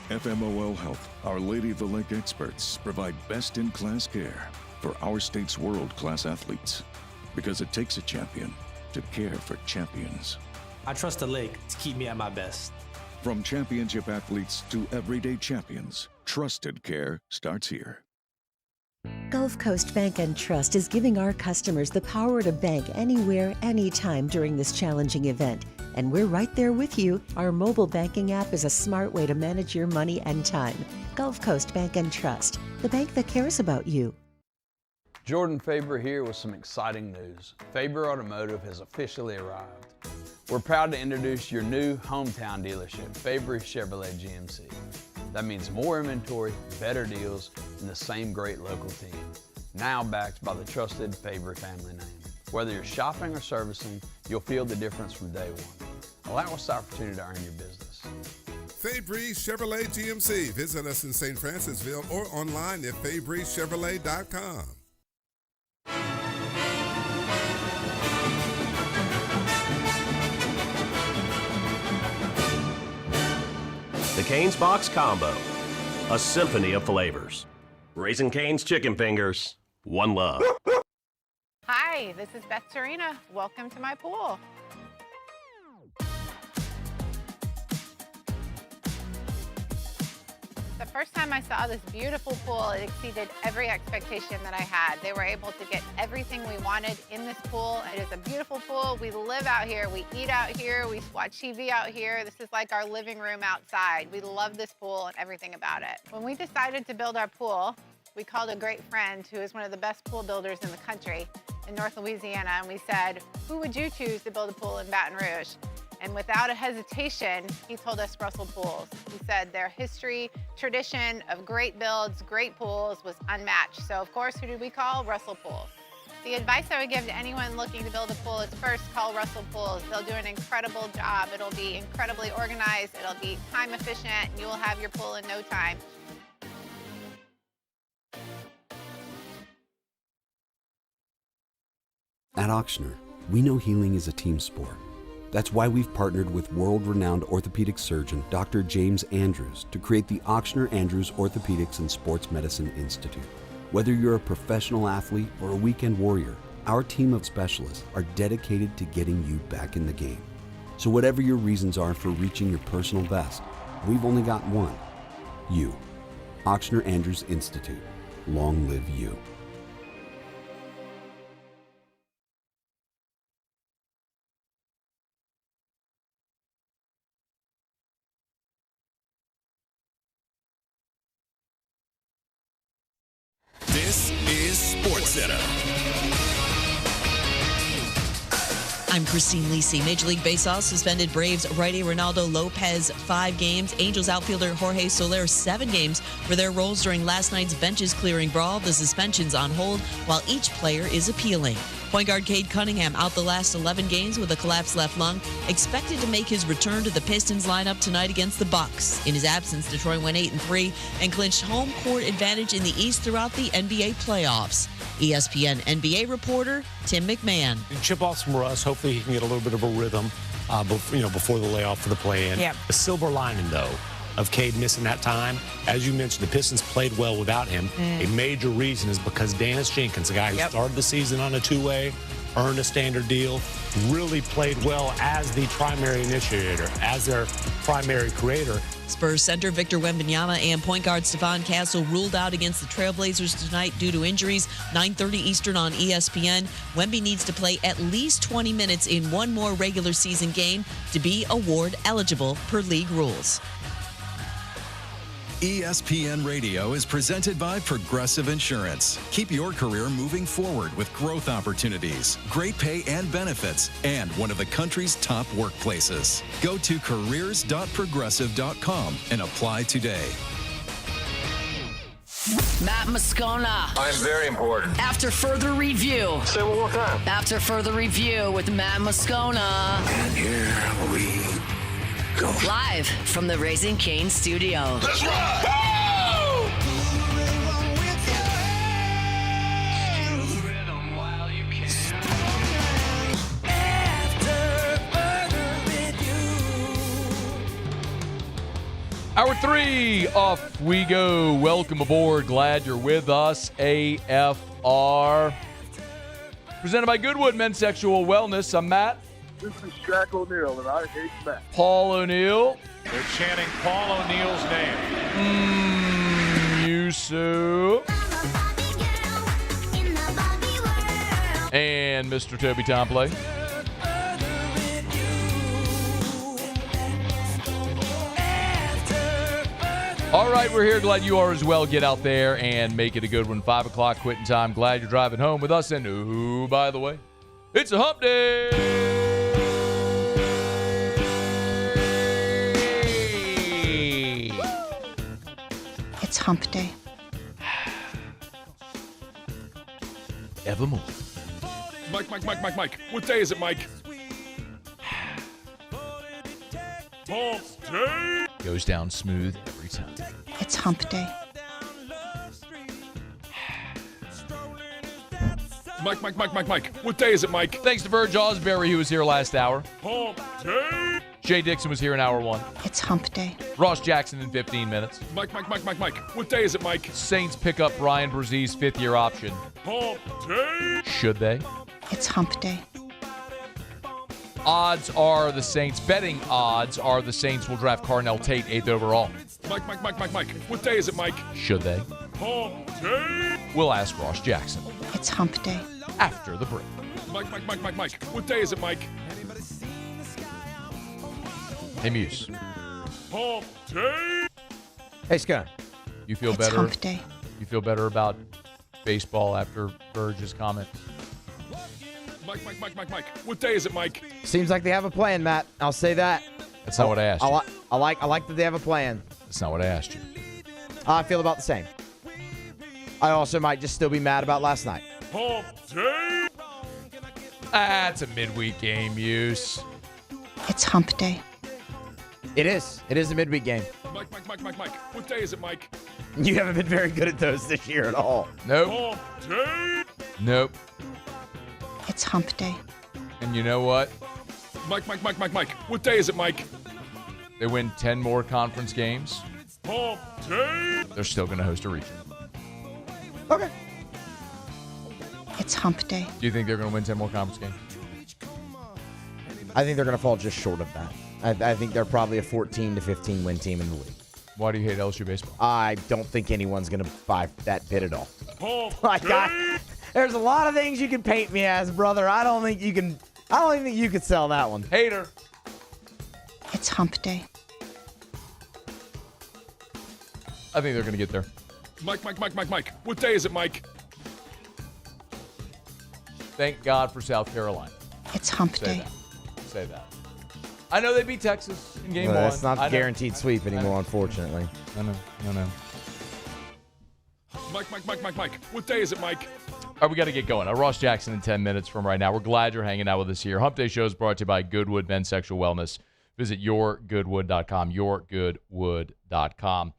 FMOL Health, Our Lady of the Lake experts provide best-in-class care for our state's world-class athletes. Because it takes a champion to care for champions. I trust the Lake to keep me at my best. From championship athletes to everyday champions, trusted care starts here. Gulf Coast Bank and Trust is giving our customers the power to bank anywhere, anytime during this challenging event. And we're right there with you. Our mobile banking app is a smart way to manage your money and time. Gulf Coast Bank and Trust, the bank that cares about you. Jordan Faber here with some exciting news. Faber Automotive has officially arrived. We're proud to introduce your new hometown dealership, Faber Chevrolet GMC. That means more inventory, better deals, and the same great local team. Now backed by the trusted Faber family name. Whether you're shopping or servicing, you'll feel the difference from day one. Allow us the opportunity to earn your business. Fabry Chevrolet GMC. Visit us in St. Francisville or online at FabryChevrolet.com. The Cane's Box Combo, a symphony of flavors. Raising Cane's Chicken Fingers, one love. Hi, this is Beth Serena. Welcome to my pool. The first time I saw this beautiful pool, it exceeded every expectation that I had. They were able to get everything we wanted in this pool. It is a beautiful pool. We live out here, we eat out here, we watch TV out here. This is like our living room outside. We love this pool and everything about it. When we decided to build our pool, we called a great friend who is one of the best pool builders in the country in North Louisiana, and we said, who would you choose to build a pool in Baton Rouge? And without a hesitation, he told us Russell pools. He said their history, tradition of great builds, great pools was unmatched. So of course, who did we call? Russell Pools. The advice I would give to anyone looking to build a pool is first call Russell Pools. They'll do an incredible job. It'll be incredibly organized. It'll be time efficient, and you will have your pool in no time. At Ochsner, we know healing is a team sport. That's why we've partnered with world-renowned orthopedic surgeon Dr. James Andrews to create the Ochsner Andrews Orthopedics and Sports Medicine Institute. Whether you're a professional athlete or a weekend warrior, our team of specialists are dedicated to getting you back in the game. So whatever your reasons are for reaching your personal best, we've only got one: you. Ochsner Andrews Institute. Long live you. This is SportsCenter. I'm Christine Lisi. Major League Baseball suspended Braves righty Ronaldo Lopez 5 games. Angels outfielder Jorge Soler 7 games for their roles during last night's benches clearing brawl. The suspension's on hold while each player is appealing. Point guard Cade Cunningham out the last 11 games with a collapsed left lung, expected to make his return to the Pistons lineup tonight against the Bucks. In his absence, Detroit went 8-3 and clinched home court advantage in the East throughout the NBA playoffs. ESPN NBA reporter Tim McMahon. Chip off some rust. Hopefully he can get a little bit of a rhythm before the layoff for the play-in. Yep. The silver lining, though, of Cade missing that time, as you mentioned, the Pistons played well without him. A major reason is because Dennis Jenkins, a guy who started the season on a two-way, earned a standard deal, really played well as the primary initiator, as their primary creator. Spurs center Victor Wembanyama and point guard Stephon Castle ruled out against the Trailblazers tonight due to injuries. 9:30 Eastern on ESPN. Wemby needs to play at least 20 minutes in one more regular season game to be award eligible per league rules. ESPN Radio is presented by Progressive Insurance. Keep your career moving forward with growth opportunities, great pay and benefits, and one of the country's top workplaces. Go to careers.progressive.com and apply today. Matt Moscona. I'm very important. After further review. Say one more time. After further review with Matt Moscona. And here we go. Live from the Raising Cane studio. Let's rock! Hour 3, off we go. Welcome aboard. Glad you're with us. AFR. Presented by Goodwood Men's Sexual Wellness. I'm Matt. This is Shaq O'Neal, and I hate Matt. Paul O'Neal. They're chanting Paul O'Neal's name. Yusuf. And Mr. Toby Tomplay. All right, we're here. Glad you are as well. Get out there and make it a good one. 5 o'clock quitting time. Glad you're driving home with us. And, ooh, by the way, it's a hump day. It's hump day. Evermore. Mike. What day is it, Mike? Hump day. Goes down smooth every time. It's hump day. Mike. What day is it, Mike? Thanks to Verge Ausberry, who was here last hour. Hump day. Shea Dixon was here in hour 1. It's hump day. Ross Jackson in 15 minutes. Mike. What day is it, Mike? Saints pick up Bryan Bresee's 5th-year option. Hump day. Should they? It's hump day. Odds are the Saints. Betting odds are the Saints will draft Carnell Tate 8th overall. Mike. What day is it, Mike? Should they? Hump day. We'll ask Ross Jackson. It's hump day. After the break. Mike. What day is it, Mike? Hey, Muse. Hump day. Hey, Scott. You feel It's better? hump day. You feel better about baseball after Verge's comment? Mike. What day is it, Mike? Seems like they have a plan, Matt. I'll say that. That's not what I asked you. I like that they have a plan. That's not what I asked you. I feel about the same. I also might just still be mad about last night. Hump day. That's a midweek game, Use. It's hump day. It is. It is a midweek game. Mike. What day is it, Mike? You haven't been very good at those this year at all. Nope. Hump day. Nope. It's hump day. And you know what? Mike. What day is it, Mike? They win 10 more conference games. Hump day. They're still going to host a region. Okay. It's hump day. Do you think they're going to win 10 more conference games? I think they're going to fall just short of that. I think they're probably a 14 to 15 win team in the league. Why do you hate LSU baseball? I don't think anyone's going to buy that bid at all. Hump There's a lot of things you can paint me as, brother. I don't even think you could sell that one. Hater. It's hump day. I think they're going to get there. Mike. What day is it, Mike? Thank God for South Carolina. It's hump day. Say that. I know they beat Texas in game one. That's not the guaranteed sweep anymore, unfortunately. I know. Mike. What day is it, Mike? All right, we got to get going. Ross Jackson in 10 minutes from right now. We're glad you're hanging out with us here. Hump Day Show is brought to you by Goodwood Men's Sexual Wellness. Visit yourgoodwood.com, yourgoodwood.com.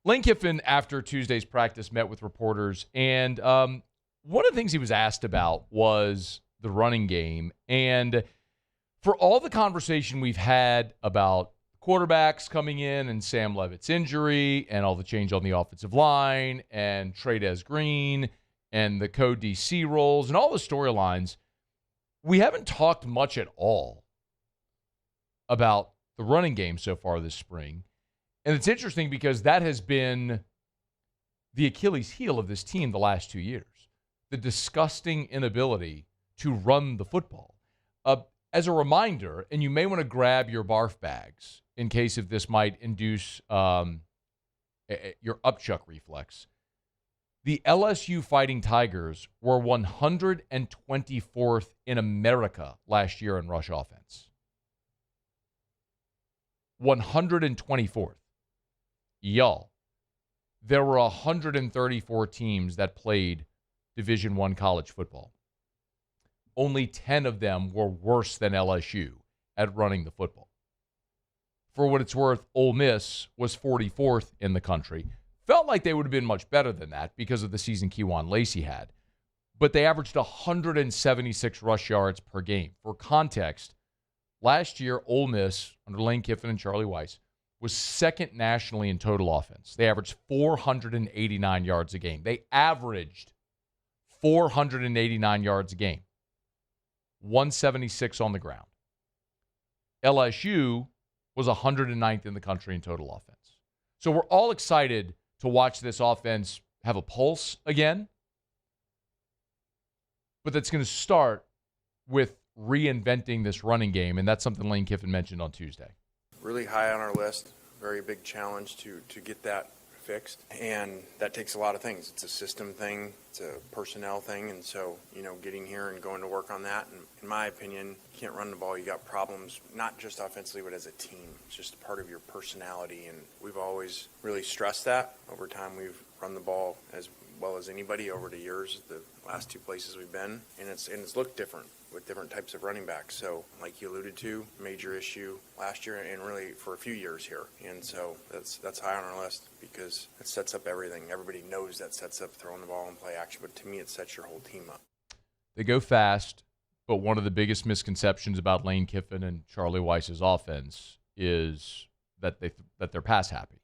Lane Kiffin, after Tuesday's practice, met with reporters, and one of the things he was asked about was the running game. And for all the conversation we've had about quarterbacks coming in and Sam Levitt's injury and all the change on the offensive line and Trey'Dez Green and the co-DC roles and all the storylines, we haven't talked much at all about the running game so far this spring. And it's interesting because that has been the Achilles heel of this team the last 2 years. The disgusting inability to run the football. As a reminder, and you may want to grab your barf bags in case if this might induce your upchuck reflex. The LSU Fighting Tigers were 124th in America last year in rush offense. 124th. Y'all, there were 134 teams that played Division I college football. Only 10 of them were worse than LSU at running the football. For what it's worth, Ole Miss was 44th in the country. Felt like they would have been much better than that because of the season Kewan Lacey had. But they averaged 176 rush yards per game. For context, last year, Ole Miss, under Lane Kiffin and Charlie Weiss, was second nationally in total offense. They averaged 489 yards a game. They averaged 489 yards a game. 176 on the ground. LSU was 109th in the country in total offense. So we're all excited to watch this offense have a pulse again. But that's going to start with reinventing this running game, and that's something Lane Kiffin mentioned on Tuesday. Really high on our list. Very big challenge to get that fixed, and that takes a lot of things. It's a system thing, it's a personnel thing, and so, getting here and going to work on that, and in my opinion, you can't run the ball, you got problems, not just offensively, but as a team. It's just part of your personality, and we've always really stressed that. Over time, we've run the ball as well as anybody over the years, the last two places we've been, and it's looked different with different types of running backs. So, like you alluded to, major issue last year and really for a few years here. And so that's high on our list because it sets up everything. Everybody knows that sets up throwing the ball and play action, but to me, it sets your whole team up. They go fast, but one of the biggest misconceptions about Lane Kiffin and Charlie Weiss's offense is that they're pass happy.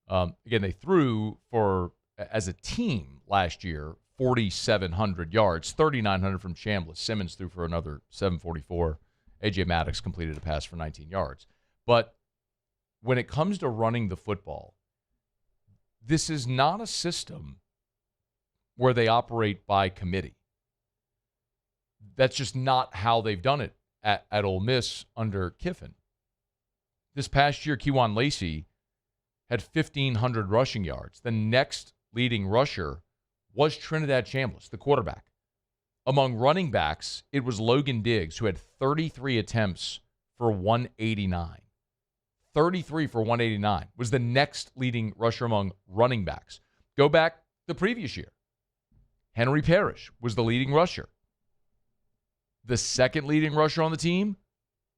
Again, they threw for, as a team last year, 4,700 yards, 3,900 from Chambliss. Simmons threw for another 744. A.J. Maddox completed a pass for 19 yards. But when it comes to running the football, this is not a system where they operate by committee. That's just not how they've done it at Ole Miss under Kiffin. This past year, Kewan Lacey had 1,500 rushing yards. The next leading rusher was Trinidad Chambliss, the quarterback Among running backs, it was Logan Diggs, who had 33 attempts for 189. 33 for 189 was the next leading rusher among running backs. Go back the previous year. Henry Parrish was the leading rusher. The second leading rusher on the team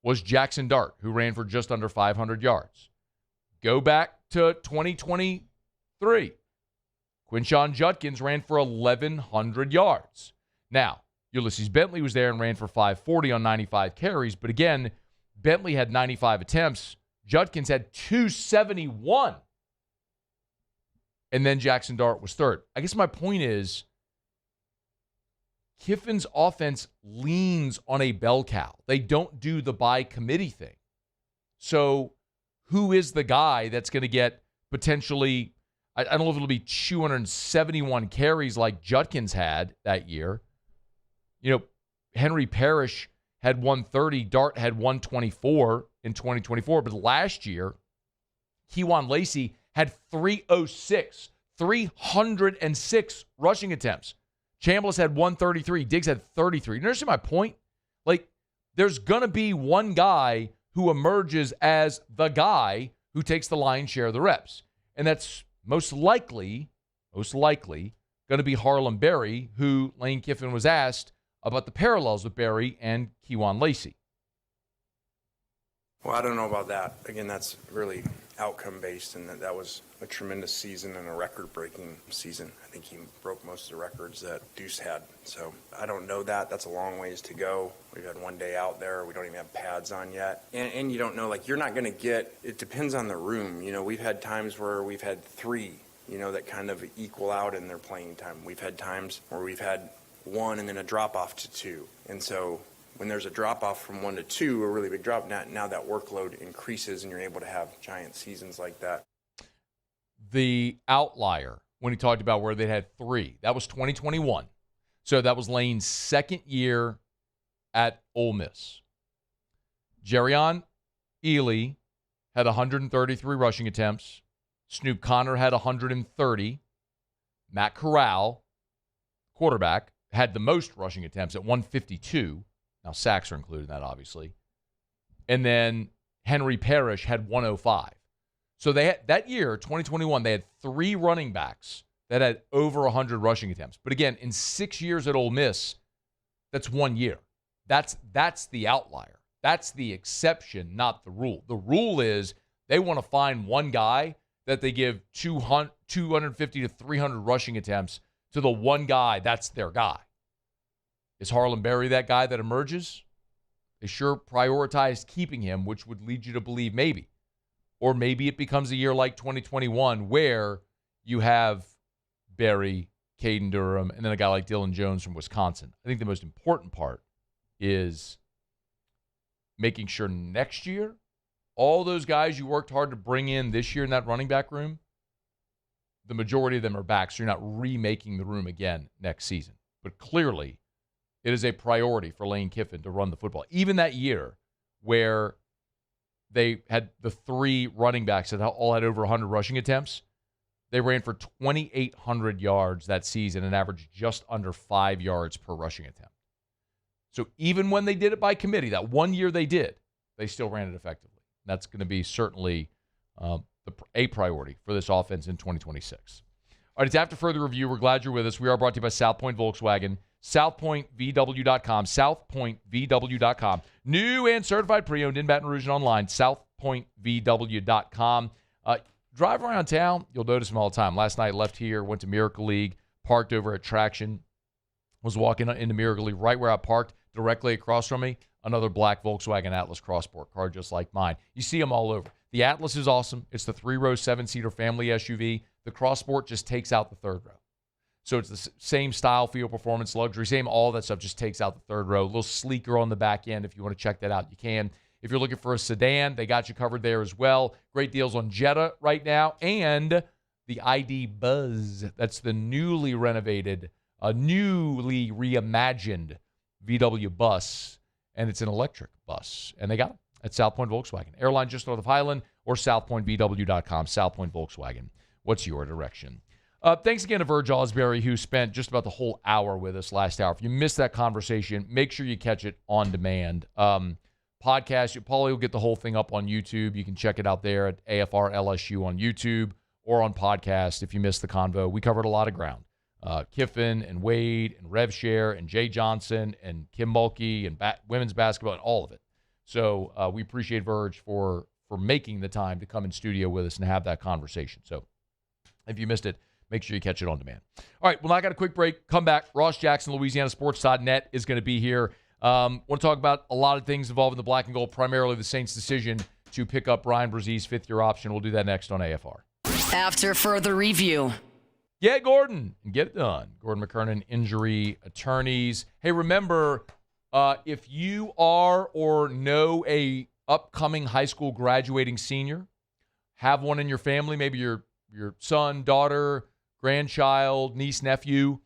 was Jackson Dart, who ran for just under 500 yards. Go back to 2023. Quinshon Judkins ran for 1,100 yards. Now, Ulysses Bentley was there and ran for 540 on 95 carries, but again, Bentley had 95 attempts. Judkins had 271. And then Jackson Dart was third. I guess my point is, Kiffin's offense leans on a bell cow. They don't do the by committee thing. So who is the guy that's going to get potentially, I don't know if it'll be 271 carries like Judkins had that year. You know, Henry Parrish had 130. Dart had 124 in 2024. But last year, Kewan Lacey had 306, 306 rushing attempts. Chambliss had 133. Diggs had 33. You understand my point? Like, there's going to be one guy who emerges as the guy who takes the lion's share of the reps. And that's most likely going to be Harlem Berry, who Lane Kiffin was asked about the parallels with Berry and Kewan Lacey. Well, I don't know about that. Again, that's really outcome-based, and that was a tremendous season and a record-breaking season. I think he broke most of the records that Deuce had. So I don't know that. That's a long ways to go. We've had one day out there. We don't even have pads on yet. And you don't know, like, you're not going to get – it depends on the room. You know, we've had times where we've had three, you know, that kind of equal out in their playing time. We've had times where we've had one and then a drop-off to two. And so – when there's a drop-off from 1 to 2, a really big drop, now that workload increases and you're able to have giant seasons like that. The outlier, when he talked about where they had 3, that was 2021. So that was Lane's second year at Ole Miss. Jerrion Ealy had 133 rushing attempts. Snoop Conner had 130. Matt Corral, quarterback, had the most rushing attempts at 152. Now, sacks are included in that, obviously. And then Henry Parrish had 105. So they had, that year, 2021, they had 3 running backs that had over 100 rushing attempts. But again, in 6 years at Ole Miss, that's 1 year. That's the outlier. That's the exception, not the rule. The rule is they want to find one guy that they give 250 to 300 rushing attempts to the one guy that's their guy. Is Harlem Berry that guy that emerges? They sure prioritized keeping him, which would lead you to believe maybe. Or maybe it becomes a year like 2021 where you have Berry, Caden Durham, and then a guy like Dylan Jones from Wisconsin. I think the most important part is making sure next year, all those guys you worked hard to bring in this year in that running back room, the majority of them are back, so you're not remaking the room again next season. But clearly, it is a priority for Lane Kiffin to run the football. Even that year where they had the 3 running backs that all had over 100 rushing attempts, they ran for 2,800 yards that season and averaged just under 5 yards per rushing attempt. So even when they did it by committee, that 1 year they did, they still ran it effectively. That's going to be certainly a priority for this offense in 2026. All right, it's After Further Review. We're glad you're with us. We are brought to you by South Point Volkswagen. SouthPointVW.com, SouthPointVW.com. New and certified pre-owned in Baton Rouge and online, SouthPointVW.com. Drive around town, you'll notice them all the time. Last night, left here, went to Miracle League, parked over at Traction, was walking into Miracle League right where I parked, directly across from me, another black Volkswagen Atlas Crossport car just like mine. You see them all over. The Atlas is awesome. It's the 3-row, 7-seater family SUV. The Crossport just takes out the 3rd row. So it's the same style, feel, performance, luxury, same all that stuff, just takes out the 3rd row. A little sleeker on the back end. If you want to check that out, you can. If you're looking for a sedan, they got you covered there as well. Great deals on Jetta right now. And the ID Buzz. That's the newly renovated, newly reimagined VW bus. And it's an electric bus. And they got them at South Point Volkswagen. Airline just north of Highland or SouthPointVW.com. South Point Volkswagen. What's your direction? Thanks again to Verge Ausberry, who spent just about the whole hour with us last hour. If you missed that conversation, make sure you catch it on demand. Podcast, Paulie will get the whole thing up on YouTube. You can check it out there at AFR LSU on YouTube or on podcast if you missed the convo. We covered a lot of ground. Kiffin and Wade and RevShare and Jay Johnson and Kim Mulkey and women's basketball and all of it. So we appreciate Verge for making the time to come in studio with us and have that conversation. So if you missed it, make sure you catch it on demand. All right, well, I got a quick break. Come back. Ross Jackson, LouisianaSports.net is going to be here. Want to talk about a lot of things involving the black and gold, primarily the Saints' decision to pick up Bryan Bresee's fifth-year option. We'll do that next on AFR. After further review. Get Gordon and get it done. Gordon McKernan, injury attorneys. Hey, remember, if you are or know a upcoming high school graduating senior, have one in your family, maybe your son, daughter, grandchild, niece, nephew,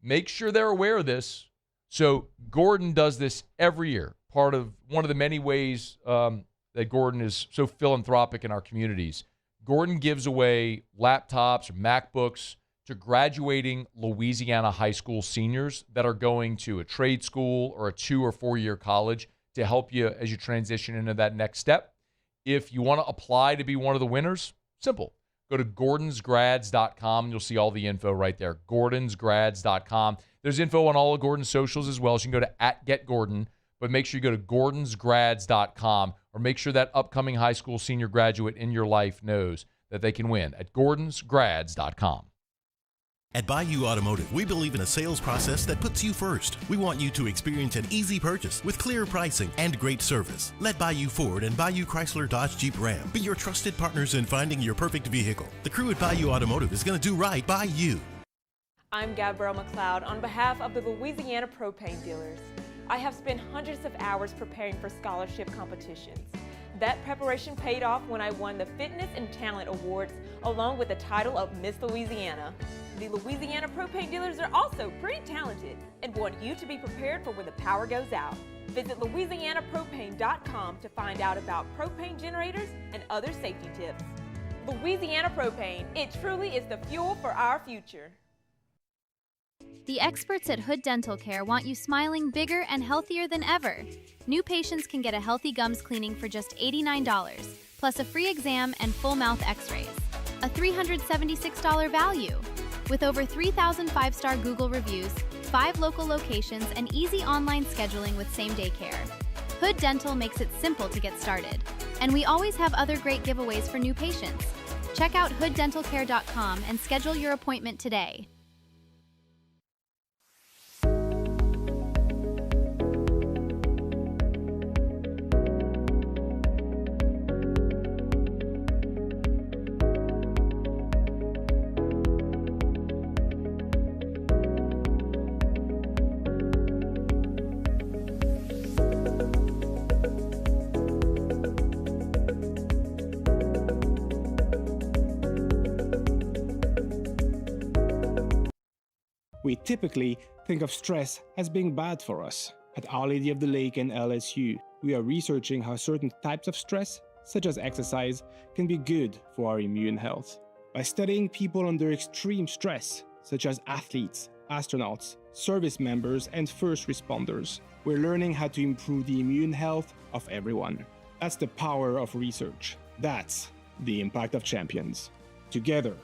make sure they're aware of this. So Gordon does this every year. Part of one of the many ways that Gordon is so philanthropic in our communities. Gordon gives away laptops or MacBooks to graduating Louisiana high school seniors that are going to a trade school or a 2 or 4 year college to help you as you transition into that next step. If you want to apply to be one of the winners, simple. Go to gordonsgrads.com. You'll see all the info right there. gordonsgrads.com. There's info on all of Gordon's socials as well. So you can go to @GetGordon, but make sure you go to gordonsgrads.com or make sure that upcoming high school senior graduate in your life knows that they can win at gordonsgrads.com. At Bayou Automotive, we believe in a sales process that puts you first. We want you to experience an easy purchase with clear pricing and great service. Let Bayou Ford and Bayou Chrysler Dodge Jeep Ram be your trusted partners in finding your perfect vehicle. The crew at Bayou Automotive is going to do right by you. I'm Gabrielle McLeod on behalf of the Louisiana Propane Dealers. I have spent hundreds of hours preparing for scholarship competitions. That preparation paid off when I won the Fitness and Talent Awards along with the title of Miss Louisiana. The Louisiana Propane Dealers are also pretty talented and want you to be prepared for when the power goes out. Visit LouisianaPropane.com to find out about propane generators and other safety tips. Louisiana Propane, it truly is the fuel for our future. The experts at Hood Dental Care want you smiling bigger and healthier than ever. New patients can get a healthy gums cleaning for just $89, plus a free exam and full mouth x-rays. A $376 value. With over 3,000 five-star Google reviews, 5 local locations, and easy online scheduling with same-day care. Hood Dental makes it simple to get started. And we always have other great giveaways for new patients. Check out hooddentalcare.com and schedule your appointment today. We typically think of stress as being bad for us. At Our Lady of the Lake and LSU, we are researching how certain types of stress, such as exercise, can be good for our immune health. By studying people under extreme stress, such as athletes, astronauts, service members, and first responders, we're learning how to improve the immune health of everyone. That's the power of research. That's the impact of champions. Together,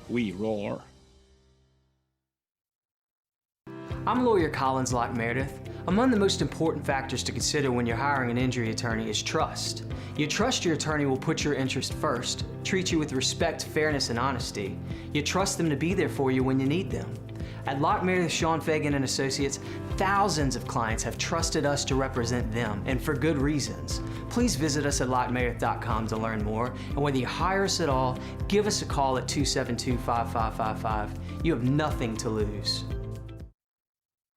we roar. I'm lawyer Collins Locke Meredith. Among the most important factors to consider when you're hiring an injury attorney is trust. You trust your attorney will put your interest first, treat you with respect, fairness, and honesty. You trust them to be there for you when you need them. At Locke Meredith, Sean Fagan and Associates, thousands of clients have trusted us to represent them, and for good reasons. Please visit us at LockeMeredith.com to learn more, and whether you hire us at all, give us a call at 272-5555. You have nothing to lose.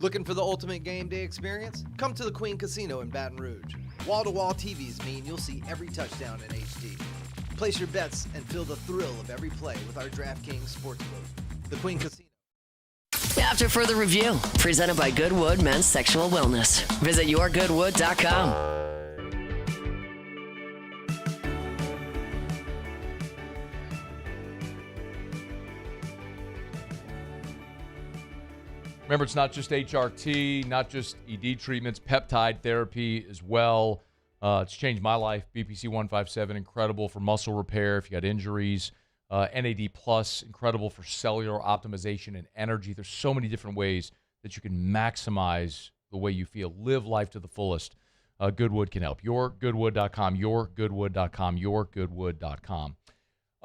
Looking for the ultimate game day experience? Come to the Queen Casino in Baton Rouge. Wall-to-wall TVs mean you'll see every touchdown in HD. Place your bets and feel the thrill of every play with our DraftKings Sportsbook. The Queen Casino. After further review, presented by Goodwood Men's Sexual Wellness. Visit yourgoodwood.com. Remember, it's not just HRT, not just ED treatments, peptide therapy as well. It's changed my life. BPC 157, incredible for muscle repair if you got injuries. NAD Plus, incredible for cellular optimization and energy. There's so many different ways that you can maximize the way you feel. Live life to the fullest. Goodwood can help. YourGoodwood.com, YourGoodwood.com, YourGoodwood.com.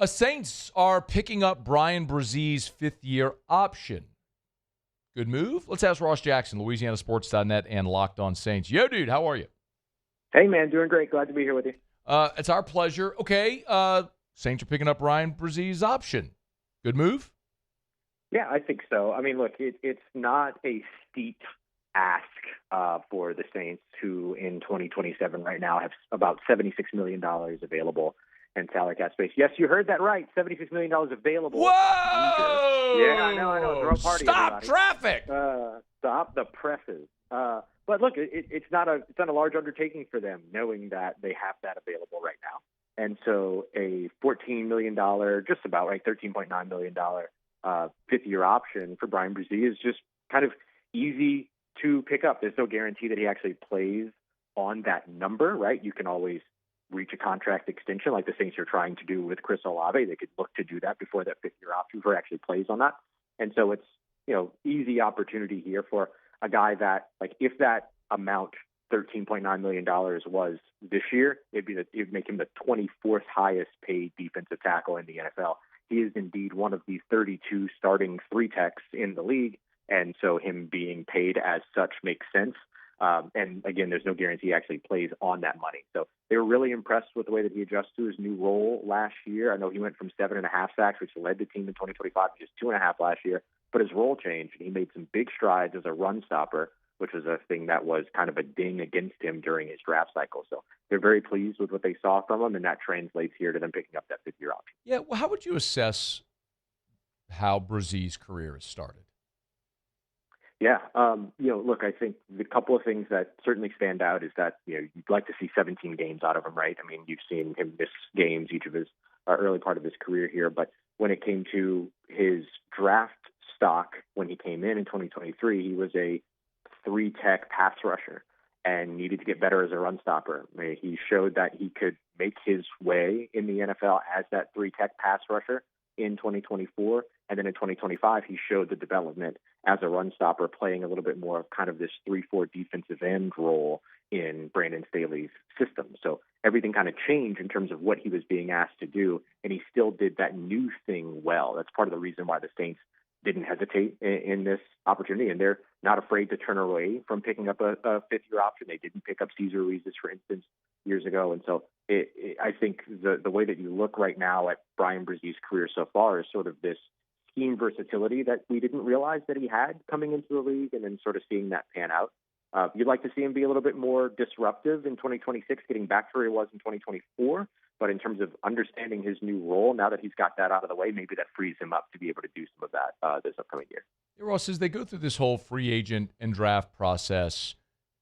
Saints are picking up Bryan Bresee's fifth-year option. Good move? Let's ask Ross Jackson, LouisianaSports.net and Locked On Saints. Yo, dude, how are you? Hey, man, doing great. Glad to be here with you. It's our pleasure. Okay, Saints are picking up Bryan Bresee's option. Good move? Yeah, I think so. I mean, look, it's not a steep ask for the Saints, who in 2027 right now have about $76 million available in salary cap space. Yes, you heard that right. $76 million available. Whoa! Yeah, I know. Throw a party, Stop everybody. traffic! Stop the presses. But look, it's not a large undertaking for them, knowing that they have that available right now. And so a $14 million, just about right, $13.9 million fifth-year option for Bryan Bresee is just kind of easy to pick up. There's no guarantee that he actually plays on that number, right? You can always reach a contract extension like the Saints are trying to do with Chris Olave. They could look to do that before that fifth-year option for actually plays on that. And so it's, easy opportunity here for a guy that, like, if that amount, $13.9 million, was this year, it'd make him the 24th highest paid defensive tackle in the NFL. He is indeed one of the 32 starting three techs in the league, and so him being paid as such makes sense. And again, there's no guarantee he actually plays on that money. So they were really impressed with the way that he adjusted to his new role last year. I know he went from 7.5 sacks, which led the team in 2025, to just 2.5 last year, but his role changed, and he made some big strides as a run stopper, which was a thing that was kind of a ding against him during his draft cycle. So they're very pleased with what they saw from him, and that translates here to them picking up that fifth-year option. Yeah, well, how would you assess how Bresee's career has started? Yeah, look, I think the couple of things that certainly stand out is that, you'd like to see 17 games out of him, right? I mean, you've seen him miss games each of his early part of his career here, but when it came to his draft stock when he came in 2023, he was a three-tech pass rusher and needed to get better as a run stopper. I mean, he showed that he could make his way in the NFL as that three-tech pass rusher in 2024. And then in 2025, he showed the development as a run stopper, playing a little bit more of kind of this 3-4 defensive end role in Brandon Staley's system. So everything kind of changed in terms of what he was being asked to do, and he still did that new thing well. That's part of the reason why the Saints didn't hesitate in this opportunity, and they're not afraid to turn away from picking up a fifth-year option. They didn't pick up Cesar Ruiz's, for instance, years ago. And so I think the way that you look right now at Bryan Bresee's career so far is sort of this scheme versatility that we didn't realize that he had coming into the league, and then sort of seeing that pan out. You'd like to see him be a little bit more disruptive in 2026, getting back to where he was in 2024. But in terms of understanding his new role, now that he's got that out of the way, maybe that frees him up to be able to do some of that this upcoming year. Yeah, Ross, as they go through this whole free agent and draft process,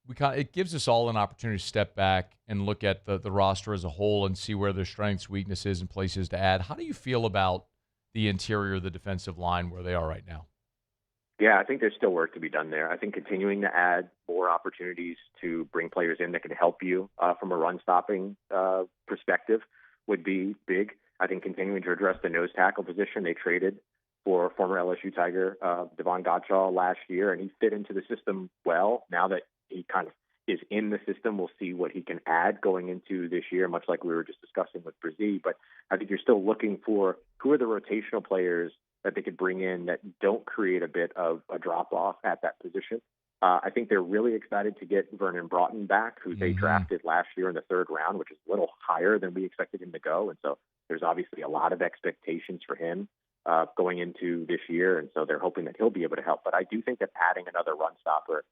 it gives us all an opportunity to step back and look at the roster as a whole and see where their strengths, weaknesses, and places to add. How do you feel about the interior of the defensive line where they are right now? Yeah, I think there's still work to be done there. I think continuing to add more opportunities to bring players in that can help you from a run-stopping perspective would be big. I think continuing to address the nose tackle position. They traded for former LSU Tiger Devon Gottschall last year, and he fit into the system well. Now that he kind of is in the system, we'll see what he can add going into this year, much like we were just discussing with Bresee. But I think you're still looking for who are the rotational players that they could bring in that don't create a bit of a drop-off at that position. I think they're really excited to get Vernon Broughton back, who they drafted last year in the third round, which is a little higher than we expected him to go. And so there's obviously a lot of expectations for him going into this year, and so they're hoping that he'll be able to help. But I do think that adding another run stopper,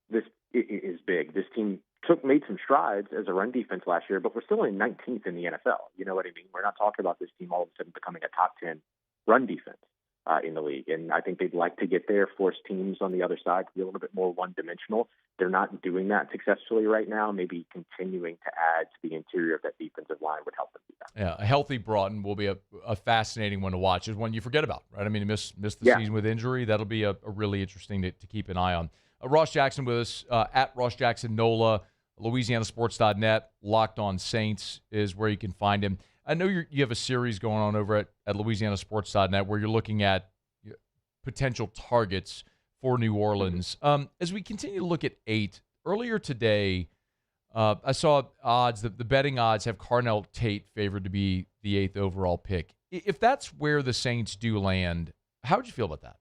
this is big. This team made some strides as a run defense last year, but we're still in 19th in the NFL. You know what I mean? We're not talking about this team all of a sudden becoming a top 10 run defense. in the league. And I think they'd like to get there, force teams on the other side to be a little bit more one-dimensional. They're not doing that successfully right now. Maybe continuing to add to the interior of that defensive line would help them do that. Yeah, a healthy Broughton will be a fascinating one to watch. It's one you forget about, right? I mean, miss the season with injury. That'll be a really interesting to keep an eye on. Ross Jackson with us, at Ross Jackson NOLA, LouisianaSports.net, Locked On Saints is where you can find him. I know you have a series going on over at LouisianaSports.net where you're looking at potential targets for New Orleans. As we continue to look at 8, earlier today, I saw odds that the betting odds have Carnell Tate favored to be the 8th overall pick. If that's where the Saints do land, how would you feel about that?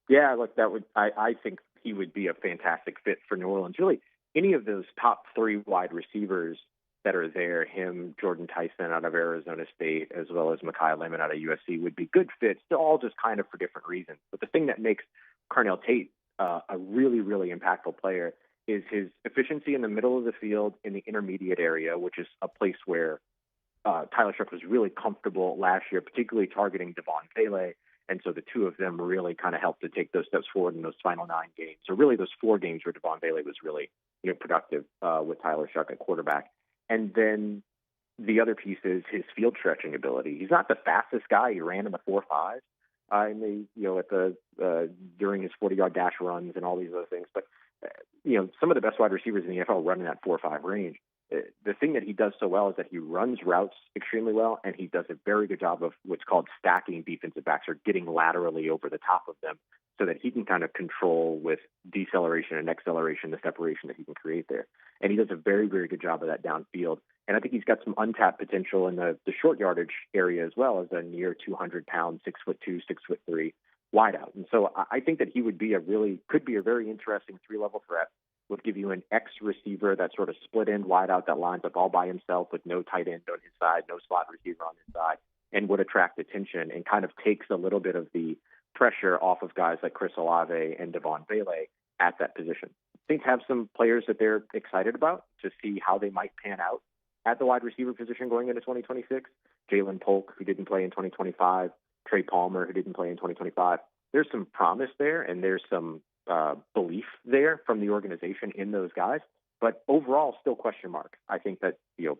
Yeah, look, I think he would be a fantastic fit for New Orleans. Really, any of those top 3 wide receivers that are there, him, Jordan Tyson out of Arizona State, as well as Mekhi Lemon out of USC, would be good fits. They're all just kind of for different reasons. But the thing that makes Carnell Tate a really, really impactful player is his efficiency in the middle of the field in the intermediate area, which is a place where Tyler Shough was really comfortable last year, particularly targeting Devon Bailey. And so the two of them really kind of helped to take those steps forward in those final 9 games. So really those 4 games where Devon Bailey was really productive with Tyler Shough at quarterback. And then the other piece is his field stretching ability. He's not the fastest guy. He ran in the 4.5s during his 40-yard dash runs and all these other things. But some of the best wide receivers in the NFL run in that 4.5 range. The thing that he does so well is that he runs routes extremely well, and he does a very good job of what's called stacking defensive backs, or getting laterally over the top of them, so that he can kind of control with deceleration and acceleration the separation that he can create there. And he does a very, very good job of that downfield. And I think he's got some untapped potential in the short yardage area as well, as a near 200-pound, 6'2", 6'3" wideout. And so I think that he could be a very interesting 3-level threat. Would give you an X receiver, that sort of split end wideout that lines up all by himself with no tight end on his side, no slot receiver on his side, and would attract attention and kind of takes a little bit of the pressure off of guys like Chris Olave and Devon Bailey at that position. Saints have some players that they're excited about to see how they might pan out at the wide receiver position going into 2026. Jalen Polk, who didn't play in 2025, Trey Palmer, who didn't play in 2025. There's some promise there, and there's some belief there from the organization in those guys, but overall still question mark. I think that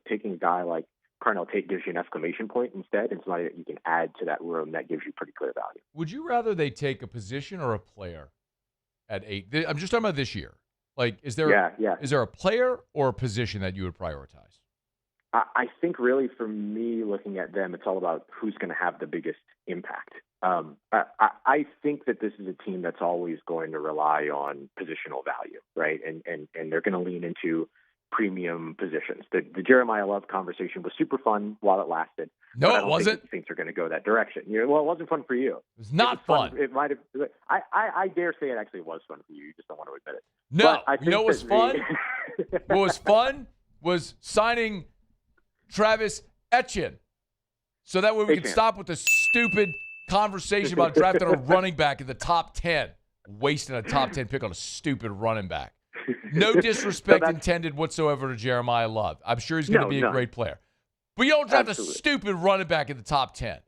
taking a guy like Carnell Tate gives you an exclamation point instead, and somebody that you can add to that room that gives you pretty clear value. Would you rather they take a position or a player at 8? I'm just talking about this year. Like, is there a player or a position that you would prioritize? I think really for me, looking at them, it's all about who's going to have the biggest impact. I think that this is a team that's always going to rely on positional value, right? And they're going to lean into premium positions. The Jeremiah Love conversation was super fun while it lasted. No, it wasn't. Things are going to go that direction. Well, it wasn't fun for you. It was not fun. It might have. I dare say it actually was fun for you. You just don't want to admit it. No, you know what was fun? What was fun was signing Travis Etienne, so that way we could stop with the stupid conversation about drafting a running back in the top 10, wasting a top 10 pick on a stupid running back. No disrespect intended whatsoever to Jeremiah Love. I'm sure he's going to be a great player. But you don't draft a stupid running back in the top 10.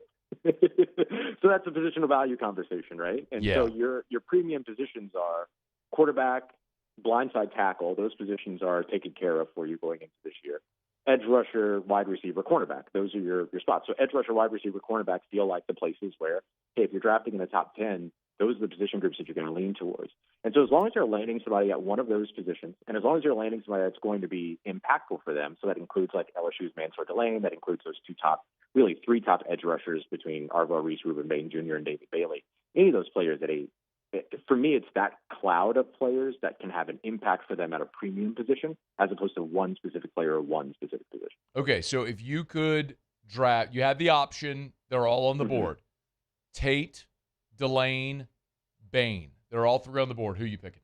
So that's a positional value conversation, right? And so your premium positions are quarterback, blindside tackle. Those positions are taken care of for you going into this year. Edge rusher, wide receiver, cornerback. Those are your spots. So edge rusher, wide receiver, cornerback feel like the places where, hey, if you're drafting in the top 10, those are the position groups that you're going to lean towards. And so as long as you're landing somebody at one of those positions, and as long as you're landing somebody that's going to be impactful for them, so that includes like LSU's Mansour Delane, that includes those 3 top edge rushers between Arvo Reese, Ruben Bain Jr., and David Bailey. Any of those players for me, it's that cloud of players that can have an impact for them at a premium position as opposed to one specific player or one specific position. Okay, so if you could draft, you had the option, they're all on the board. Tate, Delane, Bain. They're all 3 on the board. Who are you picking?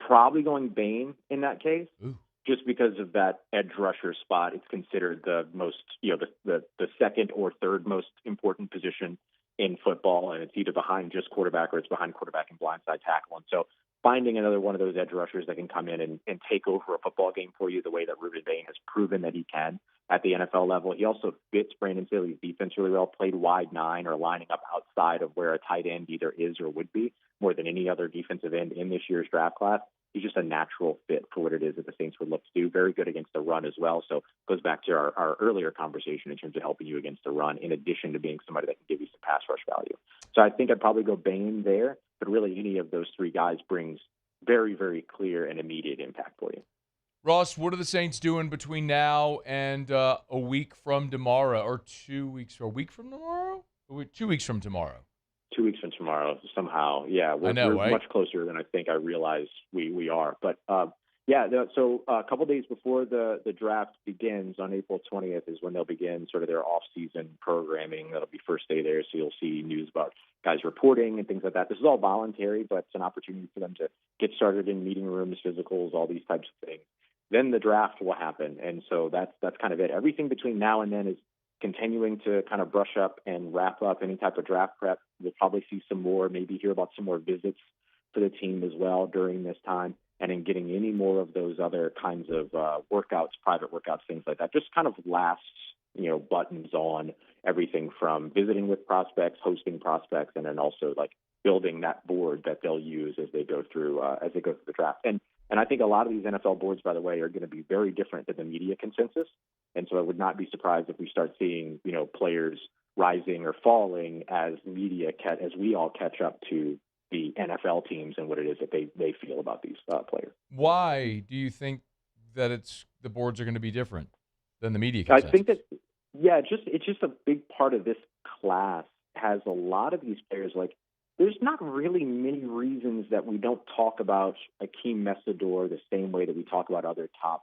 Probably going Bain in that case. Ooh. Just because of that edge rusher spot. It's considered the most, the second or third most important position in football, and it's either behind just quarterback or it's behind quarterback and blindside tackle. And so finding another one of those edge rushers that can come in and take over a football game for you the way that Ruben Bain has proven that he can at the NFL level. He also fits Brandon Staley's defense really well, played wide 9 or lining up outside of where a tight end either is or would be more than any other defensive end in this year's draft class. He's just a natural fit for what it is that the Saints would look to do. Very good against the run as well. So it goes back to our earlier conversation in terms of helping you against the run, in addition to being somebody that can give you some pass rush value. So I think I'd probably go Bain there, but really any of those three guys brings very, very clear and immediate impact for you. Ross, what are the Saints doing between now and a week from tomorrow, or 2 weeks, or a week from tomorrow? 2 weeks from tomorrow. 2 weeks from tomorrow, somehow. Yeah, we're right? much closer than I think I realize we are. But, so a couple days before the draft begins on April 20th is when they'll begin sort of their off-season programming. That'll be first day there, so you'll see news about guys reporting and things like that. This is all voluntary, but it's an opportunity for them to get started in meeting rooms, physicals, all these types of things. Then the draft will happen, and so that's kind of it. Everything between now and then is continuing to kind of brush up and wrap up any type of draft prep. We'll probably see some more, maybe hear about some more visits for the team as well during this time, and in getting any more of those other kinds of workouts, private workouts, things like that. Just kind of last, buttons on everything from visiting with prospects, hosting prospects, and then also like building that board that they'll use as they go through the draft. And I think a lot of these NFL boards, by the way, are going to be very different than the media consensus. And so I would not be surprised if we start seeing, players rising or falling as we all catch up to the NFL teams and what it is that they feel about these players. Why do you think that the boards are going to be different than the media consensus? I think that, it's just a big part of this class has a lot of these players, like, there's not really many reasons that we don't talk about Akeem Messidor the same way that we talk about other top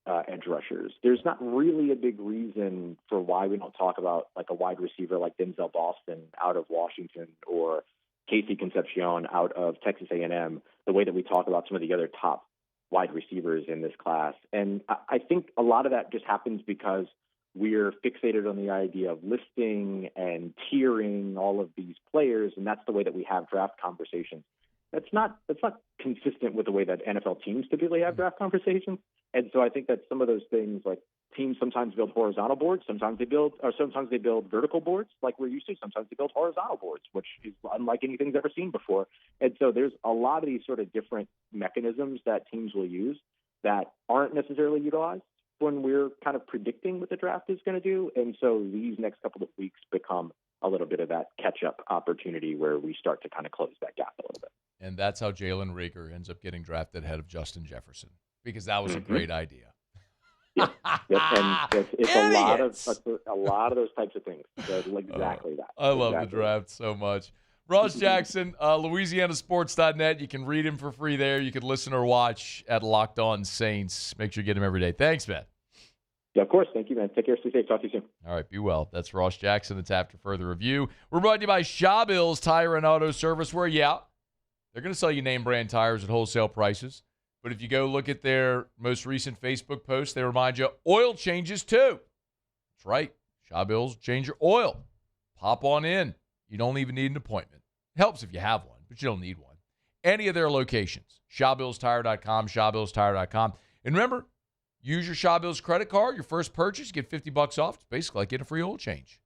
edge rushers. There's not really a big reason for why we don't talk about like a wide receiver like Denzel Boston out of Washington or Casey Concepcion out of Texas A&M the way that we talk about some of the other top wide receivers in this class. And I think a lot of that just happens because we're fixated on the idea of listing and tiering all of these players, and that's the way that we have draft conversations. That's not consistent with the way that NFL teams typically have draft conversations. And so I think that some of those things, like teams sometimes build horizontal boards, sometimes they build vertical boards like we're used to. Sometimes they build horizontal boards, which is unlike anything they've ever seen before. And so there's a lot of these sort of different mechanisms that teams will use that aren't necessarily utilized when we're kind of predicting what the draft is going to do. And so these next couple of weeks become a little bit of that catch-up opportunity where we start to kind of close that gap a little bit. And that's how Jalen Reagor ends up getting drafted ahead of Justin Jefferson, because that was a great idea. And it's a lot of those types of things. So exactly that. I love the draft so much. Ross Jackson, LouisianaSports.net. You can read him for free there. You can listen or watch at Locked On Saints. Make sure you get him every day. Thanks, man. Yeah, of course. Thank you, man. Take care. Stay safe. Talk to you soon. All right, be well. That's Ross Jackson. It's after further review. We're brought to you by Shawbills Tire and Auto Service, where, they're going to sell you name brand tires at wholesale prices. But if you go look at their most recent Facebook post, they remind you oil changes too. That's right. Shawbills change your oil. Pop on in. You don't even need an appointment. It helps if you have one, but you don't need one. Any of their locations. ShawBillsTire.com, ShawBillsTire.com. And remember, use your Shawbills credit card. Your first purchase, you get $50 off. It's basically like getting a free oil change.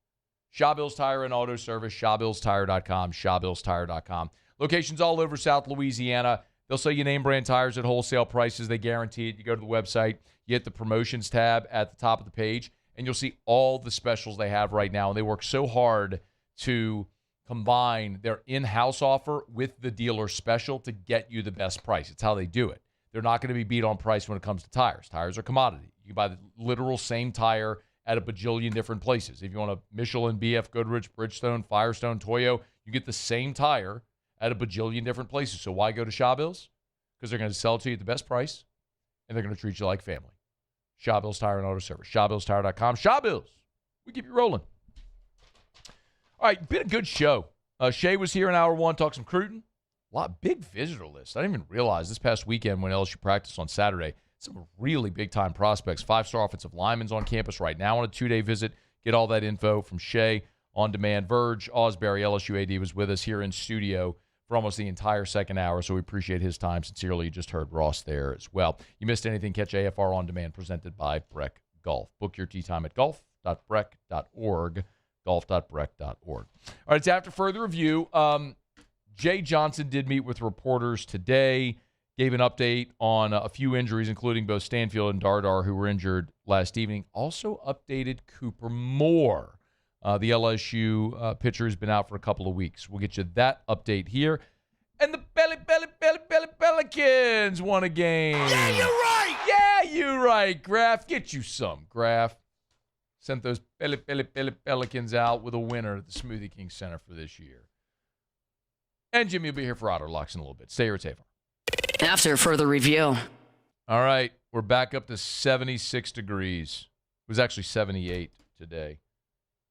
Shawbills Tire and Auto Service, ShawBillsTire.com, ShawBillsTire.com. Locations all over South Louisiana. They'll sell you name brand tires at wholesale prices. They guarantee it. You go to the website, you hit the promotions tab at the top of the page, and you'll see all the specials they have right now. And they work so hard to combine their in-house offer with the dealer special to get you the best price. It's how they do it. They're not going to be beat on price when it comes to tires. Tires are commodity. You can buy the literal same tire at a bajillion different places. If you want a Michelin, BF Goodrich, Bridgestone, Firestone, Toyo, you get the same tire at a bajillion different places. So why go to Shawbills? Because they're going to sell it to you at the best price, and they're going to treat you like family. Shawbills Tire and Auto Service. ShawBillsTire.com. Shawbills. We keep you rolling. All right, been a good show. Shea was here in hour one, talked some Cruton. Big visitor list. I didn't even realize this past weekend when LSU practiced on Saturday, some really big-time prospects. 5-star offensive linemen's on campus right now on a 2-day visit. Get all that info from Shea on demand. Verge Ausberry, LSU AD, was with us here in studio for almost the entire second hour, so we appreciate his time. Sincerely, you just heard Ross there as well. You missed anything, catch AFR On Demand, presented by Breck Golf. Book your tee time at golf.breck.org, golf.breck.org. All right, it's after further review. Jay Johnson did meet with reporters today, gave an update on a few injuries, including both Stanfield and Dardar, who were injured last evening. Also updated Cooper Moore. The LSU pitcher has been out for a couple of weeks. We'll get you that update here. And the Pelicans won a game. Yeah, you're right. Yeah, you're right, Graf. Get you some, Graf. Sent those Pelicans out with a winner at the Smoothie King Center for this year. And Jimmy will be here for Otterlocks in a little bit. Stay here at Safer. After further review. All right, we're back up to 76 degrees. It was actually 78 today.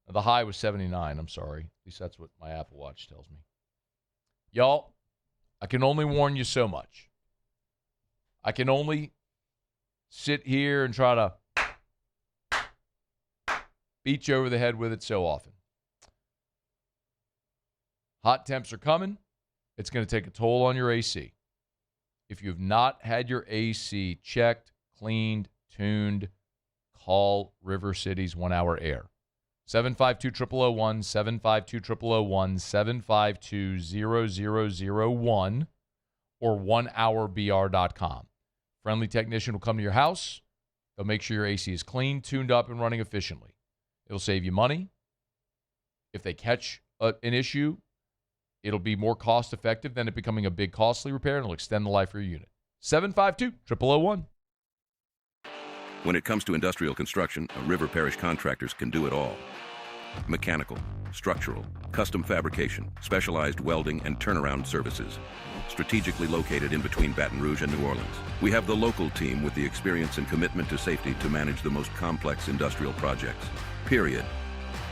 The high was 79, I'm sorry. At least that's what my Apple Watch tells me. Y'all, I can only warn you so much. I can only sit here and try to beat you over the head with it so often. Hot temps are coming. It's going to take a toll on your AC. If you have not had your AC checked, cleaned, tuned, call River City's 1 Hour Air. 752-0001, 752-0001, 752-0001, or 1hourbr.com. Friendly technician will come to your house. They'll make sure your AC is clean, tuned up, and running efficiently. It'll save you money. If they catch an issue, it'll be more cost-effective than it becoming a big, costly repair, and it'll extend the life of your unit. 752-0001. When it comes to industrial construction, River Parish contractors can do it all. Mechanical, structural, custom fabrication, specialized welding, and turnaround services. Strategically located in between Baton Rouge and New Orleans, we have the local team with the experience and commitment to safety to manage the most complex industrial projects. Period.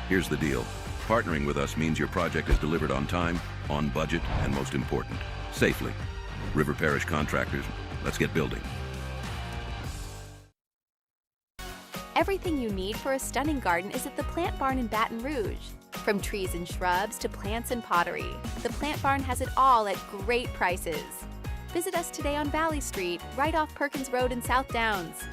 Here's the deal. Partnering with us means your project is delivered on time, on budget, and most important, safely. River Parish Contractors, let's get building. Everything you need for a stunning garden is at the Plant Barn in Baton Rouge. From trees and shrubs to plants and pottery, the Plant Barn has it all at great prices. Visit us today on Valley Street, right off Perkins Road in South Downs.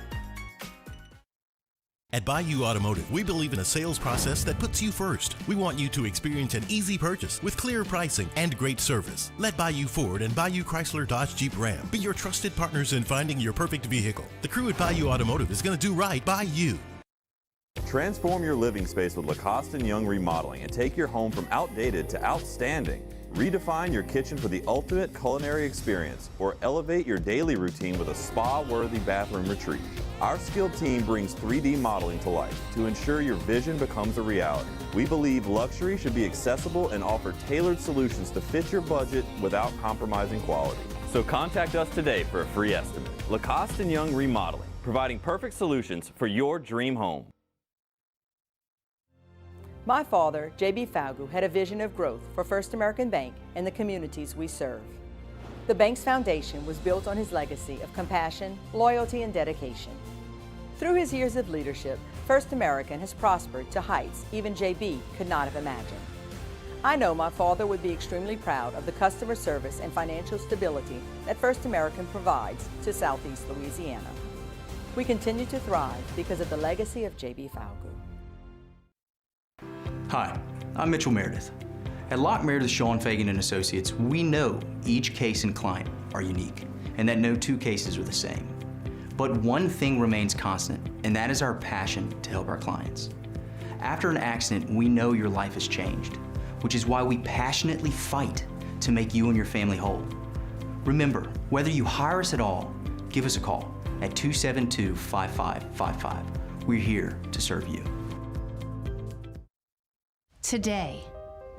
At Bayou Automotive, we believe in a sales process that puts you first. We want you to experience an easy purchase with clear pricing and great service. Let Bayou Ford and Bayou Chrysler Dodge Jeep Ram be your trusted partners in finding your perfect vehicle. The crew at Bayou Automotive is going to do right by you. Transform your living space with Lacoste & Young Remodeling and take your home from outdated to outstanding. Redefine your kitchen for the ultimate culinary experience, or elevate your daily routine with a spa-worthy bathroom retreat. Our skilled team brings 3D modeling to life to ensure your vision becomes a reality. We believe luxury should be accessible and offer tailored solutions to fit your budget without compromising quality. So contact us today for a free estimate. Lacoste & Young Remodeling, providing perfect solutions for your dream home. My father, J.B. Falgu, had a vision of growth for First American Bank and the communities we serve. The bank's foundation was built on his legacy of compassion, loyalty, and dedication. Through his years of leadership, First American has prospered to heights even J.B. could not have imagined. I know my father would be extremely proud of the customer service and financial stability that First American provides to Southeast Louisiana. We continue to thrive because of the legacy of J.B. Falgu. Hi, I'm Mitchell Meredith. At Locke Meredith Sean Fagan and Associates, we know each case and client are unique, and that no two cases are the same. But one thing remains constant, and that is our passion to help our clients. After an accident, we know your life has changed, which is why we passionately fight to make you and your family whole. Remember, whether you hire us at all, give us a call at 272-5555. We're here to serve you. Today,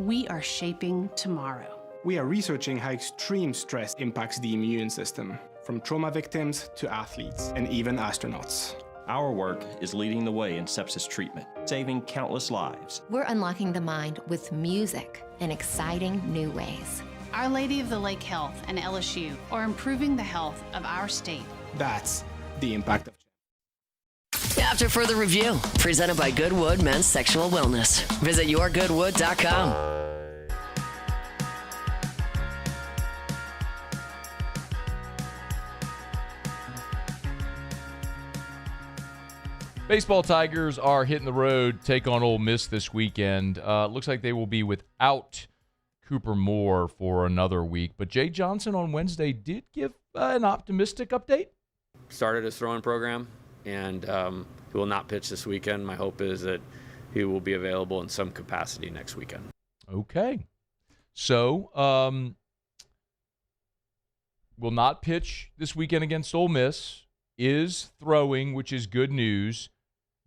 we are shaping tomorrow. We are researching how extreme stress impacts the immune system, from trauma victims to athletes and even astronauts. Our work is leading the way in sepsis treatment, saving countless lives. We're unlocking the mind with music in exciting new ways. Our Lady of the Lake Health and LSU are improving the health of our state. That's the impact of After further review, presented by Goodwood Men's Sexual Wellness. Visit yourgoodwood.com. Baseball Tigers are hitting the road, take on Ole Miss this weekend. Looks like they will be without Cooper Moore for another week. But Jay Johnson on Wednesday did give an optimistic update. Started his throwing program, and he will not pitch this weekend. My hope is that he will be available in some capacity next weekend. Okay. So, will not pitch this weekend against Ole Miss. Is throwing, which is good news.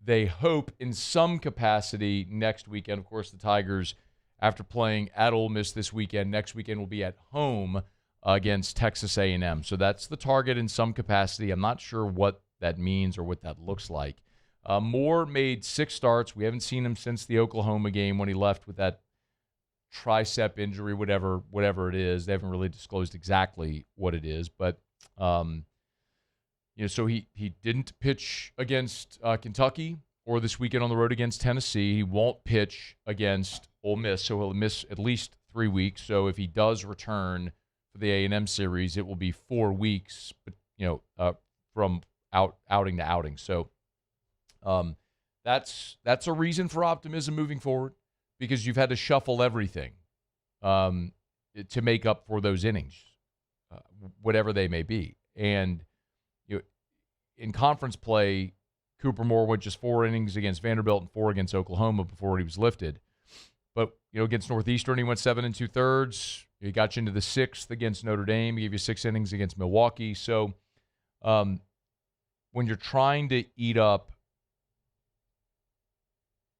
They hope in some capacity next weekend. Of course, the Tigers, after playing at Ole Miss this weekend, next weekend will be at home against Texas A&M. So that's the target in some capacity. I'm not sure what that means or what that looks like. Moore made 6 starts. We haven't seen him since the Oklahoma game when he left with that tricep injury, whatever it is. They haven't really disclosed exactly what it is, but so he didn't pitch against Kentucky or this weekend on the road against Tennessee. He won't pitch against Ole Miss, so he'll miss at least 3 weeks. So if he does return for the A&M series, it will be 4 weeks, from outing to outing. So that's a reason for optimism moving forward, because you've had to shuffle everything to make up for those innings, whatever they may be. And in conference play, Cooper Moore went just 4 innings against Vanderbilt and 4 against Oklahoma before he was lifted. But, against Northeastern, he went 7 2/3. He got you into the 6th against Notre Dame. He gave you 6 innings against Milwaukee. So when you're trying to eat up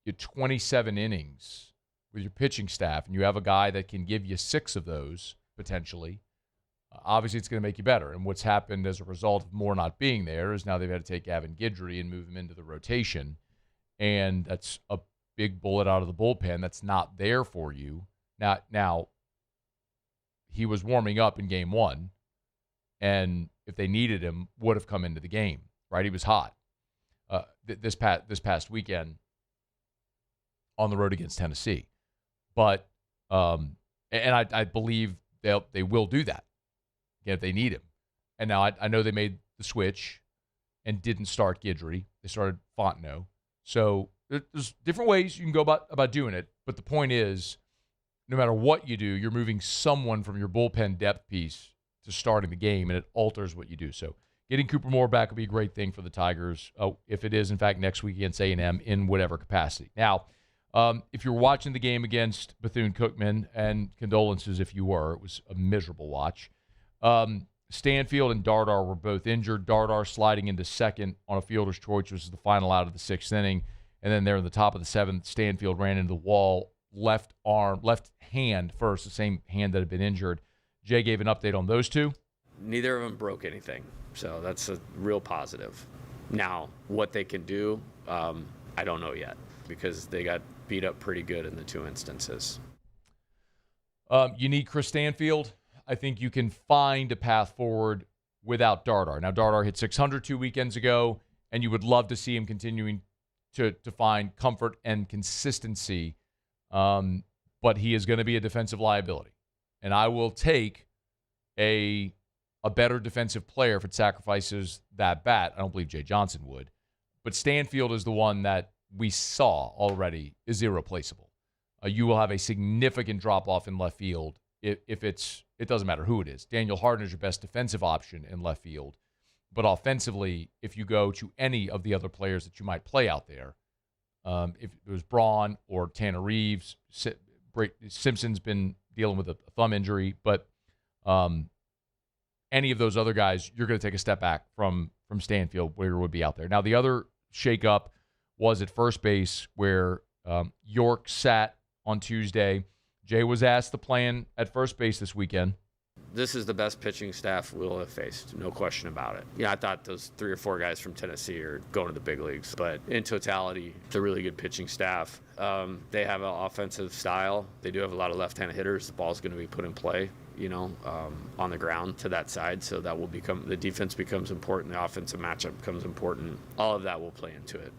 your 27 innings with your pitching staff and you have a guy that can give you 6 of those potentially, obviously it's going to make you better. And what's happened as a result of Moore not being there is now they've had to take Gavin Guidry and move him into the rotation. And that's a big bullet out of the bullpen that's not there for you. Now he was warming up in game 1, and if they needed him, would have come into the game, right? He was hot this past weekend on the road against Tennessee. But and I believe they will do that if they need him. And now I know they made the switch and didn't start Guidry. They started Fontenot. So there's different ways you can go about doing it. But the point is, no matter what you do, you're moving someone from your bullpen depth piece to starting the game, and it alters what you do. So getting Cooper Moore back would be a great thing for the Tigers, if it is, in fact, next week against A&M in whatever capacity. Now, if you're watching the game against Bethune-Cookman, and condolences if you were, it was a miserable watch. Stanfield and Dardar were both injured. Dardar sliding into second on a fielder's choice, which was the final out of the 6th inning. And then there in the top of the 7th, Stanfield ran into the wall, left hand first, the same hand that had been injured. Jay gave an update on those two. Neither of them broke anything, so that's a real positive. Now, what they can do, I don't know yet, because they got beat up pretty good in the 2 instances. You need Chris Stanfield. I think you can find a path forward without Dardar. Now, Dardar hit 600 2 weekends ago, and you would love to see him continuing to find comfort and consistency, but he is going to be a defensive liability. And I will take a better defensive player if it sacrifices that bat. I don't believe Jay Johnson would. But Stanfield is the one that we saw already is irreplaceable. You will have a significant drop-off in left field if it doesn't matter who it is. Daniel Hardin is your best defensive option in left field. But offensively, if you go to any of the other players that you might play out there, if it was Braun or Tanner Reeves, Simpson's been dealing with a thumb injury, but any of those other guys, you're going to take a step back from Stanfield, where it would be out there. Now, the other shakeup was at first base, where York sat on Tuesday. Jay was asked the plan at first base this weekend. This is the best pitching staff we'll have faced, no question about it. Yeah, I thought those 3 or 4 guys from Tennessee are going to the big leagues, but in totality, it's a really good pitching staff. They have an offensive style. They do have a lot of left-handed hitters. The ball's going to be put in play, on the ground to that side, so that will become, the defense becomes important, the offensive matchup becomes important. All of that will play into it.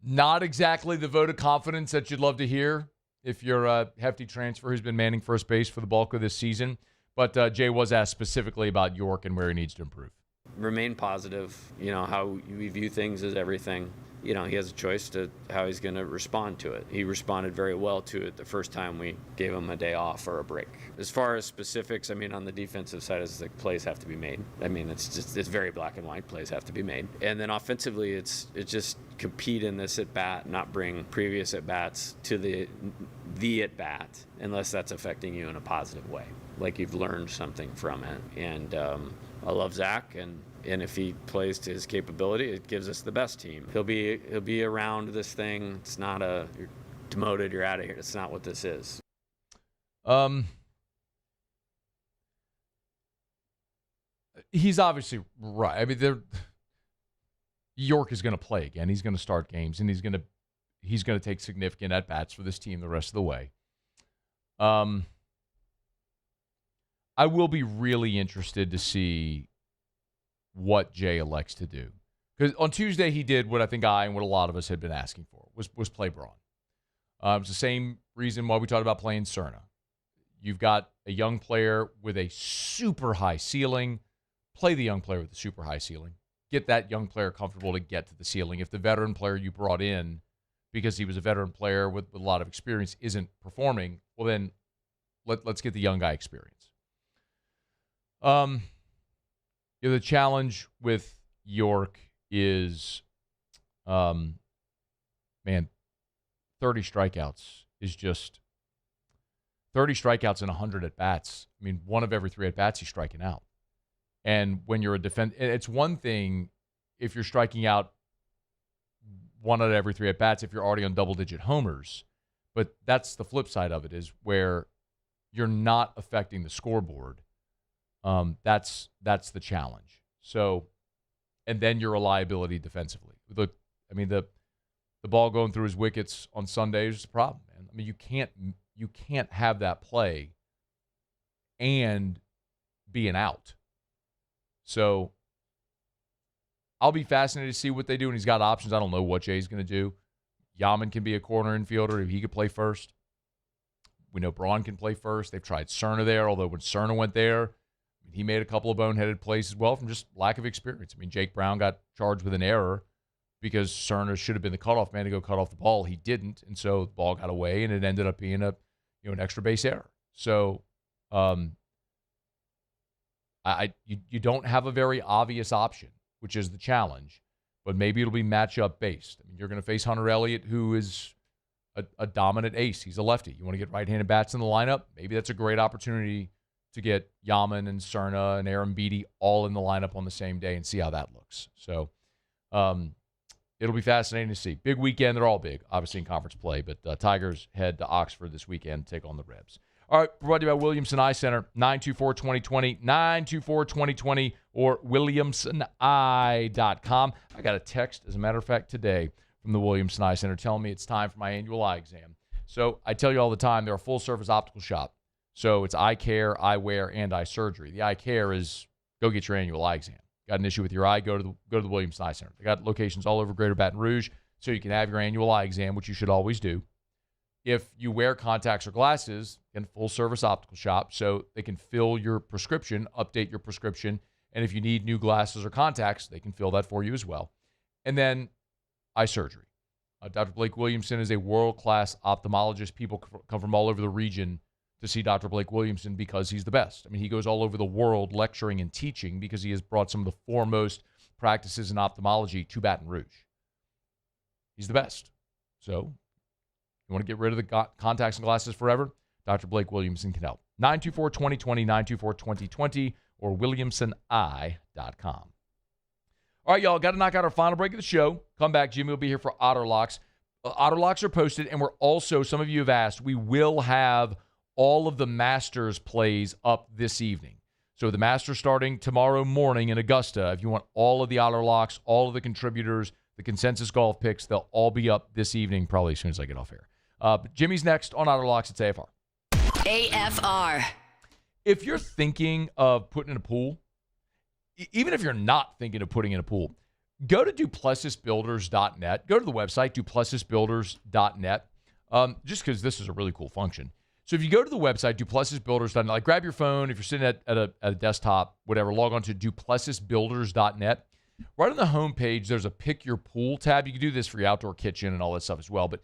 Not exactly the vote of confidence that you'd love to hear if you're a hefty transfer who's been manning first base for the bulk of this season. But Jay was asked specifically about York and where he needs to improve. remain positive. How we view things is everything. He has a choice to how he's going to respond to it. He responded very well to it the first time we gave him a day off or a break. As far as specifics, on the defensive side, it's like plays have to be made. It's very black and white. Plays have to be made. And then offensively, it's just compete in this at bat, not bring previous at bats to the at bat unless that's affecting you in a positive way, like you've learned something from it. And I love Zach, and if he plays to his capability, it gives us the best team. He'll be around this thing. It's not you're demoted, you're out of here. It's not what this is. He's obviously right. York is going to play again. He's going to start games, and he's going to take significant at bats for this team the rest of the way. I will be really interested to see what Jay elects to do. Because on Tuesday, he did what I think I and what a lot of us had been asking for, was play Braun. It was the same reason why we talked about playing Cerna. You've got a young player with a super high ceiling. Play the young player with a super high ceiling. Get that young player comfortable to get to the ceiling. If the veteran player you brought in, because he was a veteran player with a lot of experience, isn't performing, well then let's get the young guy experience. The challenge with York is, 30 strikeouts is just 30 strikeouts and 100 at-bats. One of every 3 at-bats he's striking out. And when you're a it's one thing if you're striking out 1 out of every 3 at-bats if you're already on double-digit homers. But that's the flip side of it, is where you're not affecting the scoreboard. That's the challenge. So, and then your reliability defensively. The ball going through his wickets on Sundays is a problem, man. You can't have that play and be an out. So, I'll be fascinated to see what they do, and he's got options. I don't know what Jay's going to do. Yaman can be a corner infielder if he could play first. We know Braun can play first. They've tried Cerna there, although when Cerna went there, he made a couple of boneheaded plays as well from just lack of experience. Jake Brown got charged with an error because Cerna should have been the cutoff man to go cut off the ball. He didn't, and so the ball got away, and it ended up being an extra base error. So, you don't have a very obvious option, which is the challenge, but maybe it'll be matchup based. You're going to face Hunter Elliott, who is a dominant ace. He's a lefty. You want to get right-handed bats in the lineup? Maybe that's a great opportunity to get Yaman and Cerna and Aaron Beatty all in the lineup on the same day and see how that looks. So it'll be fascinating to see. Big weekend. They're all big, obviously, in conference play, but Tigers head to Oxford this weekend to take on the Rebs. All right, brought to you by Williamson Eye Center, 924-2020, 924-2020, or WilliamsonEye.com. I got a text, as a matter of fact, today from the Williamson Eye Center telling me it's time for my annual eye exam. So I tell you all the time, they're a full-service optical shop. So it's eye care, eyewear, and eye surgery. The eye care is go get your annual eye exam. Got an issue with your eye, go to the Williamson Eye Center. They got locations all over Greater Baton Rouge, so you can have your annual eye exam, which you should always do. If you wear contacts or glasses, again, full-service optical shop, so they can fill your prescription, update your prescription, and if you need new glasses or contacts, they can fill that for you as well. And then eye surgery. Dr. Blake Williamson is a world-class ophthalmologist. People come from all over the region to see Dr. Blake Williamson because he's the best. He goes all over the world lecturing and teaching because he has brought some of the foremost practices in ophthalmology to Baton Rouge. He's the best. So, you want to get rid of the contacts and glasses forever? Dr. Blake Williamson can help. 924-2020, 924-2020, or WilliamsonEye.com. All right, y'all, got to knock out our final break of the show. Come back. Jimmy will be here for Otterlocks. Otterlocks are posted, and we're also, some of you have asked, we will have all of the Masters plays up this evening. So the Masters starting tomorrow morning in Augusta. If you want all of the Otterlocks, all of the contributors, the consensus golf picks, they'll all be up this evening, probably as soon as I get off air. But Jimmy's next on Otterlocks. It's AFR. AFR. If you're thinking of putting in a pool, even if you're not thinking of putting in a pool, go to DuplessisBuilders.net. Go to the website, DuplessisBuilders.net, just because this is a really cool function. So if you go to the website, DuplessisBuilders.net, like grab your phone, if you're sitting at a desktop, whatever, log on to DuplessisBuilders.net. Right on the homepage, there's a Pick Your Pool tab. You can do this for your outdoor kitchen and all that stuff as well, but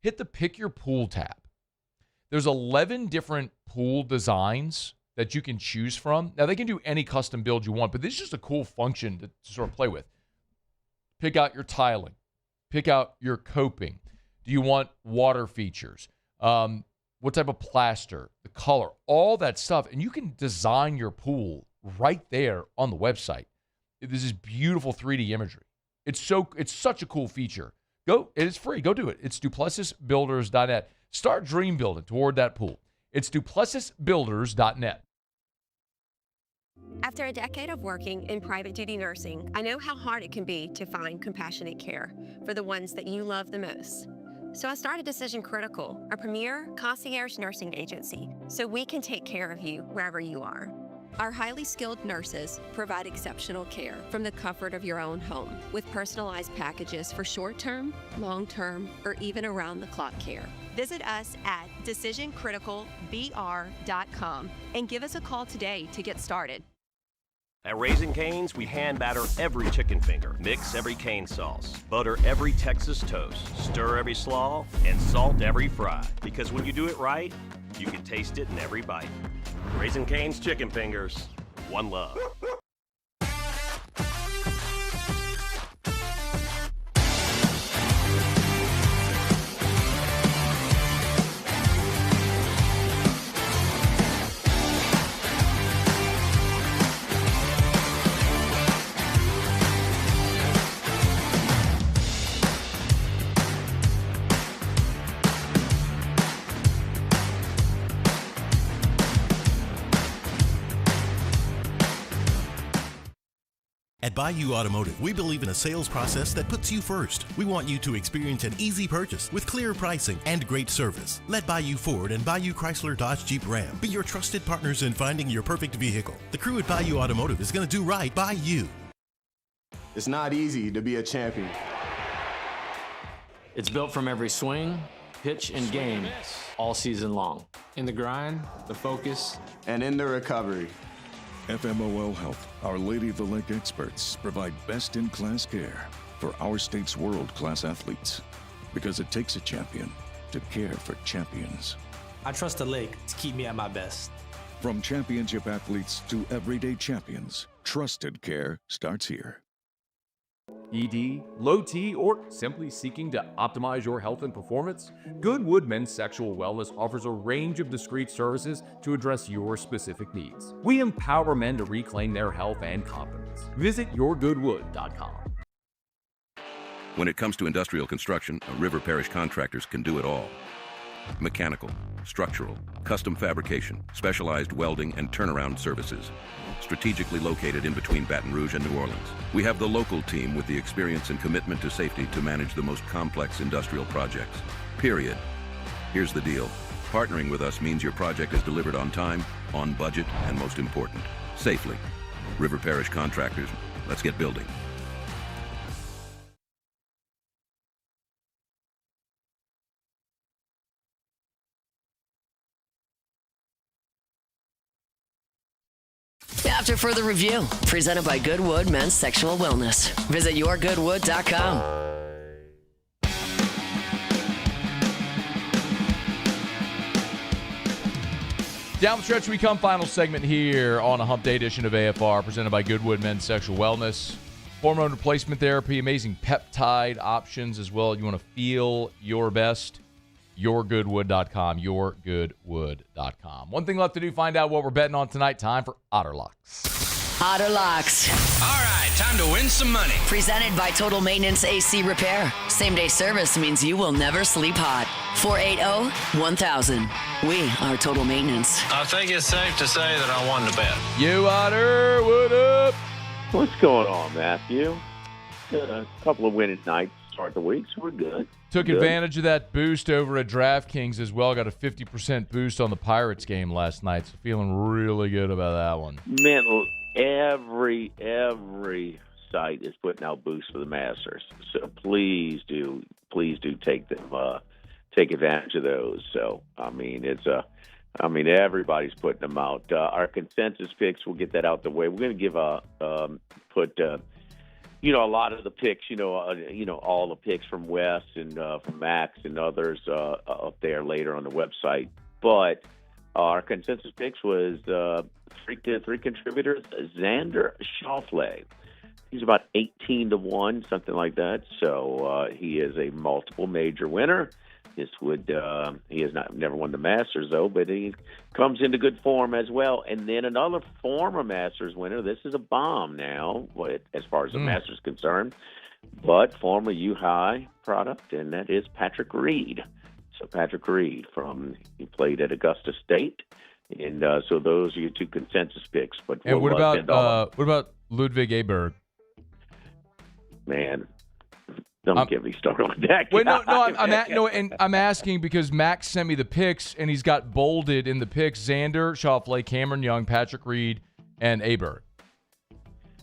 hit the Pick Your Pool tab. There's 11 different pool designs that you can choose from. Now, they can do any custom build you want, but this is just a cool function to sort of play with. Pick out your tiling. Pick out your coping. Do you want water features? What type of plaster, the color, all that stuff. And you can design your pool right there on the website. This is beautiful 3D imagery. It's such a cool feature. It's free. Go do it. It's DuplessisBuilders.net. Start dream building toward that pool. It's DuplessisBuilders.net. After a decade of working in private duty nursing, I know how hard it can be to find compassionate care for the ones that you love the most. So I started Decision Critical, a premier concierge nursing agency, so we can take care of you wherever you are. Our highly skilled nurses provide exceptional care from the comfort of your own home with personalized packages for short-term, long-term, or even around-the-clock care. Visit us at decisioncriticalbr.com and give us a call today to get started. At Raising Cane's, we hand batter every chicken finger, mix every cane sauce, butter every Texas toast, stir every slaw, and salt every fry. Because when you do it right, you can taste it in every bite. Raising Cane's chicken fingers, one love. At Bayou Automotive, we believe in a sales process that puts you first. We want you to experience an easy purchase with clear pricing and great service. Let Bayou Ford and Bayou Chrysler Dodge Jeep Ram be your trusted partners in finding your perfect vehicle. The crew at Bayou Automotive is going to do right by you. It's not easy to be a champion. It's built from every swing, pitch, and game all season long. In the grind, the focus, and in the recovery. FMOL Health, Our Lady of the Lake experts provide best-in-class care for our state's world-class athletes. Because it takes a champion to care for champions. I trust the lake to keep me at my best. From championship athletes to everyday champions, trusted care starts here. ED, low T, or simply seeking to optimize your health and performance? Goodwood Men's Sexual Wellness offers a range of discreet services to address your specific needs. We empower men to reclaim their health and confidence. Visit yourgoodwood.com. When it comes to industrial construction, River Parish Contractors can do it all. Mechanical, structural, custom fabrication, specialized welding, and turnaround services. Strategically located in between Baton Rouge and New Orleans, we have the local team with the experience and commitment to safety to manage the most complex industrial projects. Period. Here's the deal. Partnering with us means your project is delivered on time, on budget, and most important, safely. River Parish Contractors, let's get building. After further review, presented by Goodwood Men's Sexual Wellness. Visit yourgoodwood.com. Down the stretch we come, final segment here on a Hump Day edition of AFR, presented by Goodwood Men's Sexual Wellness. Hormone replacement therapy, amazing peptide options as well. You want to feel your best? yourgoodwood.com, yourgoodwood.com. One thing left to do, find out what we're betting on tonight. Time for Otterlocks. Otterlocks. All right, time to win some money. Presented by Total Maintenance AC Repair. Same-day service means you will never sleep hot. 480-1000. We are Total Maintenance. I think it's safe to say that I won the bet. You Otter, what up? What's going on, Matthew? A couple of winning nights to start the week, so we're good. Took advantage of that boost over at DraftKings as well. Got a 50% boost on the Pirates game last night. So feeling really good about that one. Man, look, every site is putting out boosts for the Masters. So please do take them take advantage of those. So, I mean, everybody's putting them out. Our consensus picks, we'll get that out the way. We're going to give a lot of the picks, all the picks from Wes and from Max and others up there later on the website. But our consensus picks was three contributors. Xander Schauffele. He's about 18-1, something like that. So he is a multiple major winner. He has never won the Masters though, but he comes into good form as well. And then another former Masters winner. This is a bomb now, as far as the Masters is concerned, but former U-High product, and that is Patrick Reed. So Patrick Reed he played at Augusta State, and so those are your two consensus picks. But and what about Ludwig Aberg? Man. Don't get me started on that. Wait, I'm asking because Max sent me the picks, and he's got bolded in the picks Xander Schauffele, Cameron Young, Patrick Reed, and Aberg.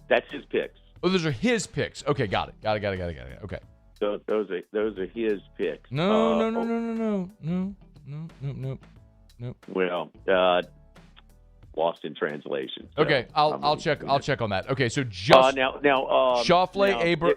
That's his picks. Oh, those are his picks. Okay, got it. Okay. So those are his picks. No. Well, lost in translation. So okay, I'll check on that. Okay, so just Schauffele, Aberg.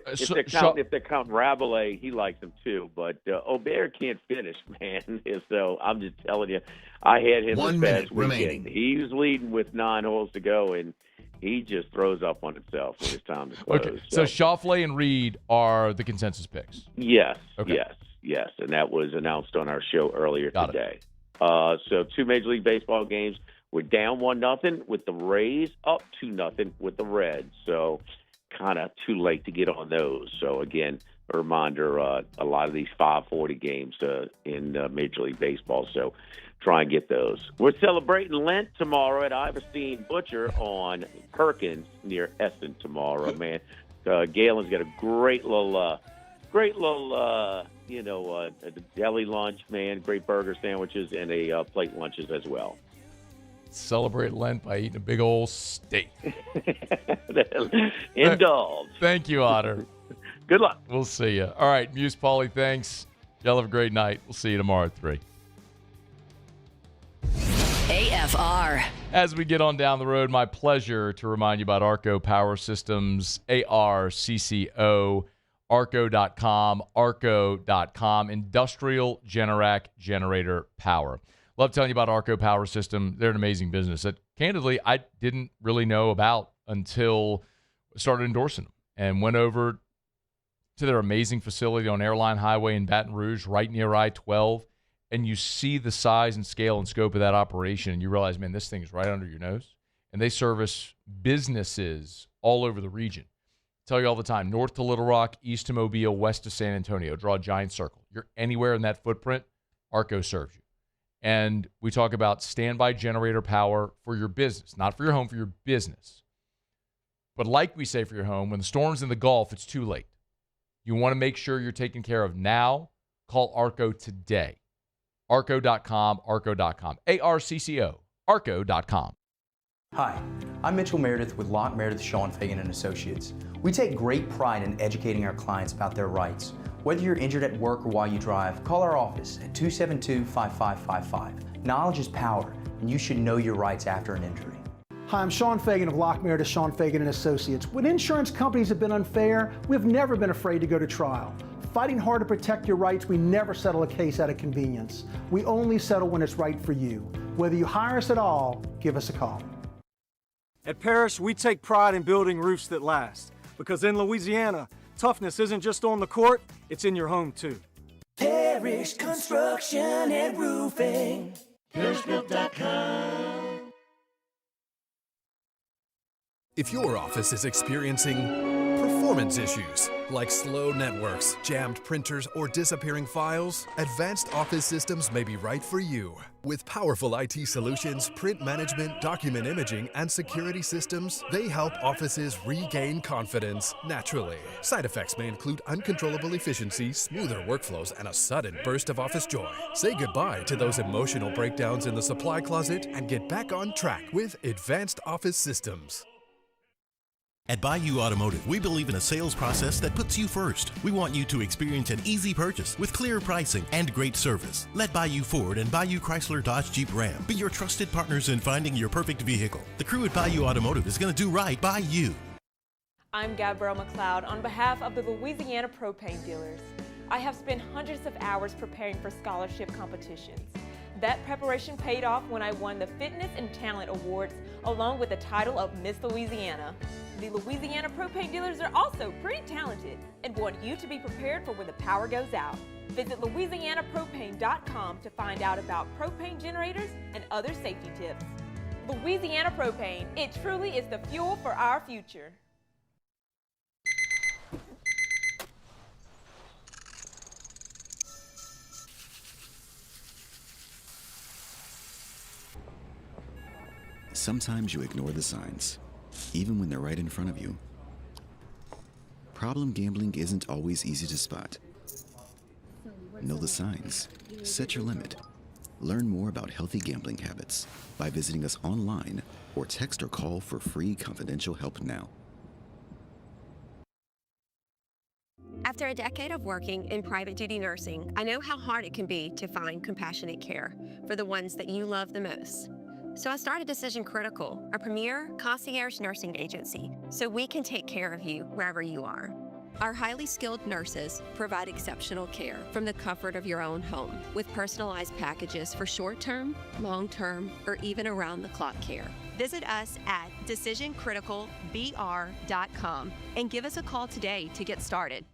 If they count Rabelais, he likes him too. But Aubert can't finish, man. So I'm just telling you, I had him 1 this minute past weekend. remaining. He's leading with 9 holes to go, and he just throws up on himself when it's time to close. Okay, so Schauffele and Reed are the consensus picks. Yes, okay. yes, and that was announced on our show earlier today. So 2 Major League Baseball games. We're down 1-0 with the Rays, up 2-0 with the Reds. So kind of too late to get on those. So, again, a reminder, a lot of these 5:40 games in Major League Baseball. So try and get those. We're celebrating Lent tomorrow at Iverstein Butcher on Perkins near Essen tomorrow, man. Galen's got a great little deli lunch, man, great burger sandwiches, and a plate lunches as well. Celebrate Lent by eating a big old steak. Indulge. Thank you, Otter. Good luck. We'll see you. All right, Muse Pauly, thanks. Y'all have a great night. We'll see you tomorrow at 3. AFR. As we get on down the road, my pleasure to remind you about Arco Power Systems, ARCCO, arco.com, industrial Generac generator power. Love telling you about Arco Power System. They're an amazing business that, candidly, I didn't really know about until I started endorsing them and went over to their amazing facility on Airline Highway in Baton Rouge, right near I-12, and you see the size and scale and scope of that operation, and you realize, man, this thing is right under your nose. And they service businesses all over the region. I tell you all the time, north to Little Rock, east to Mobile, west to San Antonio. Draw a giant circle. You're anywhere in that footprint, Arco serves you. And we talk about standby generator power for your business, not for your home, for your business. But like we say for your home, when the storm's in the Gulf, it's too late. You want to make sure you're taken care of now. Call Arco today. Arco.com, arco.com. ARCCO, arco.com. Hi, I'm Mitchell Meredith with Locke Meredith, Sean Fagan & Associates. We take great pride in educating our clients about their rights. Whether you're injured at work or while you drive, call our office at 272-5555. Knowledge is power, and you should know your rights after an injury. Hi, I'm Sean Fagan of Locke Meredith, Sean Fagan & Associates. When insurance companies have been unfair, we've never been afraid to go to trial. Fighting hard to protect your rights, we never settle a case out of convenience. We only settle when it's right for you. Whether you hire us at all, give us a call. At Parrish, we take pride in building roofs that last. Because in Louisiana, toughness isn't just on the court, it's in your home too. Parrish Construction and Roofing. ParrishBuilt.com. If your office is experiencing performance issues like slow networks, jammed printers, or disappearing files, Advanced Office Systems may be right for you. With powerful IT solutions, print management, document imaging, and security systems, they help offices regain confidence naturally. Side effects may include uncontrollable efficiency, smoother workflows, and a sudden burst of office joy. Say goodbye to those emotional breakdowns in the supply closet and get back on track with Advanced Office Systems. At Bayou Automotive, we believe in a sales process that puts you first. We want you to experience an easy purchase with clear pricing and great service. Let Bayou Ford and Bayou Chrysler Dodge Jeep Ram be your trusted partners in finding your perfect vehicle. The crew at Bayou Automotive is going to do right by you. I'm Gabrielle McLeod on behalf of the Louisiana Propane Dealers. I have spent hundreds of hours preparing for scholarship competitions. That preparation paid off when I won the Fitness and Talent Awards along with the title of Miss Louisiana. The Louisiana Propane Dealers are also pretty talented and want you to be prepared for when the power goes out. Visit LouisianaPropane.com to find out about propane generators and other safety tips. Louisiana Propane, it truly is the fuel for our future. Sometimes you ignore the signs, even when they're right in front of you. Problem gambling isn't always easy to spot. Know the signs. Set your limit. Learn more about healthy gambling habits by visiting us online or text or call for free confidential help now. After a decade of working in private duty nursing, I know how hard it can be to find compassionate care for the ones that you love the most. So I started Decision Critical, a premier concierge nursing agency, so we can take care of you wherever you are. Our highly skilled nurses provide exceptional care from the comfort of your own home with personalized packages for short-term, long-term, or even around-the-clock care. Visit us at decisioncriticalbr.com and give us a call today to get started.